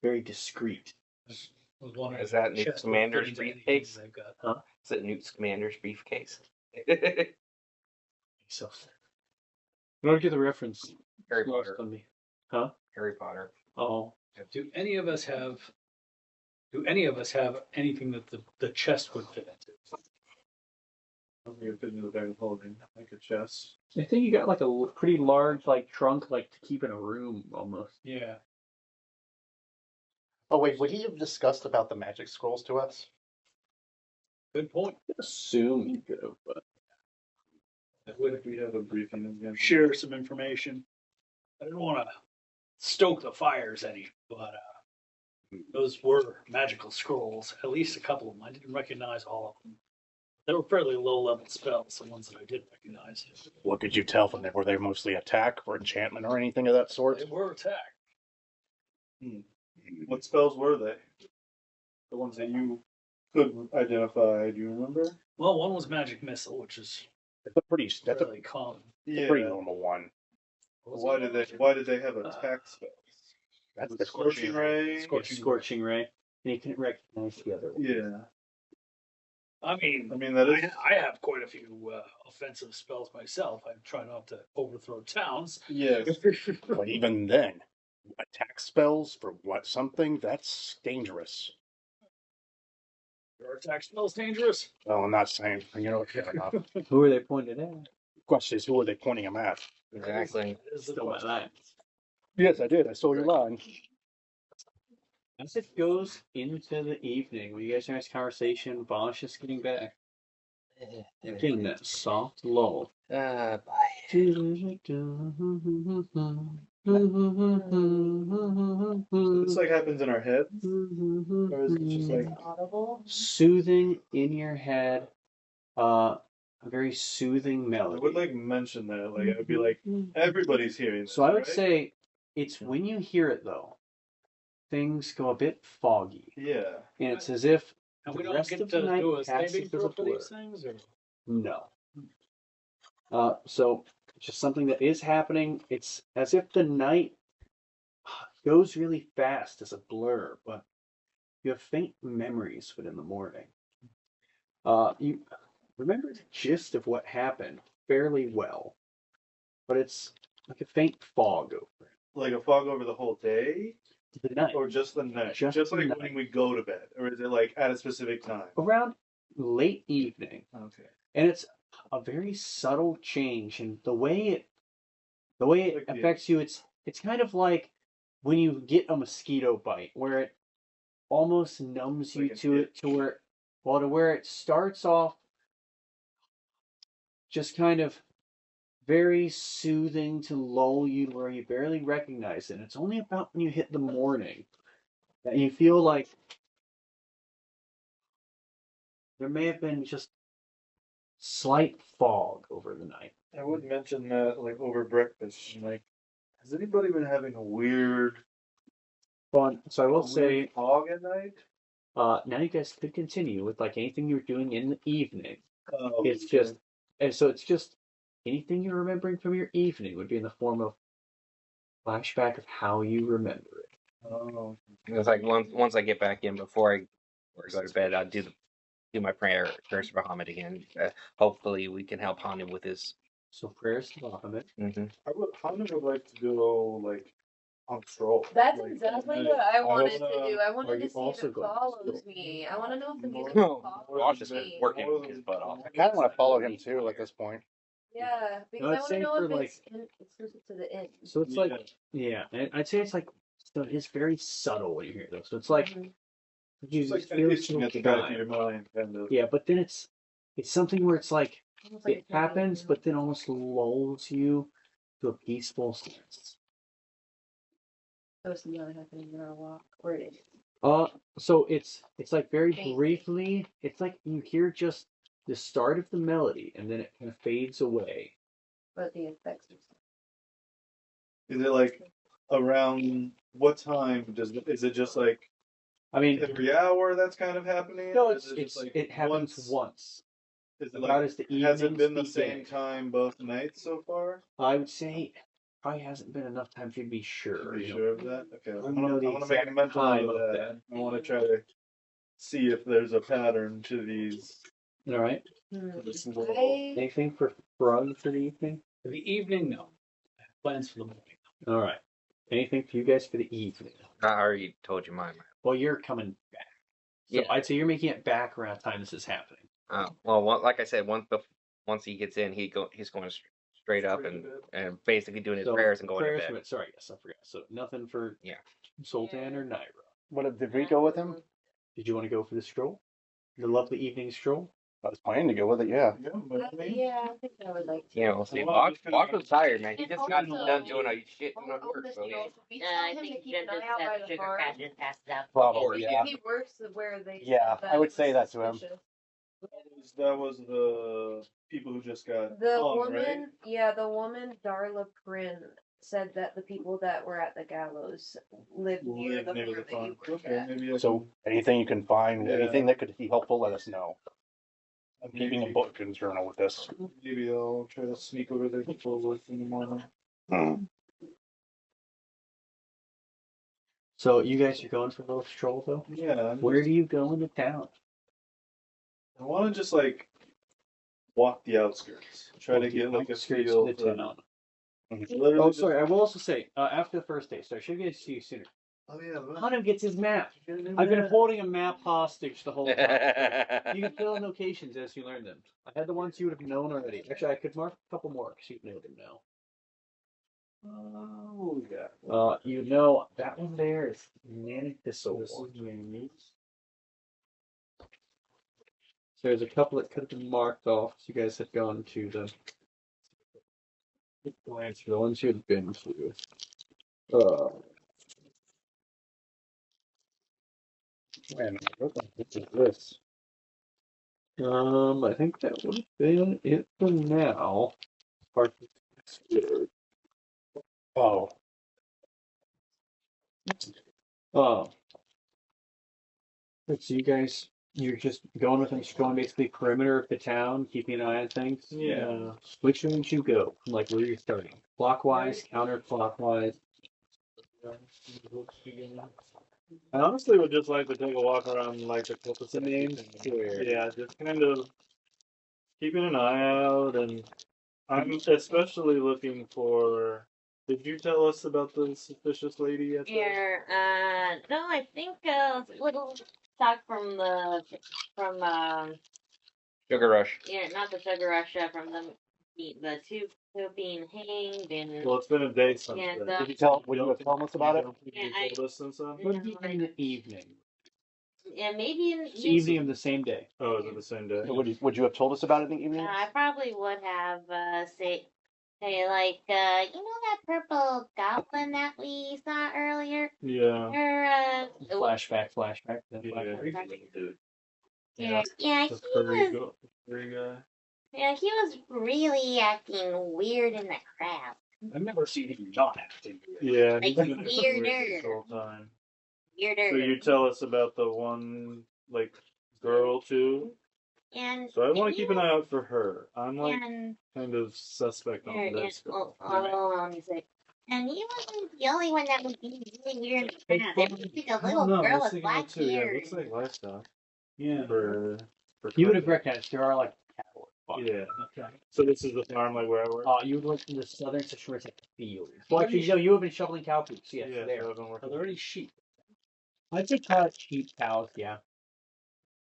Very discreet. I was wondering Is that if Newt chest would Commander's fit into anything briefcase? they've got. Is it Newt's Commander's briefcase? So, in order to get the reference, Harry lost Potter. on me. Huh? Harry Potter. Oh, Do any of us have anything that the chest would fit into? I think it fit into the bag of holding, like a chest. I think you got like a pretty large like trunk, like to keep in a room almost. Yeah. Oh wait, would he have discussed about the magic scrolls to us? Good point. Assume you could have, but What if we have a briefing again? Share some information. I didn't want to stoke the fires any, but those were magical scrolls. At least a couple of them. I didn't recognize all of them. They were fairly low-level spells, the ones that I did recognize. What could you tell from them? Were they mostly attack or enchantment or anything of that sort? They were attacked. What spells were they? The ones that you could identify. Do you remember? Well, one was magic missile, which is That's a pretty fairly common. pretty normal one. Why did they have attack spells? That's Was the it Scorching Ray. scorching ray, and you couldn't recognize the other one. Yeah. I mean, That is. I have quite a few offensive spells myself. I try not to overthrow towns. Yes. But even then, attack spells for what something? That's dangerous. Your attack spells dangerous. Well, I'm not saying, fair enough. Who are they pointed at? Question is, who are they pointing them at? Exactly. That is the Still my question. line. Yes, I did. I saw your line. As it goes into the evening, when you guys have this conversation, Bosch is getting back. Getting that soft lull. Bye. This like happens in our heads, or is it just like Audible. Soothing in your head, a very soothing I melody. would like mention that, like I would be like, everybody's hearing this, So I would right? say it's when you hear it though, things go a bit foggy, Yeah. and it's as if And the we don't rest get of to the night do a passes saving as a throw for blur. these things, or No. So just something that is happening. It's as if the night goes really fast as a blur, but you have faint memories of it in the morning. You remember the gist of what happened fairly well, but it's like a faint fog over it. Like a fog over the whole day, The night, or just the night? Just Just the like night. when we go to bed, or is it like at a specific time? around late evening, Okay. and it's a very subtle change in the way it Like the- affects you. It's kind of like when you get a mosquito bite, where it almost numbs you Like an to it, to where it starts off just kind of very soothing to lull you where you barely recognize it. And it's only about when you hit the morning that you feel like there may have been just slight fog over the night. I would mention that like over breakfast. And, like, has anybody been having a weird Fun. So I will a weird say, fog at night? now you guys could continue with like anything you're doing in the evening. Oh, It's just, and so it's just anything you're remembering from your evening would be in the form of flashback of how you remember it. Oh. It's like once I get back in before I go to bed, I'll do my prayer, prayers for Muhammad again. Hopefully, we can help Hamid with his. So prayers to Muhammad. How would like to go like on stroll? That's Like, exactly at what night? I wanted to wanna- do. I are wanted you to see if also it going to follows school? me. I want to know if the music No, follows Josh has me. been working his butt off. I kind of want to follow him too at this point. Yeah, because No, I I'd want say to know for, if like- it's exclusive to the end. So it's Yeah. like, yeah, and I'd say it's like, so it's very subtle when you hear this. So it's like, Mhm. you It's like just an feel itching some at the back of time. your mind, kind of. Yeah, but then it's something where it's like, Almost like it it's making happens, you- but then almost lulls you to a peaceful sense. So it's not happening in our walk, or it is. So it's like very Faintly. briefly, it's like you hear just the start of the melody and then it kind of fades away. But the effects are Is it like around what time is it just like I mean, every hour that's kind of happening? no, Or is it just, like, it happens once. Is it About like as the has it evenings been the same begin. time both nights so far? I would say probably hasn't been enough time for you to be sure. To be you know. sure of that? Okay. I I know want the to make a exact mental time note of of that. I want to try to see if there's a pattern to these. All right. This little- Anything for fun for the evening? for the evening, no. I have plans for the morning. All right. Anything for you guys for the evening? I already told you mine. Well, you're coming back. So Yeah. I'd say you're making it back around the time this is happening. Like I said, once he gets in, he's going straight up and basically doing his So prayers and going prayers to for bed. it. Sorry, yes, I forgot. So nothing for Yeah. Sultan or Naira. What did we go with him? Did you want to go for the stroll? The lovely evening stroll? I was planning to go with it. Yeah. Yeah, but I mean, Yeah, I think I would like to. Yeah, we'll see. Well, Bach was tired, man. He And just got also- done doing a shit ton of On work. this So note, we I tell him to think keep Jen an just eye out by has the sugar farm. crash and passed out. Probably. If Yeah. he works where they Yeah, said I would was say that to him. suspicious. that was the people who just got The hung, woman, right? yeah, the woman, Darla Prin, said that the people that were at the gallows lived near Live the near farm the that you farm. worked Okay, at. maybe I So anything you can find, Yeah. anything that could be helpful, let us know. I'm maybe, keeping a book and journal with this. maybe I'll try to sneak over there before work in the morning. So you guys are going for a little stroll though? Yeah, Where do you go in the town? I want to just like walk the outskirts, try to Walk the get like a outskirts feel of the for town. literally Oh, just- sorry. I will also say, after the first day, so I should get to see you sooner. Oh yeah, look. Hunter gets his map. I've been holding a map hostage the whole time. You can fill in locations as you learn them. I had the ones you would have known already. Actually, I could mark a couple more because you know them now. Oh yeah. You know that one there is Nanny Thistle. This is me. So there's a couple that could have been marked off. So you guys had gone to the glance for the ones you had been to. And what the heck is this? I think that would have been it for now. Oh. Oh. So you guys, you're just going with them, just going basically perimeter of the town, keeping an eye on things? Yeah. Which way would you go? Like where you're starting? Clockwise, counterclockwise? I honestly would just like to take a walk around like the cul-de-sac. main square. Yeah, just kind of keeping an eye out, and I'm especially looking for. Did you tell us about the suspicious lady yet? Here, no, I think little talk from Sugar Rush. yeah, not the Sugar Rush, from the two being hanged and Well, it's been a day since Yeah, then. the- Did you tell? Would you have told us about it? Yeah, You told us since then? Would be in the evening. yeah, maybe in It's the evening of the same day. Oh, is it the same day? Would you have told us about it in the evening? I probably would have say like you know that purple goblin that we saw earlier? Yeah. Or Flashback. Then Yeah. flashback. yeah, The furry guy. yeah, he was really acting weird in the crowd. I've never seen him not acting. Yeah, Like he's been weirder. weird this whole time. Weirder. So you tell us about the one like girl too. And So I want to keep an eye out for her. I'm like and kind of suspect on this girl. hold on a sec. And he wasn't the only one that was being really weird in the crowd. There was like a little girl with black Yeah, it hair. looks like livestock. Yeah. For You would have recognized there are like cattle. Yeah. Okay. So this is the farm like where I work. You would look in the southern section where it's like fields. Well, actually, no, you have been shoveling cow poops. Yes, Yeah, there. so I've been Are working. there any sheep? I'd say sheep, cows, yeah.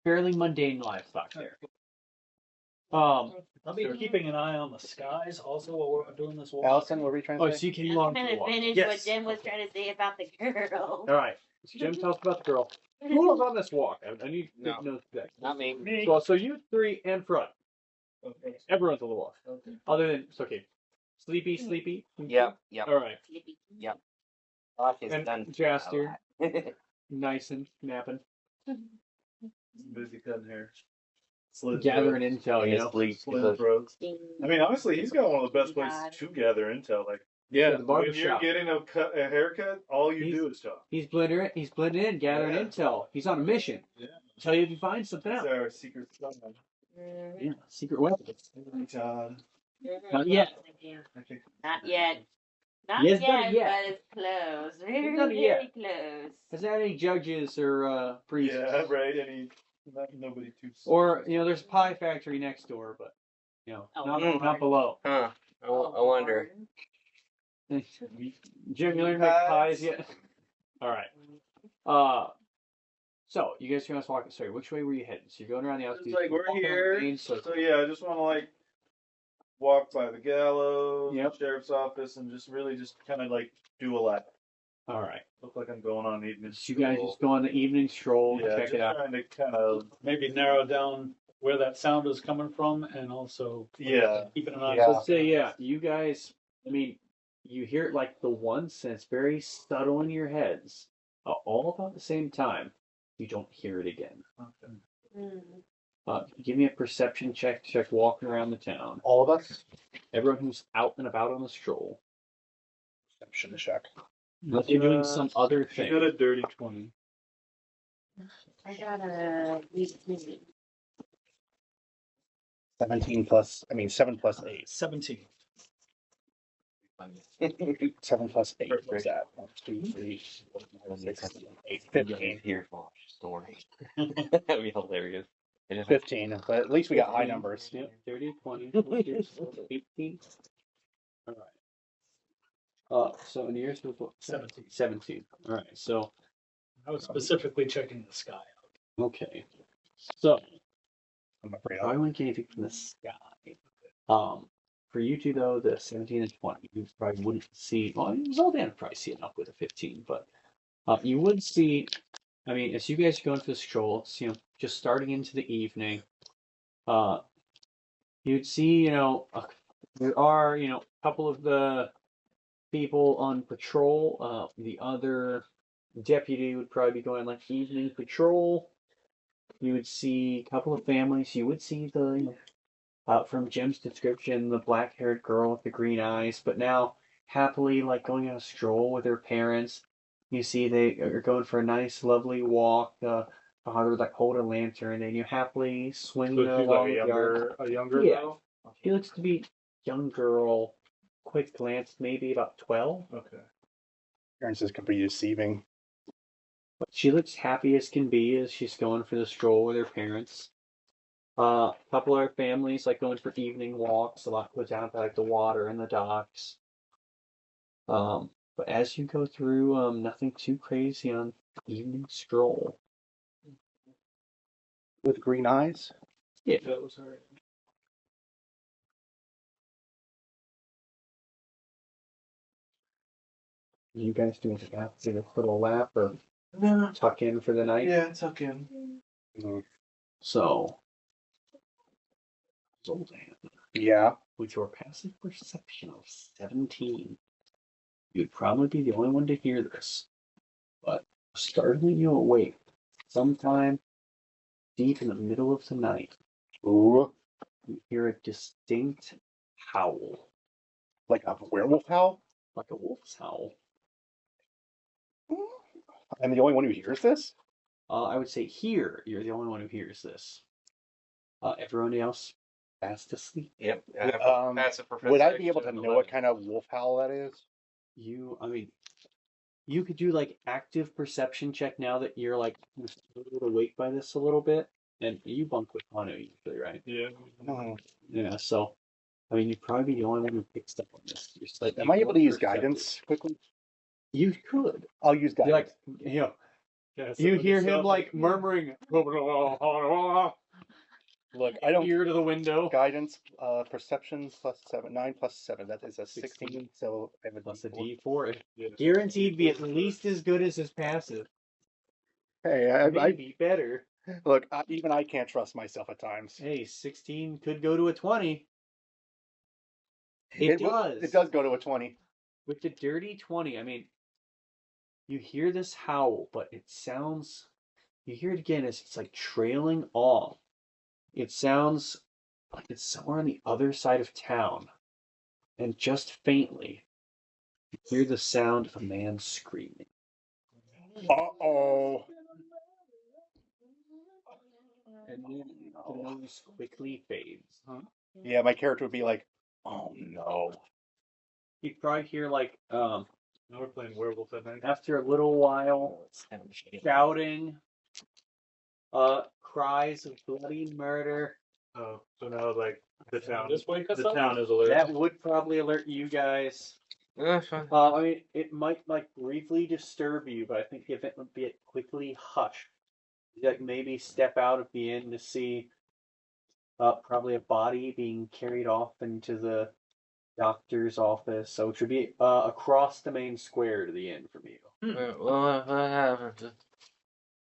Fairly mundane livestock there. I'll be keeping an eye on the skies also while we're doing this walk. Allison, what were you trying to Oh, say? so you can I'm long gonna walk. finish Yes. what Jim was trying to say about the girl. All right. So Jim, tell us about the girl. Who was on this walk? I need No. to know that. Not me. So you three and front. Okay. Everyone's on the walk. Okay. Other than it's okay. Sleepy. Yep. All right. Josh is And done. Jaster, nice and napping, Busy cutting hair. Slit gathering throats. intel. You His know. sleep. Slit throats. I mean, honestly, he's got one of the best places to gather intel. Like, Yeah, the when barber you're shop. getting a haircut, all you He's- do is talk. He's blending in, gathering Yeah. intel. He's on a mission. Yeah. Tell you if he finds something It's out. our secret stuff. Yeah, secret weapon. Todd. Not yet. Okay. Not yet. Not Yes, yet, not yet. but it's close. Very, Not very yet. close. Has there any judges or priests? Yeah, right. Nobody too. Or there's a pie factory next door, but Oh, not below. Huh. I wonder. Jim, you learned to make pies yet? All right. So you guys are gonna walk. Sorry, which way were you heading? So you're going around the outskirts. It's like we're walking around here. the main circle. So yeah, I just want to like walk by the gallows, Yep. sheriff's office, and just kind of like do a lap. All right. Look like I'm going on an evening. So you guys just go on the evening stroll, Yeah, check just it out. trying to kind of Maybe narrow down where that sound is coming from and also keeping an eye Yeah. So say, you guys, I mean, you hear it like the once, and it's very subtle in your heads. All about the same time. You don't hear it again. Give me a perception check walking around the town. All of us? Everyone who's out and about on the stroll. Perception check. Unless you're doing some other You thing. got a dirty 20. I got a 7 plus 8. 17. 7 plus 8. Where's that? 1, 2, 3, 4, 5, 6, 7, 8. 15. Here for story. That'd be hilarious. 15. But at least we got high numbers. Yep, 30, 20, 18. All right. So in yours was what? 17. 17. All right. So, I was specifically checking the sky. okay. So, I'm afraid I wouldn't get anything from the sky. For you two, though, the 17 and 20, you probably wouldn't see. Well, Zoldan would probably see enough with a 15, but you would see. I mean, as you guys go into the stroll, it's, just starting into the evening, you'd see, there are, a couple of the people on patrol. The other deputy would probably be going like evening patrol. You would see a couple of families. You would see the from Jim's description, the black-haired girl with the green eyes, but now happily like going on a stroll with her parents. You see they are going for a nice, lovely walk. Father would like hold a lantern, and you happily swing So she's along like the yard. a younger Yeah. girl. She looks to be young girl. Quick glance, maybe about 12. Okay. Appearances can be deceiving. But she looks happy as can be as she's going for the stroll with her parents. A couple of our families like going for evening walks. A lot go down by like the water and the docks. But as you go through, nothing too crazy on evening stroll. With green eyes? Yeah. That was her. You guys doing a little lap or No. tuck in for the night? Yeah, tuck in. So, Zoldan, Yeah. with your passive perception of 17, you'd probably be the only one to hear this. But startling you awake sometime deep in the middle of the night, Ooh. you hear a distinct howl, Like a werewolf howl? like a wolf's howl. I'm the only one who hears this? I would say here, you're the only one who hears this. Everyone else fast asleep. Yep. Passive Would I be able to perception, know what kind of wolf howl that is? You could do like active perception check now that you're like awake by this a little bit, and you bunk with Hanu usually, right? Yeah. Yeah. So, you'd probably be the only one who picks up on this. You're slightly Am I able more to use perceptive. guidance quickly? You could. I'll use You're guidance. like, Yeah, you so hear it him sounds like murmuring, Look, I don't. ear to the window. Guidance, perception plus 7, 9 plus 7. That is a 16. So I have a Plus a D4. D4. Yeah. Guaranteed be at least as good as his passive. Hey, I Maybe better. look. Even I can't trust myself at times. Hey, 16 could go to a 20. It does. It does go to a 20. With the dirty 20, you hear this howl, but it sounds. You hear it again as it's like trailing off. It sounds like it's somewhere on the other side of town. And just faintly, you hear the sound of a man screaming. Uh-oh. And then the noise quickly fades. Yeah, my character would be like, oh no. You'd probably hear like Now we're playing werewolf at night. after a little while shouting, cries of bloody murder. Oh, so now like the town. Just wake us the up. town is alert. That would probably alert you guys. Fine. It might like briefly disturb you, but I think the event would be quickly hushed. You like maybe step out of the inn to see probably a body being carried off into the doctor's office, so it should be across the main square to the inn from you. What happened?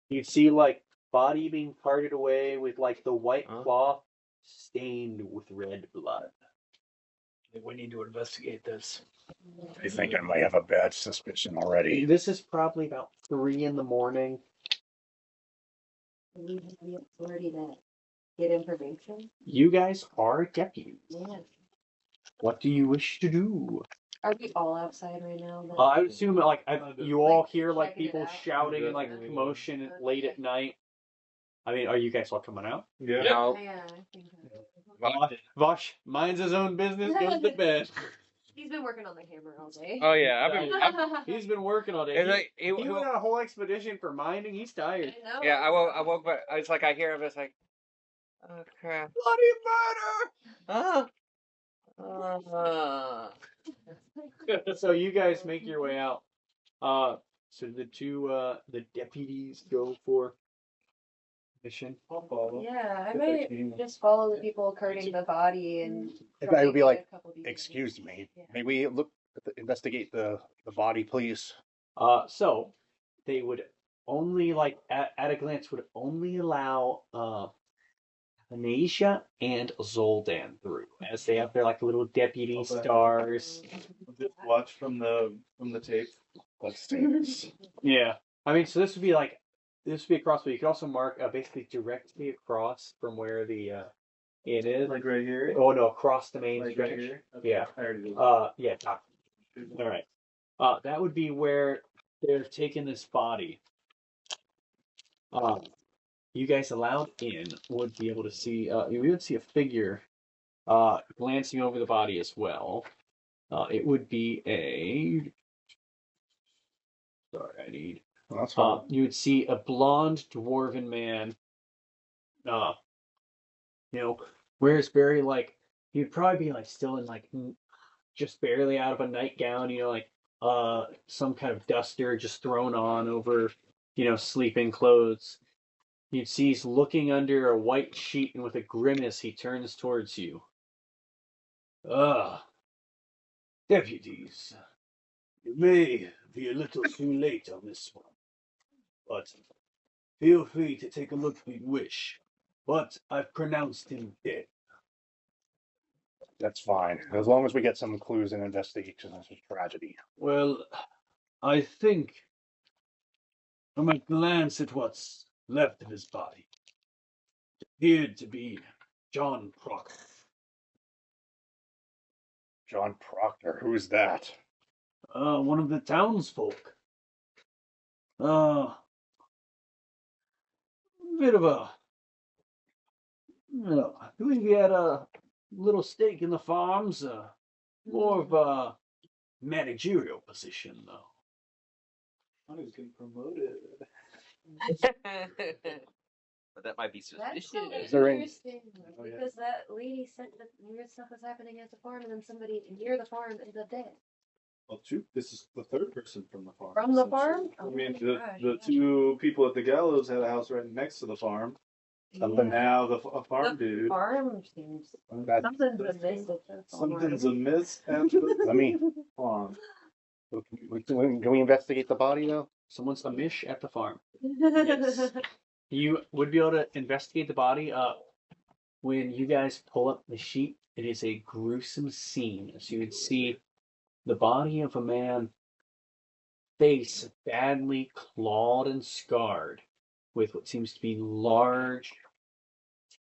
You'd see like body being carted away with like the white cloth stained with red blood. I think we need to investigate this. I think I might have a bad suspicion already. This is probably about 3 in the morning. We have the authority to get information. You guys are deputies. Yeah. What do you wish to do? Are we all outside right now? I would assume like you all Like, hear like checking it people out? shouting and like commotion late at night. Are you guys all coming out? Yeah. No. Yeah, I think so. Vosh minds his own business, goes to bed. He's been working on the hammer all day. Oh yeah, I've been. He's been working all day. It's like, He went on a whole expedition for minding. He's tired. I know. yeah, I woke, but it's like I hear him. It's like, oh crap. Bloody murder! Oh. So you guys make your way out. So the two the deputies go for mission. I'll follow. Yeah, I might just follow the people carting the body and. If I would be try to like, get a couple details. excuse me, Yeah. may we investigate the body, please? So they would only like at a glance would only allow Anisha and Zoldan through, as they have their like little deputy stars. watch from the tape. Let's see this. Yeah. I mean, so this would be across, but you could also mark basically directly across from where the inn is. Like right here. Oh no, across the main Like stretch. right here. Yeah. I already did. Yeah. All right. That would be where they're taking this body. You guys allowed in would be able to see. You would see a figure, glancing over the body as well. It would be a. Sorry, I need. That's fine. You would see a blonde dwarven man. Whereas very like he'd probably be like still in like just barely out of a nightgown. Like some kind of duster just thrown on over sleeping clothes. You'd see he's looking under a white sheet, and with a grimace, he turns towards you. Deputies, you may be a little too late on this one, but feel free to take a look if you wish. But I've pronounced him dead. That's fine. As long as we get some clues and investigation, that's a tragedy. Well, I think from a glance at what's left of his body, it appeared to be John Proctor. John Proctor, who's that? One of the townsfolk. Bit of a, I believe he had a little stake in the farms. More of a managerial position, though. I was getting promoted. But that might be That's suspicious. so Is there any- interesting because that lady said that weird stuff was happening at the farm, and then somebody near the farm ended up dead. Well, this is the third person from the farm. From the essentially. farm? I mean, Oh my gosh, the yeah. two people at the gallows had a house right next to the farm. Something- Now a farm The dude. farm seems That, something's amiss at the farm. Something's amiss at the let me. farm. Can we investigate the body though? Someone's amish at the farm. Yes. You would be able to investigate the body. When you guys pull up the sheet, it is a gruesome scene. So you would see the body of a man, face badly clawed and scarred, with what seems to be large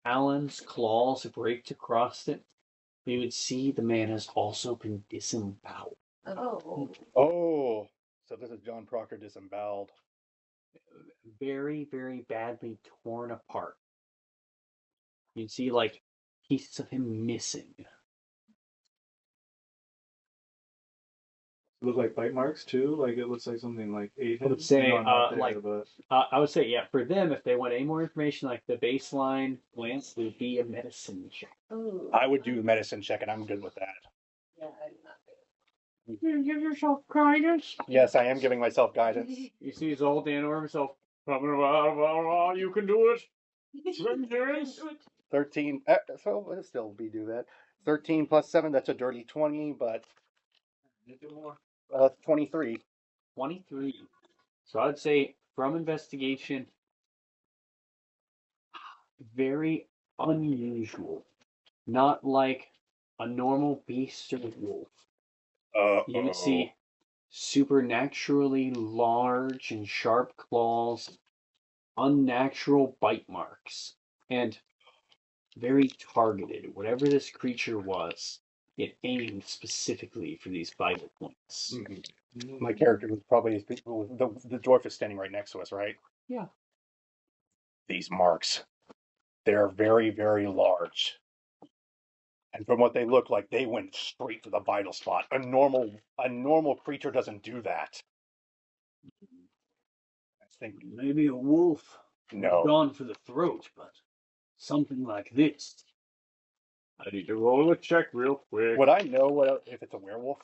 talons, claws raked across it. You would see the man has also been disemboweled. Oh. Oh, so this is John Proctor disemboweled. Very, very badly torn apart. You'd see like pieces of him missing. Look like bite marks too. Like it looks like something like ate him. I would say, I'm not there, like- but I would say, yeah, for them, if they want any more information, like the baseline glance, it would be a medicine check. Ooh. I would do the medicine check, and I'm good with that. Yeah, I'm not good. You give yourself guidance. Yes, I am giving myself guidance. You see his old Dan over himself. You can do it. Vengeance. 13. So it'll still be do that. 13 plus 7. That's a dirty 20, but 23. 23. So I'd say from investigation, very unusual. Not like a normal beast or wolf. You would see supernaturally large and sharp claws, unnatural bite marks, and very targeted. Whatever this creature was, it aimed specifically for these vital points. My character was probably the dwarf is standing right next to us, right? Yeah. These marks, they're very, very large. And from what they look like, they went straight for the vital spot. A normal creature doesn't do that. I think Maybe a wolf no. gone for the throat, but something like this. I need to roll a check real quick. Would I know if it's a werewolf?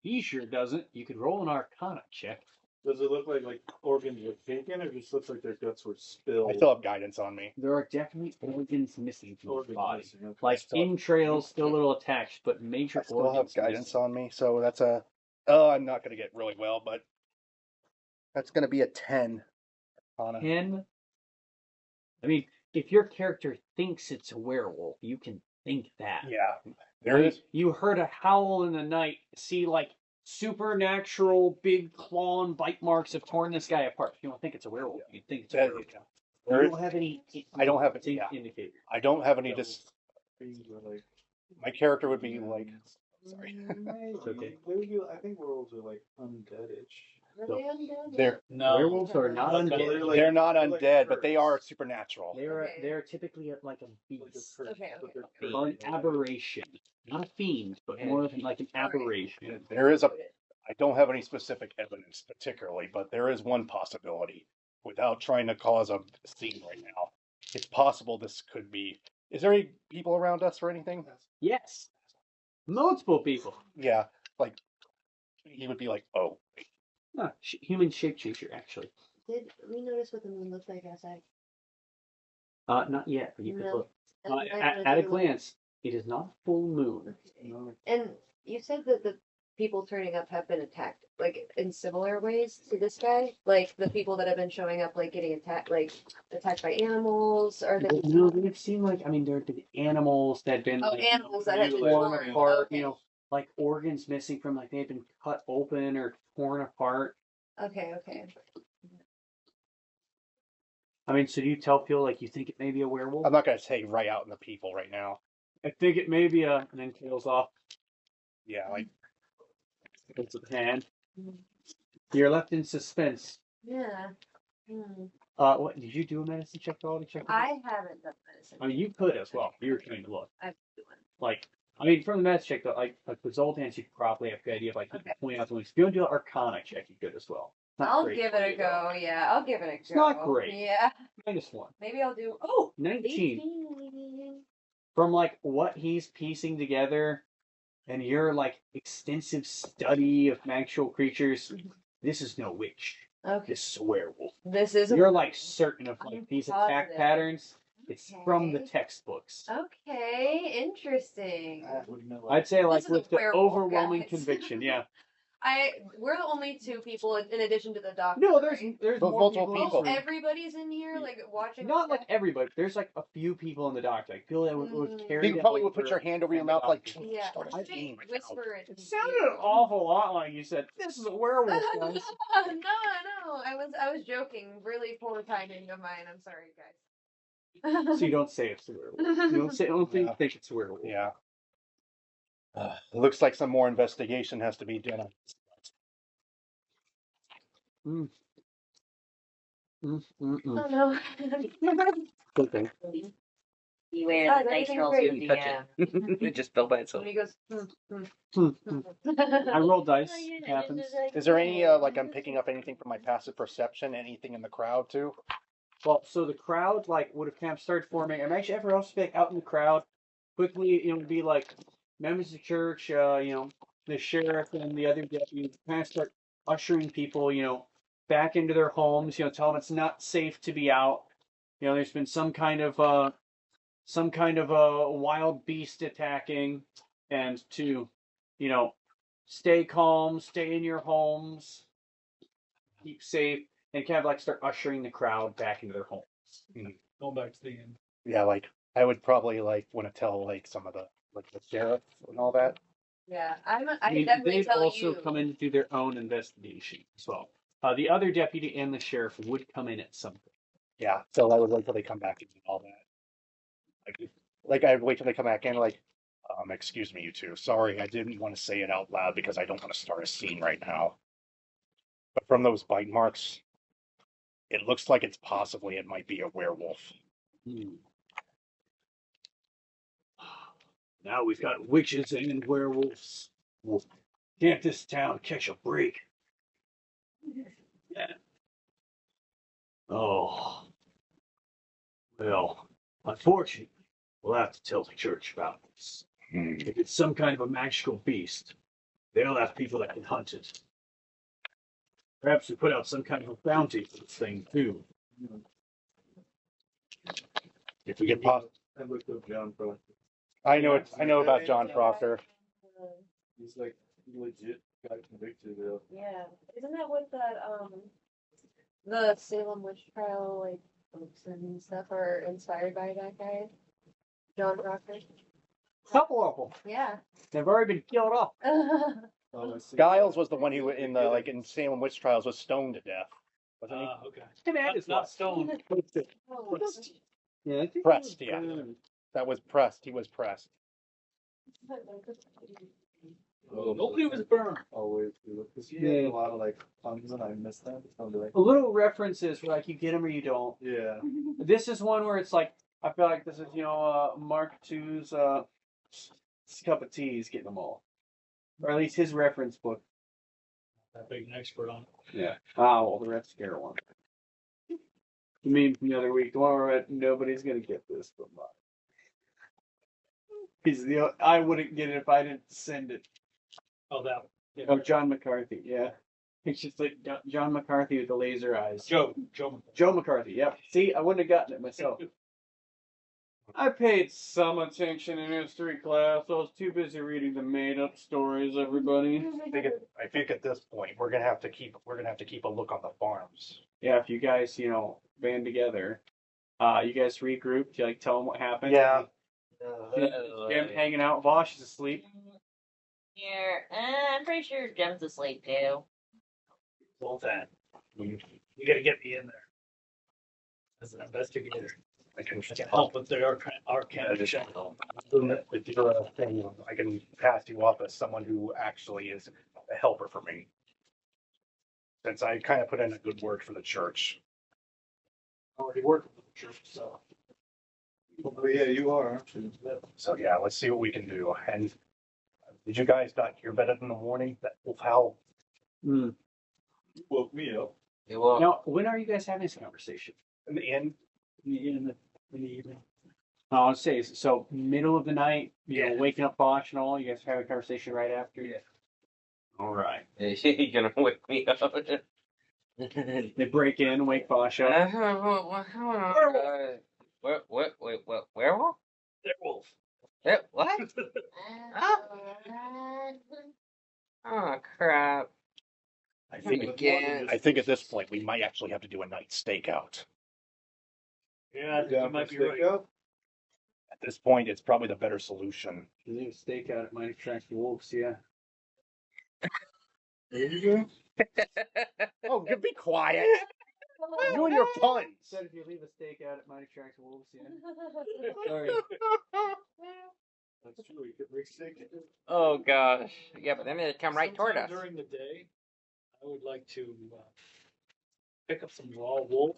He sure doesn't. You could roll an Arcana check. does it look like organs were taken, or just looks like their guts were spilled? I still have guidance on me. There are definitely organs missing from his Organs body. missing, okay. Like Still- entrails still a little attached, but major I still have organs guidance missing. on me, so that's a. Oh, I'm not going to get really well, but that's going to be a 10. Arcana. 10. I mean, if your character thinks it's a werewolf, you can think that. Yeah, I there mean, is. you heard a howl in the night, see like supernatural big claw and bite marks have torn this guy apart. You don't think it's a werewolf. You think it's a werewolf. There You is- don't have any. I don't have any indicators. I don't have any. Things were like. My character would be like. Sorry. It's okay. They would be, I think werewolves are like undeadish. Are they undead? They're No. Werewolves are not No, undead. they're like- they're not they're like undead, but they birds. are supernatural. Okay. They're typically like a Like a beast. curse, Okay, but okay. they're Or an cursed. aberration. Not a fiend, but more of like an Alright. aberration. There is a. I don't have any specific evidence particularly, but there is one possibility. Without trying to cause a scene right now, it's possible this could be. Is there any people around us or anything? Yes. Multiple people. Yeah, like he would be like, oh, Human shapechanger, actually. Did we notice what the moon looked like outside? Not yet, but you could No. look. And I At wanna a take look. glance, it is not full moon. Okay. And you said that the people turning up have been attacked, like in similar ways to this guy, like the people that have been showing up, like getting attacked, like attacked by animals, or the No, they've seen there have been animals that have been Animals that have been torn torn. apart, Okay. like organs missing from they've been cut open or torn apart. Okay. So do you tell people you think it may be a werewolf? I'm not gonna say right out in the people right now. I think it may be and then tails off. Yeah, like Puts a hand. You're left in suspense. Yeah. What did you do a medicine check to check? I haven't done medicine. You could as well. You were trying to look. I've been doing. From the medicine check, though, with Zoltan's, you could probably have a good idea of Okay. point out the ones. If you want to do an Arcana check, you could as well. Not I'll great give for it a you, though. go. Yeah, I'll give it a go. It's not great. Yeah, -1. maybe I'll do. 19. 18. From what he's piecing together, and your extensive study of magical creatures, this is no witch. Okay. This is a werewolf. This is. You're certain of I'm these attack positive. patterns. It's from the Okay. textbooks. Okay, interesting. I'd say This is a with the werewolf, overwhelming guys. conviction, yeah. We're the only two people in addition to the doctor. No, there's right? there's Those more multiple people. people. Everybody's in here, watching. Not this. everybody. There's a few people in the doctor. I feel that would carry. you that probably would over put your hand over your and the mouth like doctor. Yeah. start a scene right now. Whisper it. It sounded an awful lot like you said, "This is a werewolf." Guys. No. I was joking. Really poor timing of mine. I'm sorry, guys. So you don't say it's a werewolf. You don't Yeah. think it's a werewolf. Yeah. It looks like some more investigation has to be done. Oh no. Okay. Beware Oh, the dice everything's rolls great. with You the, touch it. It just fell by itself. And he goes. I roll dice. Oh, yeah, Happens. this is like- Is there any I'm picking up anything from my passive perception? Anything in the crowd too? Well, so the crowd would have kind of started forming. Imagine everyone else being out in the crowd. Quickly, be members of the church, the sheriff and the other deputies kind of start ushering people, back into their homes. Tell them it's not safe to be out. There's been some kind of wild beast attacking, and to, stay calm, stay in your homes, keep safe, and kind of start ushering the crowd back into their homes. Going back to the end. Yeah, I would probably want to tell some of the the sheriff and all that. Yeah, I definitely they'd tell also you. come in to do their own investigation as well. The other deputy and the sheriff would come in at some point. Yeah, so I would wait till they come back and do all that. I'd wait till they come back in excuse me, you two. Sorry, I didn't want to say it out loud because I don't want to start a scene right now. But from those bite marks, it looks like it might be a werewolf. Now we've got witches and werewolves. Can't this town catch a break? Yeah. Oh. Well, unfortunately, we'll have to tell the church about this. If it's some kind of a magical beast, they'll have people that can hunt it. Perhaps we put out some kind of a bounty for this thing, too. If we get I looked up John Proctor. I know about John Proctor. He's legit got convicted of. Yeah. Isn't that what the Salem witch trial books and stuff are inspired by that guy? John Proctor? Couple of them. Yeah. They've already been killed off. Oh, I see. Giles was the one who in the like in Salem witch trials was stoned to death, wasn't he? Okay. Him and his Not wife. stone. Yeah, I think Pressed, he was yeah. burned. That was pressed. He was pressed. Nobody was burned. Always do it because he Yeah. had a lot of like puns and I missed them. So like, A little references where like you get them or you don't. yeah. This is one where it's like I feel like this is Mark II's cup of tea. He's getting them all, or at least his reference book. That big an expert on it. Yeah. Ah, well, the Red Scare one. You mean from the other week, the one where nobody's gonna get this but mine. I wouldn't get it if I didn't send it. Oh, that one. Yeah. Oh, John McCarthy. Yeah. It's just like John McCarthy with the laser eyes. Joe. Joe McCarthy. Yep. See, I wouldn't have gotten it myself. I paid some attention in history class. I was too busy reading the made-up stories. Everybody. I think at this point we're gonna have to keep a look on the farms. Yeah, if you guys band together, you guys regroup. You like tell them what happened. Yeah. Jim hanging out. Vosh is asleep. Here, I'm pretty sure Jem's asleep too. Well, that. You gotta get me in there. As an investigator. I can Help with the arcane shadow. with your thing. I can pass you off as someone who actually is a helper for me, since I kind of put in a good word for the church. Already working with the church, so. Oh yeah, you are, aren't you? So yeah, let's see what we can do. And did you guys not hear better in the morning? That wolf howl. Mm. You woke me up. Well, Now, when are you guys having this conversation? In the end, In the evening. I'll say so. Middle of the night, Yeah. waking up Bosch and all. You guys have a conversation right after. Yeah. All right. you're gonna wake me up. They break in, wake Bosch up. Werewolf? Werewolf. What? Oh crap! I think Again. I think at this point we might actually have to do a night stakeout. Yeah, you might be right. At this point, it's probably the better solution. You need a stakeout. It might attract wolves. Yeah. Oh, be quiet. You and your puns. Said if you leave a stakeout, it might attract wolves. Yeah. Sorry. That's true. You could bring steak. Oh gosh! Yeah, but then they come right toward Sometime us. During the day, I would like to pick up some raw wool,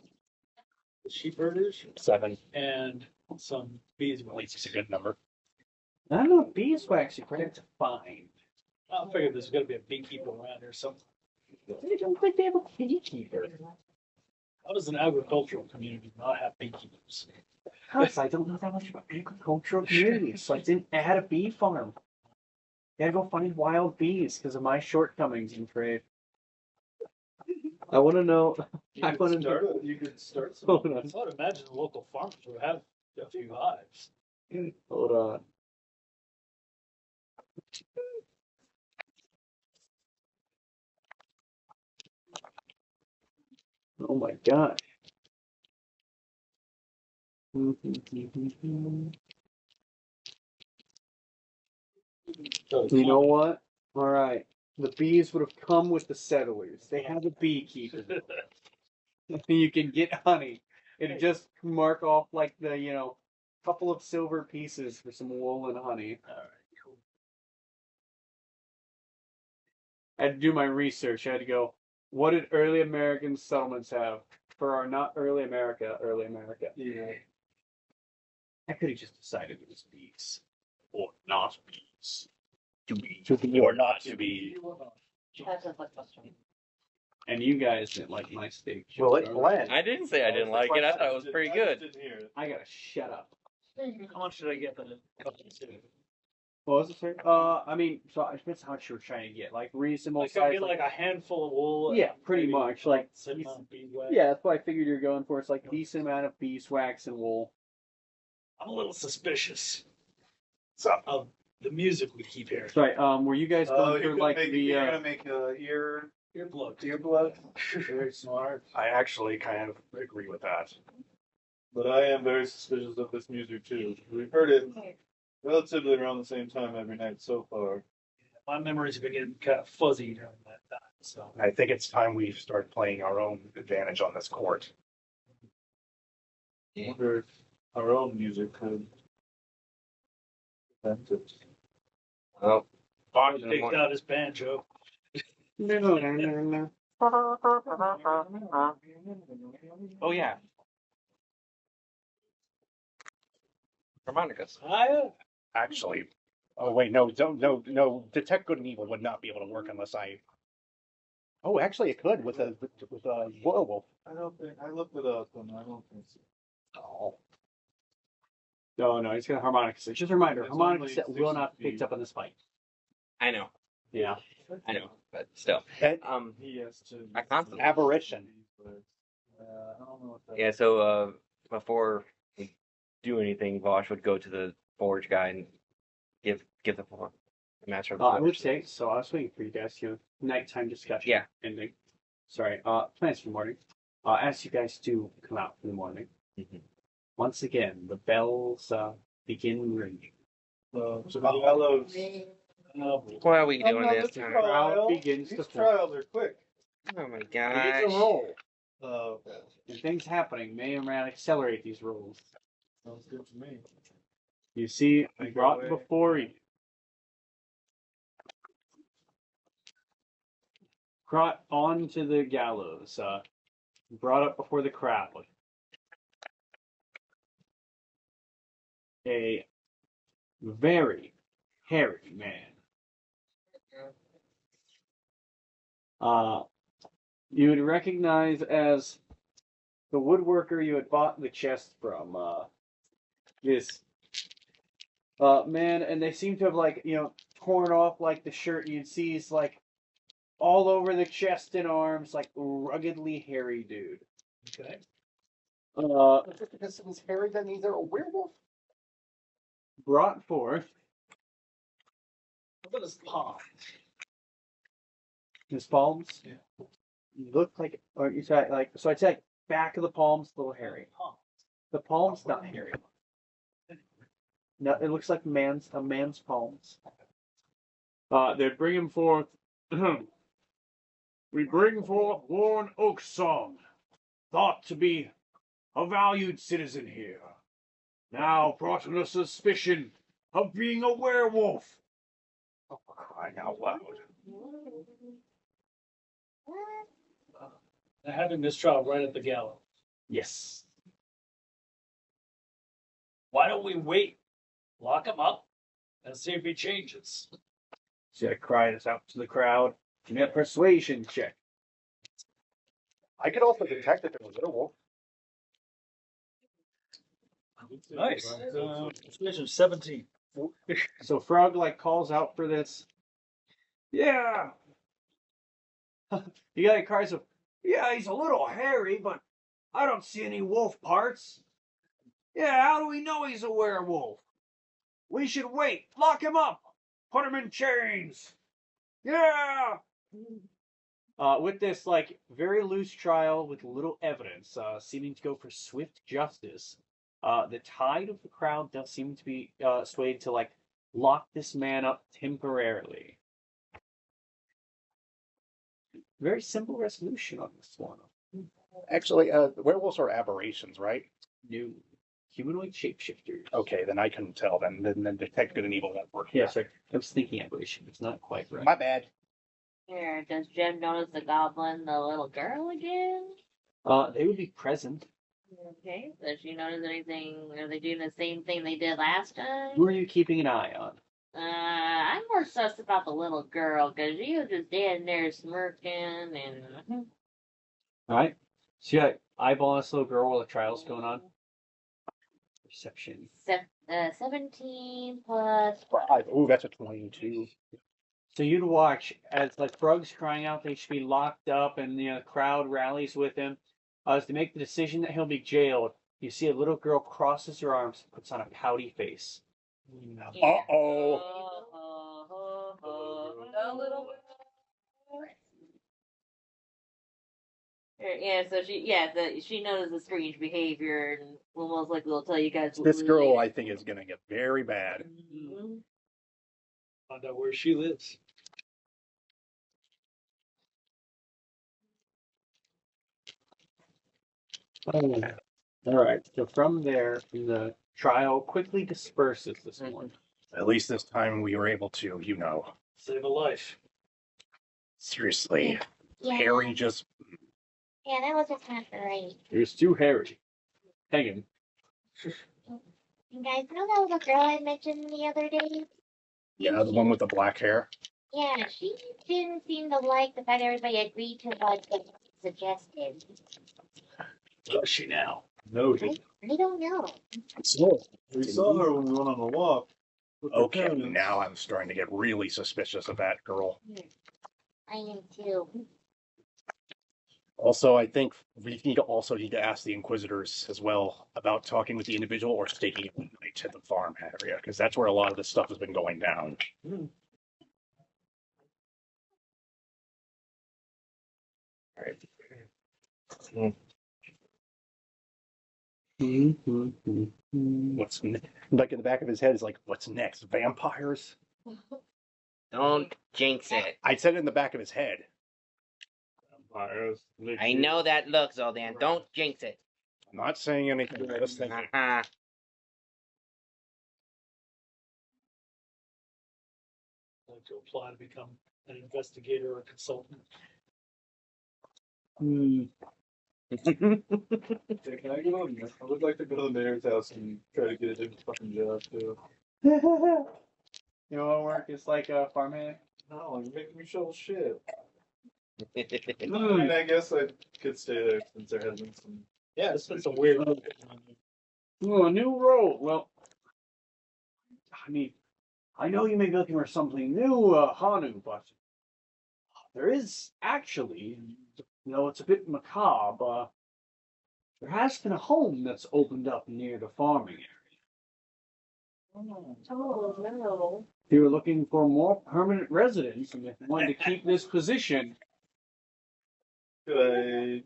the sheep herders, 7. and some beeswax. It's a good number. I don't know. Beeswax you pretty hard to find. I figured there's got to be a beekeeper around here somewhere. I don't think they have a beekeeper. How does an agricultural community not have beekeepers? Because I don't know that much about agricultural communities, so I didn't add a bee farm. You gotta go find wild bees because of my shortcomings in trade. I want to know. I want to know. You could start some. Hold I on. would imagine the local farmers would have a few hives. Hold on. Oh my gosh. You know what? All right. The bees would have come with the settlers. They have a beekeeper. You can get honey. It'd just mark off like the, couple of silver pieces for some wool and honey. All right, cool. I had to do my research. I had to go, what did early American settlements have? For our not early America, early America. Yeah. I could have just decided it was bees. Or not bees. To be or not to be. And you guys didn't like my steak. Well, it joke, blend. I didn't say I didn't like it. I thought it was pretty good. Didn't hear it. I gotta shut up. How much did I get for the What was it, sir? I mean, so it depends how much you were trying to get. Like reasonable Like I size. get like a handful of wool. Yeah, pretty maybe much. Like, certain amount of beeswax. yeah, that's what I figured you were going for. It's like decent amount of beeswax and wool. I'm a little suspicious So, of the music we keep hearing. That's right. Were you guys going for like you're gonna make ear Earplugs. very smart. I actually kind of agree with that. But I am very suspicious of this music too. We've heard it relatively around the same time every night so far. My memories have been getting kind of fuzzy during that time. So I think it's time we start playing our own advantage on this court. I wonder if our own music could prevent it. Well, Bob takes out his banjo. oh yeah, harmonicas. Actually, oh wait, no, no. Detect good and evil would not be able to work unless I. Oh, actually, it could with a werewolf. I don't think I looked it up and I don't think so. Oh, No, he's got a harmonica set. Just a reminder, It's harmonica only set will 60 not be picked feet. up in this fight. I know, Yeah. but still. that He has to. I constantly- aberration. I don't know what that Yeah, so before we do anything, Vosh would go to the forge guy and give the master of the I would forge. say, so I was waiting for you guys, nighttime discussion. Yeah. Ending. Sorry, plans for the morning. As you guys do come out in the morning, Mhm. once again, the bells begin ringing. So the gallows. Why are we doing not this the time? Crowd begins These to form. trials are quick. Oh my It is a gosh. roll, Oh, okay. and things happening may or may not accelerate these rolls. Sounds good to me. You see, Make brought our way. before you. Brought onto the gallows, brought up before the crowd. A very hairy man. You would recognize as the woodworker you had bought the chest from. This man, and they seem to have torn off the shirt. You'd see is all over the chest and arms, ruggedly hairy dude. Okay. Just because he's hairy, then he's a werewolf. Brought forth What about his palm? his palms. Yeah. Look or you say so. I'd say back of the palms, a little hairy. Palm. The palms not hairy. No, it looks like a man's palms. They bring him forth. We bring forth Roanoke song, thought to be a valued citizen here, now brought under suspicion of being a werewolf. Oh, for crying out loud! They're having this trial right at the gallows. Yes. Why don't we wait, lock him up, and see if he changes? So I cry this out to the crowd. Give me a persuasion check. I could also detect if it was a werewolf. Nice. Persuasion 17. So Frog calls out for this. Yeah. You got cries of, yeah, he's a little hairy, but I don't see any wolf parts. Yeah, how do we know he's a werewolf? We should wait. Lock him up. Put him in chains. Yeah. With this very loose trial with little evidence, seeming to go for swift justice, the tide of the crowd does seem to be swayed to lock this man up temporarily. Very simple resolution on this one. Actually, werewolves are aberrations, right? New humanoid shapeshifters. Okay, then I couldn't tell. Then detect good and evil won't work. Yeah, sorry. I was thinking aberration. It's not quite right. My bad. Here, does Jim notice the goblin, the little girl again? They would be present. Okay, does she notice anything? Are they doing the same thing they did last time? Who are you keeping an eye on? I'm more sus about the little girl, because she was just standing there smirking and... All right. So you got eyeball this little girl while the trial's going on. Perception. 17 plus... 5. Ooh, that's a 22. So you'd watch as Frog's crying out they should be locked up, and the crowd rallies with him. As they make the decision that he'll be jailed, you see a little girl crosses her arms, puts on a pouty face. Uh-oh. A little. Yeah, so she notices strange behavior, and will most likely will tell you guys. This girl, I think, is going to get very bad. Mhm. Find out where she lives. Oh, all right. So from there, the trial quickly disperses this morning. At least this time we were able to, Save a life. seriously. Yeah. Harry just Yeah, that was just not right. There's two Harry. Hanging. You guys know that little girl I mentioned the other day? the one with the black hair. Yeah, she didn't seem to like the fact everybody agreed to what was suggested. Does she now? No, I don't know. We saw her when we went on the walk. with her Okay, parents. now I'm starting to get really suspicious of that girl. I am too. Also, I think we need to ask the Inquisitors as well about talking with the individual or staking it one night to the farm area, because that's where a lot of this stuff has been going down. All right. What's like in the back of his head is like, what's next? Vampires? Don't jinx it. I said it in the back of his head. Vampires. I know that look, Zoldan. Don't jinx it. I'm not saying anything. I'm just thinking. Uh-huh. Like to apply to become an investigator or consultant. Hey, can I go? I would like to go to the mayor's house and try to get a different fucking job too. You want to work as like a farmhand? No, you're making me shovel shit. I Hmm. mean, I guess I could stay there since there has been some. Yeah, it's been some weird. Ooh, a new role. Well, I mean, I know you may be looking for something new, Hanu, but there is actually, it's a bit macabre. There has been a home that's opened up near the farming area. Oh no. If you were looking for more permanent residents and if you wanted to keep this position, Could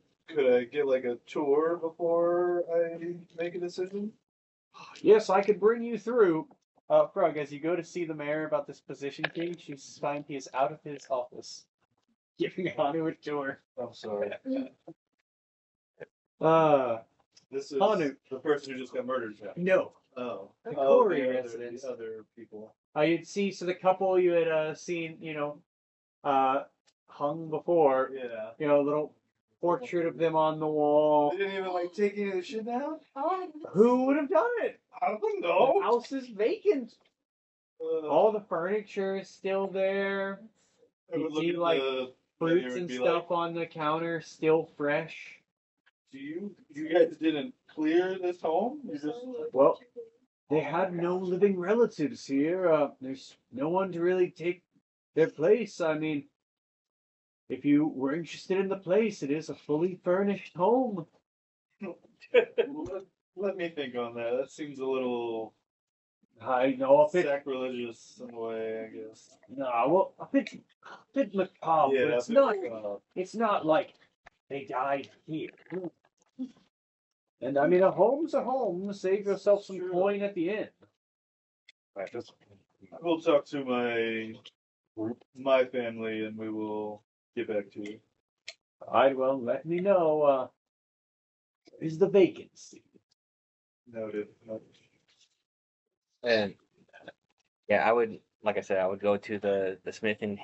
I get like a tour before I make a decision? yes, I could bring you through. Frog, as you go to see the mayor about this position change, you find he is out of his office, giving Hanu a tour. I'm sorry. This is Hanu. the person who just got murdered. Yeah. No. Oh. The Oh, Corey the residents. The other people. You'd see, so the couple you had seen, hung before, Yeah. a little portrait of them on the wall. They didn't even like take any of the shit down. Who would have done it? I don't The know. house is vacant. All the furniture is still there. I would You look see, at like, the Fruits menu and be stuff on the counter, still fresh. You guys didn't clear this home? You just Well, they had no living relatives here. There's no one to really take their place. I mean, if you were interested in the place, it is a fully furnished home. let me think on that. That seems a little I know a bit. sacrilegious in a way, I guess. No, well, a bit macabre. Yeah, but it's a bit not. macabre. It's not like they died here. And I mean, a home's a home. Save yourself some Sure. coin at the end. I just We'll talk to my family and we will get back to you. All right, well, let me know. Is the vacancy? Noted. And yeah, I would, like I said, I would go to the smith and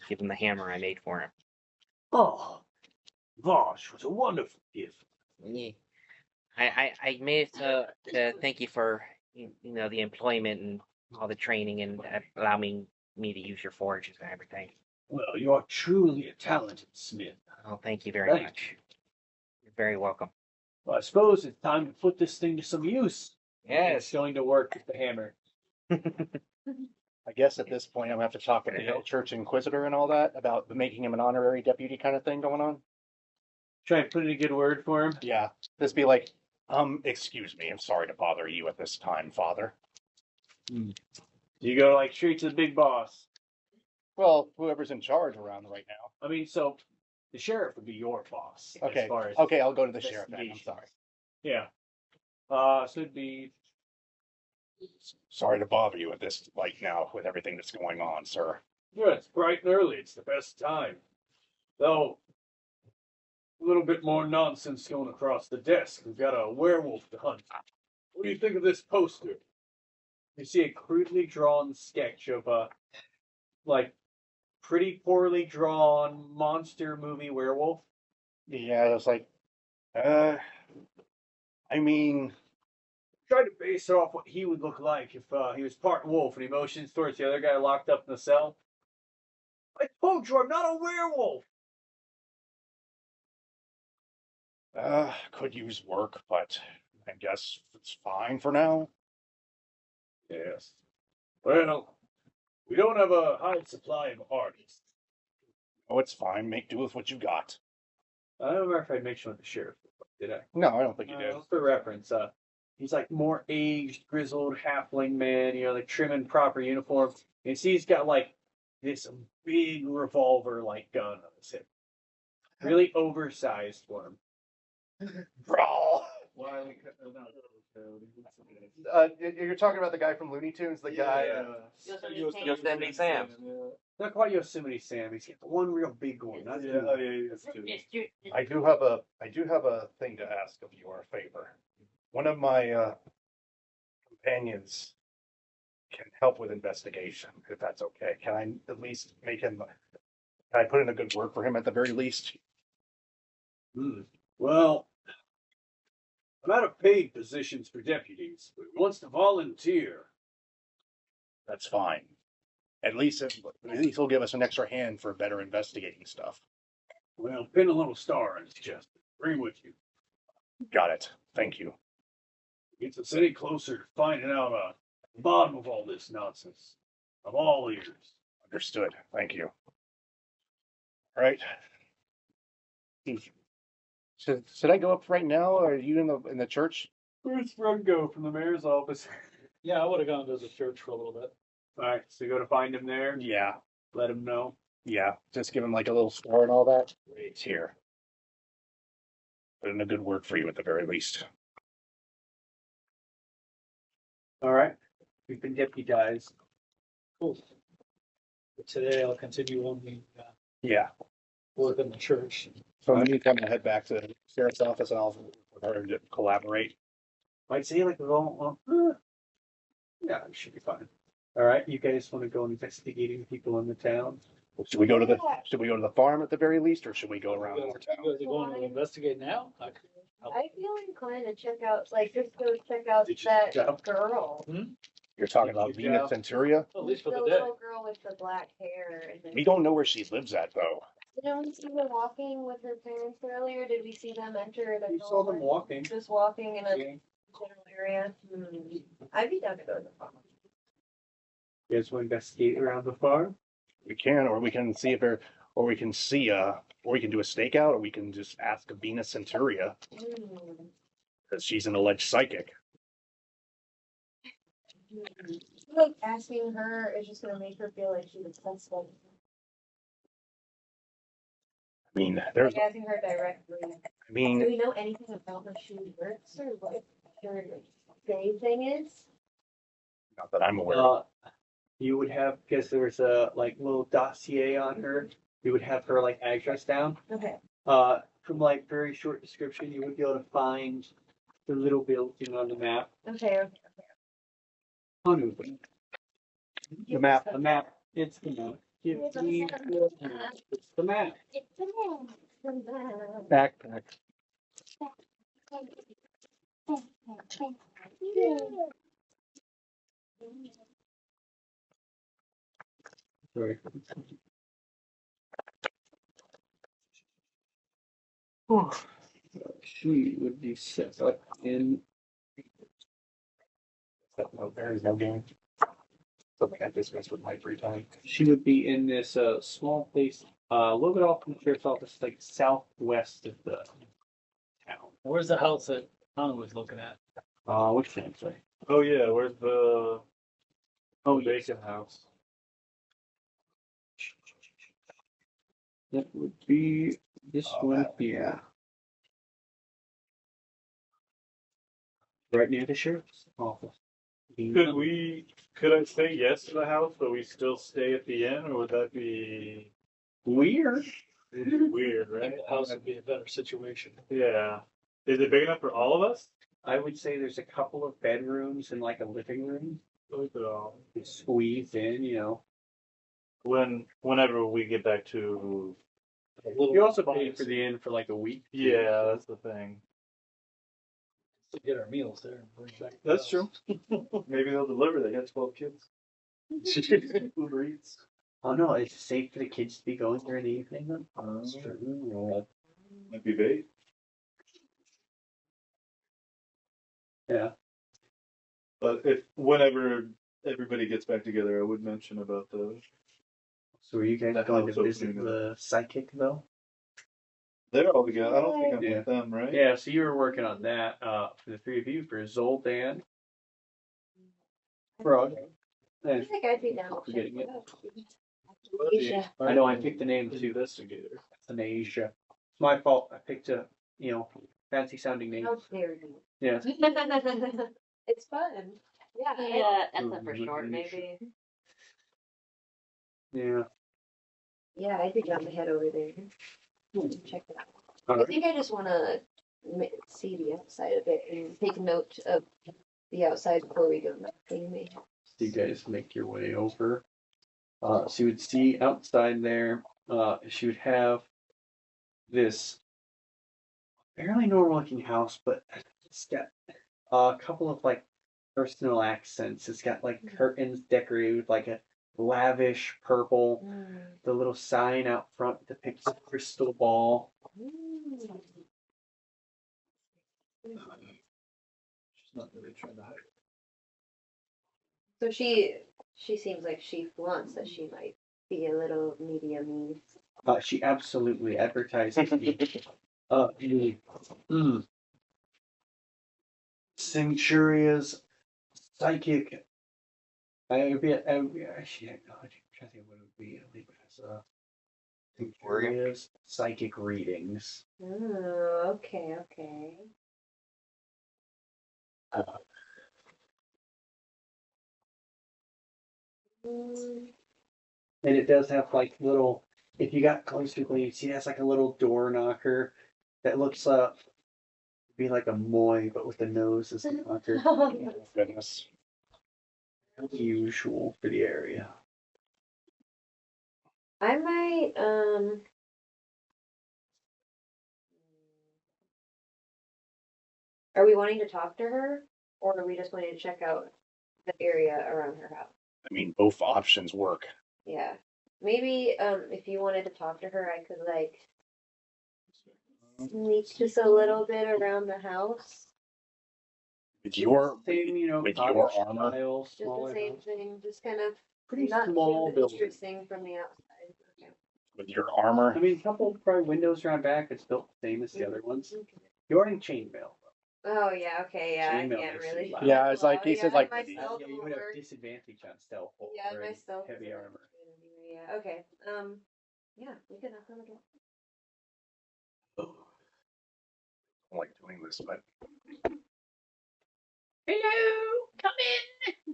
give him the hammer I made for him. Oh, Vosh was a wonderful gift. Yeah. I made it to thank you for the employment and all the training and allowing me to use your forges and everything. Well, you're truly a talented smith. Oh, thank you very much. You're very welcome. Well, I suppose it's time to put this thing to some use. Yes. It's going to work with the hammer. I guess at this point I'm gonna have to talk with the Hill Church Inquisitor and all that about making him an honorary deputy kind of thing going on. Try and put in a good word for him. Yeah. Just be like, excuse me, I'm sorry to bother you at this time, Father. You go like straight to the big boss. Well, whoever's in charge around right now. I mean, so the sheriff would be your boss. Okay. As far as Okay, I'll go to the sheriff then. I'm investigation. sorry. Yeah. So it'd be. Sorry to bother you at this now with everything that's going on, sir. Yeah, it's bright and early. It's the best time. Though, A little bit more nonsense going across the desk. We've got a werewolf to hunt. What do you think of this poster? You see a crudely drawn sketch of a, like, pretty poorly drawn monster movie werewolf. Yeah, I was like, I mean, Tried to base it off what he would look like if he was part wolf and emotions towards the other guy locked up in the cell. I told you I'm not a werewolf. could use work, but I guess it's fine for now. Yes. Well, we don't have a high supply of artists. Oh, it's fine. Make do with what you got. I don't remember if I mentioned with the sheriff, did I? No, I don't think you did. Just for reference, he's like more aged, grizzled halfling man, like trim and proper uniform. And you see he's got like this big revolver like gun on his hip. Really oversized for him. Brawl. Why? You're talking about the guy from Looney Tunes, the guy. Yosemite Sam. Not quite Yosemite Sam. He's got one real big one. That's I do have a thing to ask of you, or a favor. One of my companions can help with investigation, if that's okay. Can I at least make him? Can I put in a good word for him at the very least? Well, I'm out of paid positions for deputies, but he wants to volunteer. That's fine. At least he'll give us an extra hand for better investigating stuff. Well, pin a little star on his chest. Bring him with you. Got it. Thank you. Gets us any closer to finding out the bottom of all this nonsense. I'm all ears. Understood. Thank you. All right. Should I go up right now, or are you in the church? Where's Rungo from the mayor's office? Yeah, I would have gone to the church for a little bit. All right, so you go to find him there. Yeah. Let him know. Yeah. Just give him like a little star and all that. It's here. Put in a good word for you at the very least. All right, we've been deputized. Cool. But today I'll continue on the Yeah. work in the church. So in the meantime, I'll head back to the sheriff's office and I'll with her to collaborate. Might say like yeah, it should be fine. All right, you guys want to go investigating people in the town? Should we go to the farm at the very least, or should we go around more town? You guys are going to investigate now? I feel inclined to check out, like, just go check out Did you that jump? girl. You're talking about Did you Venus go? Centuria? At least for The the day. little girl with the black hair. And We don't know where she lives at, though. Didn't we see them walking with her parents earlier? Did we see them enter the You saw them door? walking. Just walking in a Yeah. general area? I'd be down to go to the farm. You guys want to investigate around the farm? We can, or we can see if there, or we can see, or we can do a stakeout, or we can just ask Venus Centuria, because she's an alleged psychic. Like, asking her is just gonna make her feel like she's obsessed with I mean, there's, like, asking her directly. I Do mean, we know anything about where she works or what her day thing is? not that I'm aware of. You would have, because there's a like little dossier on her. You would have her like address down. Okay. From like very short description, you would be able to find the little building on the map. Okay. The map. The map. It's the map. Give It's me the map. It's the map. It's a man. Backpack. Sorry. She would be set up in. No, there is no game. Something I discussed with my free time. She would be in this small place, a little bit off from the sheriff's office, like southwest of the town. Where's the house that Hannah was looking at? Which thing? Sorry. Oh yeah, where's the Bacon house? That would be this one here. Right near the sheriff's office. Could I say yes to the house, but we still stay at the inn, or would that be Weird. Weird, I right? think the house would be a better situation. Yeah. Is it big enough for all of us? I would say there's a couple of bedrooms and like a living room. Look at all. Squeezed in, you know. Whenever we get back to. A little You also paid bias for the inn for like a week. Yeah, that's the thing. to get our meals there and bring back. to the That's house. true. Maybe they'll deliver. They got 12 kids. Uber Eats. Oh no, it's safe for the kids to be going there in the evening then? That's true. Might be bait. Yeah. But if whenever everybody gets back together, I would mention about the. So are you guys That going house to visit opening. the psychic though? They're all together. I don't think I'm Yeah. with them, right? Yeah, so you were working on that for the three of you for Zoldan, Frog, I and think I'd be down. to Forgetting check it. out. Asia. I know I picked the name too. Investigator. An Asia. It's my fault. I picked a fancy sounding name. How dare you? Yeah. It's fun. Yeah. Yeah, that's for short, maybe. Yeah. Yeah, I'd be down to head over there. Check it out. All I right. think I just want to see the outside of it and take note of the outside before we go knocking. Maybe. So you guys make your way over. So you would see outside there. She would have this fairly normal looking house, but it's got a couple of like personal accents. It's got like curtains decorated with like a lavish purple. The little sign out front depicts a crystal ball. She's not really trying to hide. So she seems like she flaunts that she might be a little medium. She absolutely advertises the Centuria's psychic. Actually, I'm trying to think what it would be. I believe it has Centuria's psychic readings. Oh, okay. And it does have like little. If you got closer, you see it has like a little door knocker that looks be like a moi, but with the nose as a knocker. Goodness. Unusual for the area. I might Are we wanting to talk to her, or are we just wanting to check out the area around her house? I mean, both options work. Yeah. Maybe if you wanted to talk to her, I could like sneak just a little bit around the house. With your Same, with cottage your armor. style, Just the smaller same house. thing, just kind of Pretty not small too building. interesting from the outside. Okay. With your armor. I mean, a couple probably windows around back. It's built the same as the other ones. You're in chainmail. Oh yeah, okay, yeah, I Chainmail can't makes really. it loud. Yeah, it's like he Yeah, said, like my maybe. stealth Yeah, you will would have work. disadvantage on stealth. Yeah, or my any stealth. heavy is armor. Yeah, okay. Yeah, we can knock on the door. I don't like doing this, but Hello, come in.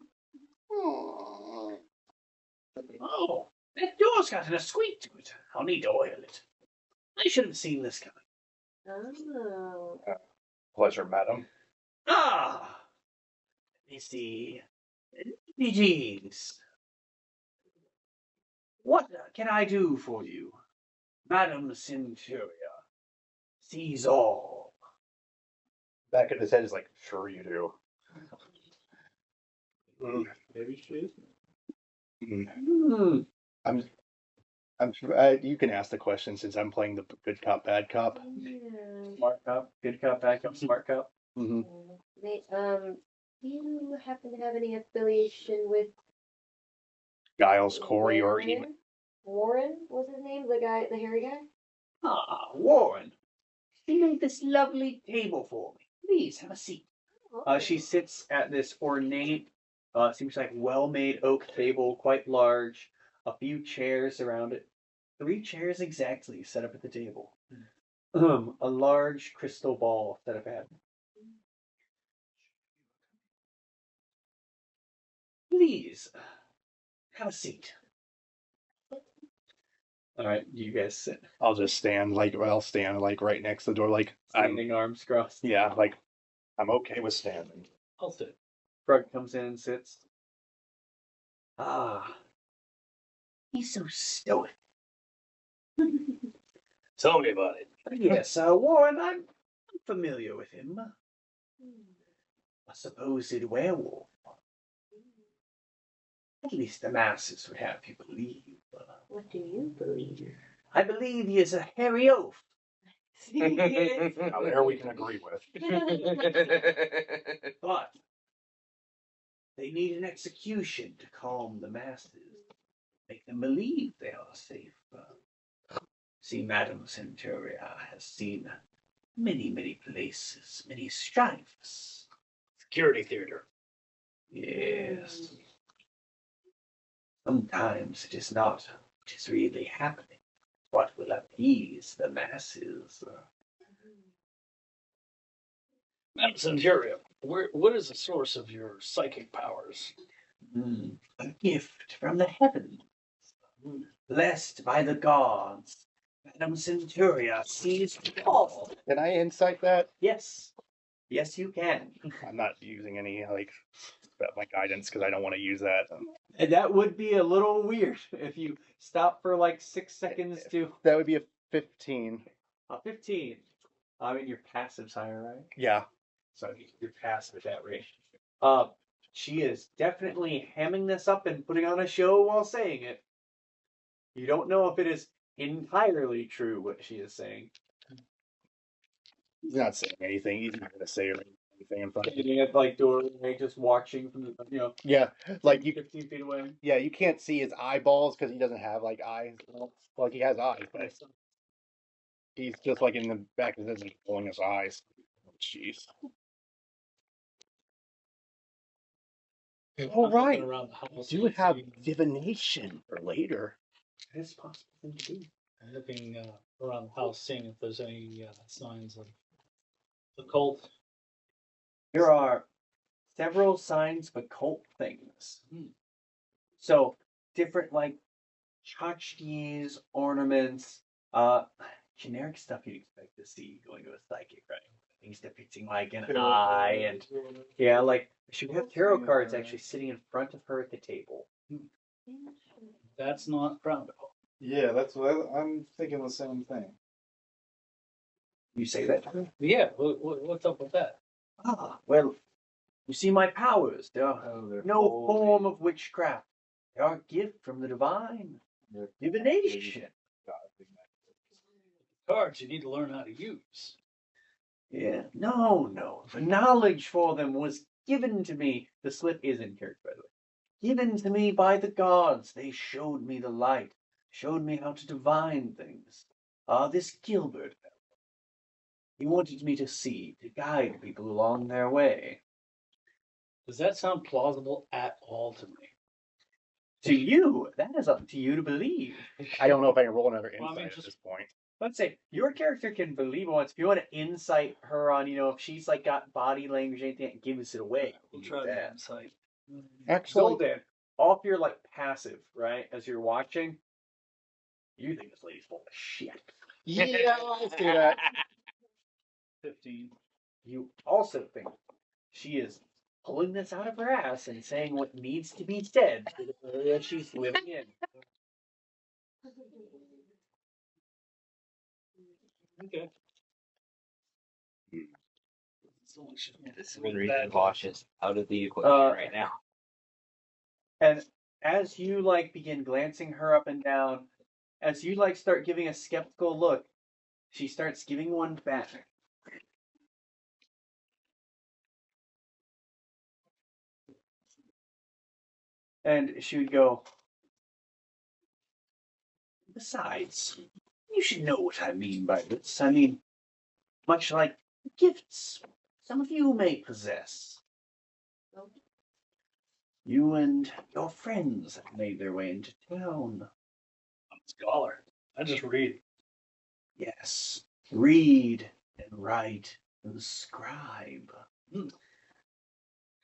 Oh, that door's got a squeak to it. I'll need to oil it. I should have seen this coming. Oh. pleasure, madam. Ah, let me see. Refugees. What can I do for you? Madam Centuria sees all. Back of his head is like, sure you do. Maybe she is. I'm you can ask the question since I'm playing the good cop, bad cop. Yeah. Smart cop, good cop, bad cop, smart cop. Mm-hmm. Do you happen to have any affiliation with Giles, Corey, or Warren? even Warren was his name, the guy, the hairy guy? Ah, Warren. He made this lovely table for me. Please have a seat. She sits at this ornate, seems like well-made oak table, quite large. A few chairs around it. 3 chairs exactly set up at the table. A large crystal ball set up at. Please have a seat. All right, you guys sit. I'll just stand I'll stand like right next to the door, like Standing arms crossed. yeah, like I'm okay with standing. I'll sit. Frog comes in and sits. Ah, he's so stoic. Tell me about it. Yes, Warren, I'm familiar with him. A supposed werewolf. At least the masses would have you believe. What do you believe? I believe he is a hairy oaf. Now there we can agree with. But they need an execution to calm the masses, make them believe they are safe. See, Madame Centuria has seen many, many places, many strifes. Security theater. Yes. Sometimes it is not what is really happening, what will appease the masses. Madam Centuria, what is the source of your psychic powers? A gift from the heavens, blessed by the gods. Madame Centuria sees all. Can I insight that? Yes. Yes, you can. I'm not using any my guidance because I don't want to use that. And that would be a little weird if you stop for like 6 seconds to That would be a 15. 15. I mean, your passive's higher, right? Yeah. So you're passive at that rate. She is definitely hamming this up and putting on a show while saying it. You don't know if it is entirely true what she is saying. He's not saying anything. He's not going to say anything in front of you. Standing at like doorway, just watching from the Yeah, like you. 15 feet away. Yeah, you can't see his eyeballs because he doesn't have like eyes. Like he has eyes, but he's just like in the back of his head, pulling his eyes. Jeez. All I'm right. looking around the house. Do have divination for later. It is possible thing to do. I'm looking around the house, seeing if there's any signs of the cult. There are several signs of occult things. So different like tchotchkes, ornaments, generic stuff you'd expect to see going to a psychic, right? Things depicting like an eye and yeah, like she would have tarot cards actually sitting in front of her at the table. That's not frowned upon. Yeah, that's what I'm thinking the same thing. You say that? Yeah, what's up with that? Ah, well, you see my powers. They are no form of witchcraft. They are a gift from the divine. Divination. Cards you need to learn how to use. Yeah. No. The knowledge for them was given to me. The slip is in character, by the way. Given to me by the gods. They showed me the light. Showed me how to divine things. This Gilbert, he wanted me to see, to guide people along their way. Does that sound plausible at all to me? To you, that is up to you to believe. I don't know if I can roll another insight Well, I mean, at just- this point. Let's say your character can believe once. If you want to insight her on, if she's like got body language, anything that gives it away. We'll try that. that insight. Actually, Zoldan, off your like passive, right? As you're watching, you think this lady's full of shit. yeah, I see that. 15. You also think she is pulling this out of her ass and saying what needs to be said to the area she's living in. Okay. This one reason Bosch is out of the equation right now. And as you like begin glancing her up and down, as you like start giving a skeptical look, she starts giving one back. And she would go, besides, you should know what I mean by this. I mean, much like gifts some of you may possess. You and your friends have made their way into town. I'm a scholar. I just read. Yes, read and write and scribe.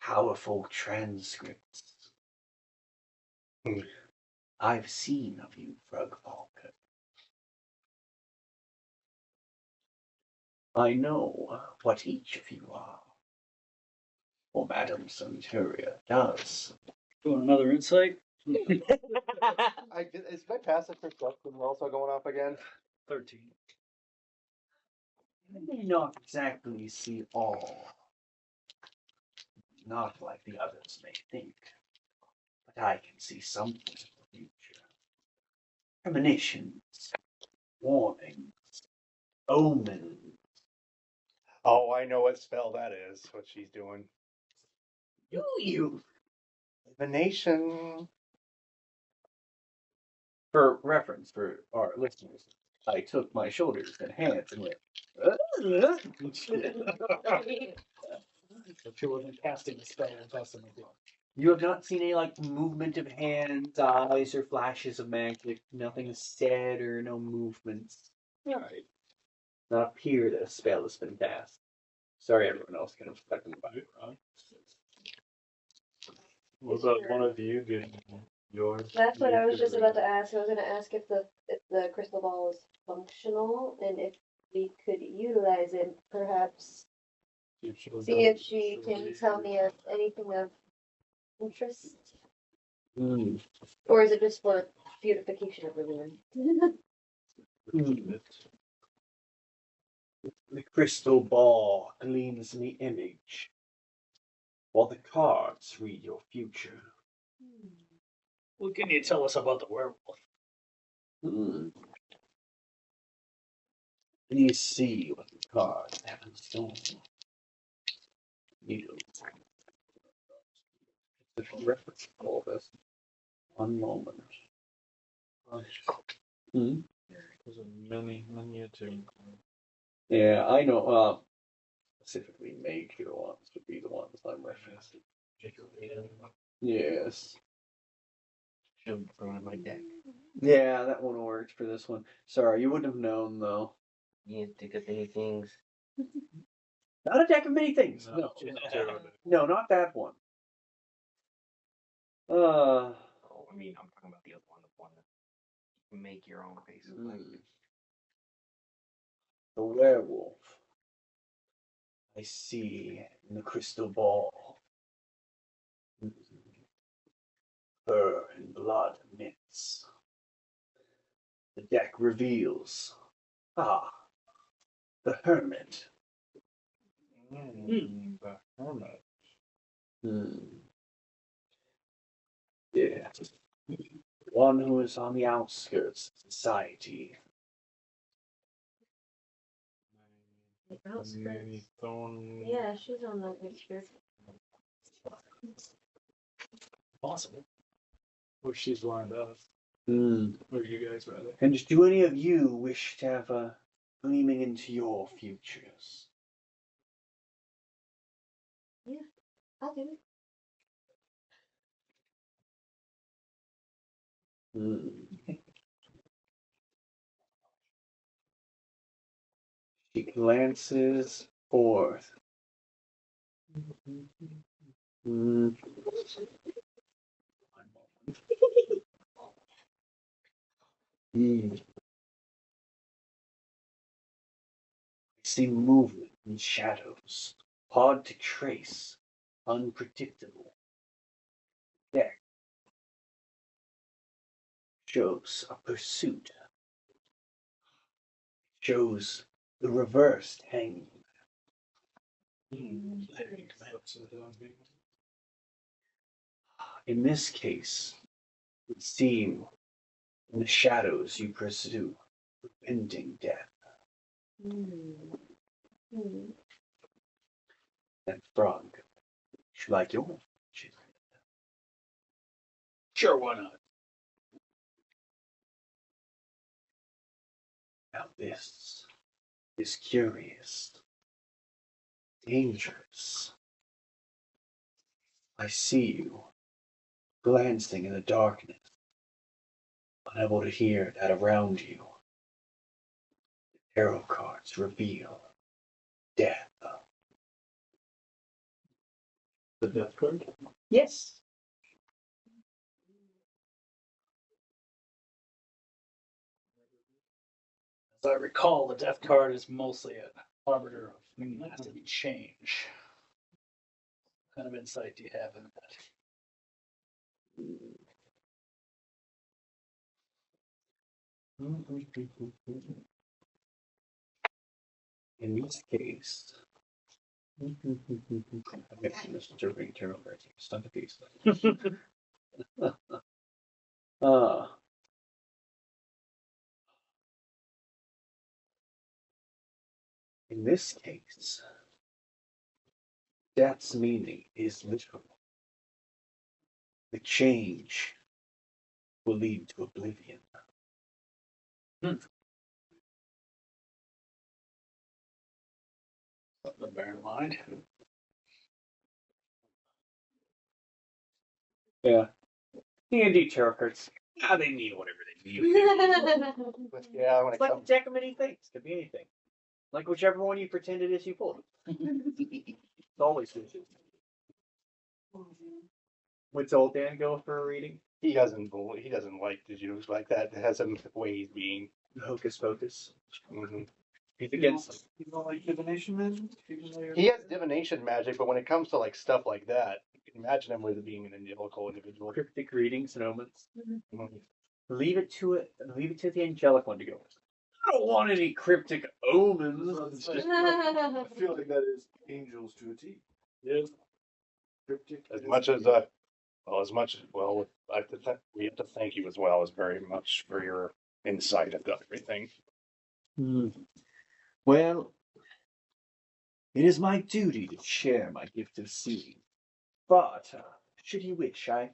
Powerful transcripts. I've seen of you, Frog Falcon. I know what each of you are. Or Madame Centuria does. Doing another insight. Is my passive perception also going off again? 13. You may not exactly see all. Not like the others may think. But I can see something in the future. Premonitions, warnings, omens. Oh, I know what spell that is. What she's doing. Do you? Divination. For reference for our listeners, I took my shoulders and hands and went. If she wasn't casting a spell, busting the block. You have not seen any like movement of hands, eyes, or flashes of magic. Nothing is said or no movements. Alright. Not appear that a spell has been cast. Sorry, everyone else can have talking about it. What about one of you getting yours? That's what I was just about to ask. I was gonna ask if the crystal ball is functional and if we could utilize it, perhaps see if she can tell me of anything of interest. Or is it just for beautification of everyone? The crystal ball gleams in the image, while the cards read your future. What can you tell us about the werewolf? You see what the cards have in store. You reference all this. One moment. There's a miniature. Yeah, I know. Specifically, major ones would be the ones I'm referencing. Yes. Should throw in my deck. Yeah, that one worked for this one. Sorry, you wouldn't have known though. You think of many things. Not a deck of many things. No, no, not that one. Oh, I mean, I'm talking about the other one, the one that you can make your own, basically. The werewolf. I see in the crystal ball. Fur and blood mints. The deck reveals. The hermit. The hermit. Yeah. One who is on the outskirts of society. Many thorn. Yeah, she's on the picture. Possible. Or she's lined up. Or you guys rather. And do any of you wish to have a gleaming into your futures? I'll do it. She glances forth. One moment. I see movement in shadows, hard to trace, unpredictable. Deck shows a pursuit. Shows the reversed hanging. In this case, it would seem in the shadows you pursue impending death. And Frog, would you like your fortune? Sure, why not? Now this is curious, dangerous. I see you glancing in the darkness, unable to hear that around you. The tarot cards reveal death. The death card? Yes. As I recall, the death card is mostly a Arbiter of lasting change. What kind of insight do you have in that? In this case, disturbing internal rating, stuck a piece. In this case, death's meaning is literal. The change will lead to oblivion. Something to bear in mind. Yeah. D&D tarot cards. They mean whatever they mean. Yeah, when It's like a deck of many things. Could be anything. Like whichever one you pretend it is, you pull it. It's always good. Would old Dan go for a reading? he doesn't like to use like that. It has some ways being. Hocus pocus. Mhm. He's against. You don't like divination magic? He has divination magic, but when it comes to like stuff like that, you can imagine him with being an analytical individual. Cryptic readings and omens. Mhm. Leave it to the angelic one to go. I don't want any cryptic omens. I feel like that is angels to a T. Yeah. Cryptic. As much as we have to thank you as well as very much for your insight into everything. Well, it is my duty to share my gift of seeing. But, should you wish, I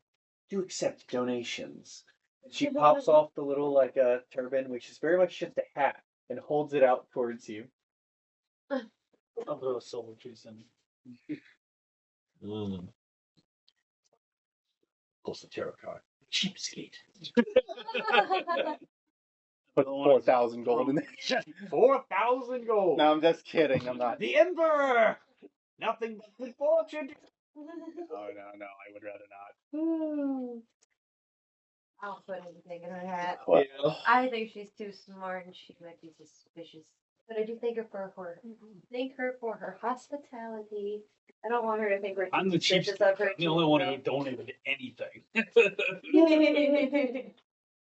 do accept donations. She pops off the little, turban, which is very much just a hat, and holds it out towards you. I'll throw a silver piece in. Pulls the tarot card. Cheapskate. Put 4,000 gold in there. 4,000 gold. No, I'm just kidding. I'm not. The Emperor! Nothing but good fortune. Oh, no, I would rather not. I'll put anything in her hat. What? I think she's too smart and she might be suspicious. But I do thank her for her hospitality. I don't want her to think we're I'm the chief. suspicious of her. I'm the only one who donated anything.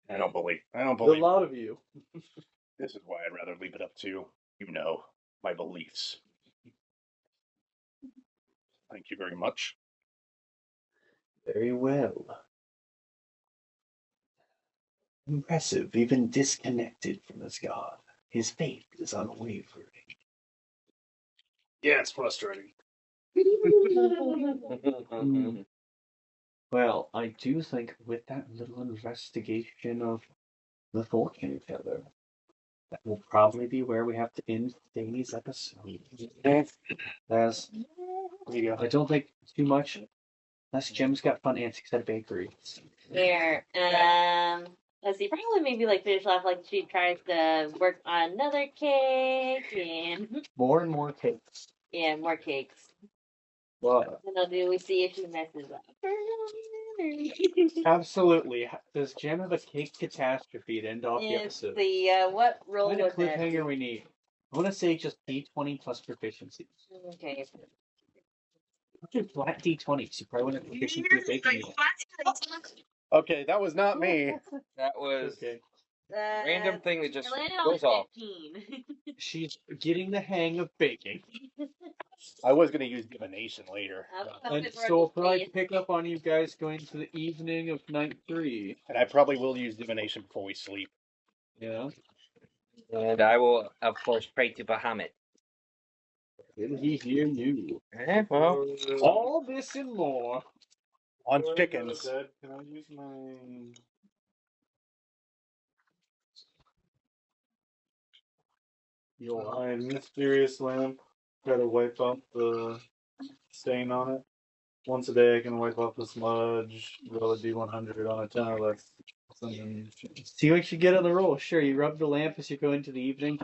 I don't believe. A lot of you. This is why I'd rather leave it up to my beliefs. Thank you very much. Very well. Impressive, even disconnected from his god. His faith is unwavering. Yeah, it's frustrating. Well, I do think with that little investigation of the fortune teller, that will probably be where we have to end today's episode. As I don't think too much. Unless Jim's got fun antics at a bakery. Here, let's see, probably maybe finish off she tries to work on another cake and More and more cakes. yeah, more cakes. Wow. And we see if she messes up. Absolutely. Does Jim have a cake catastrophe to end off the It's episode? the what roll What kind of was that? cliffhanger we need? I want to say just D20 plus proficiency. Okay. Flat D20s. You probably want to proficiency with baking. Okay, that was not me. That was Okay. random thing that just Elena goes off. 15. She's getting the hang of baking. I was going to use divination later. And so we'll probably pick up on you guys going to the evening of night 3. And I probably will use divination before we sleep. Yeah. And I will, of course, pray to Bahamut. Will he hear you? Well, All this and more. On chickens. Dad, can I use my... My mysterious lamp? Try to wipe off the stain on it. Once a day I can wipe off the smudge, roll a D100 on a 10 or less. See what you get on the roll. Sure, you rub the lamp as you go into the evening.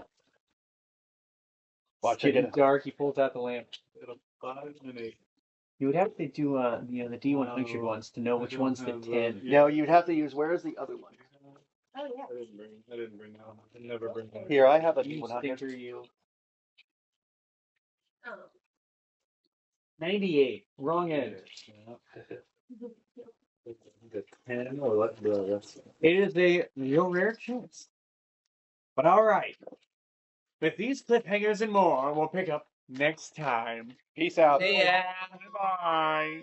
Watch It's it. getting dark. He pulls out the lamp. 5 and 8. You would have to do the D100 ones to know which one's the 10. No, you'd have to use. Where is the other one? Oh yeah. I didn't bring that. I never bring that. Here, I have a You D100. sticker, you. Oh. 98. Wrong end. The 10 or what? Bro, that's It is a real rare chance. But alright. With these cliffhangers and more, we'll pick up next time. Peace out. Yeah. Bye.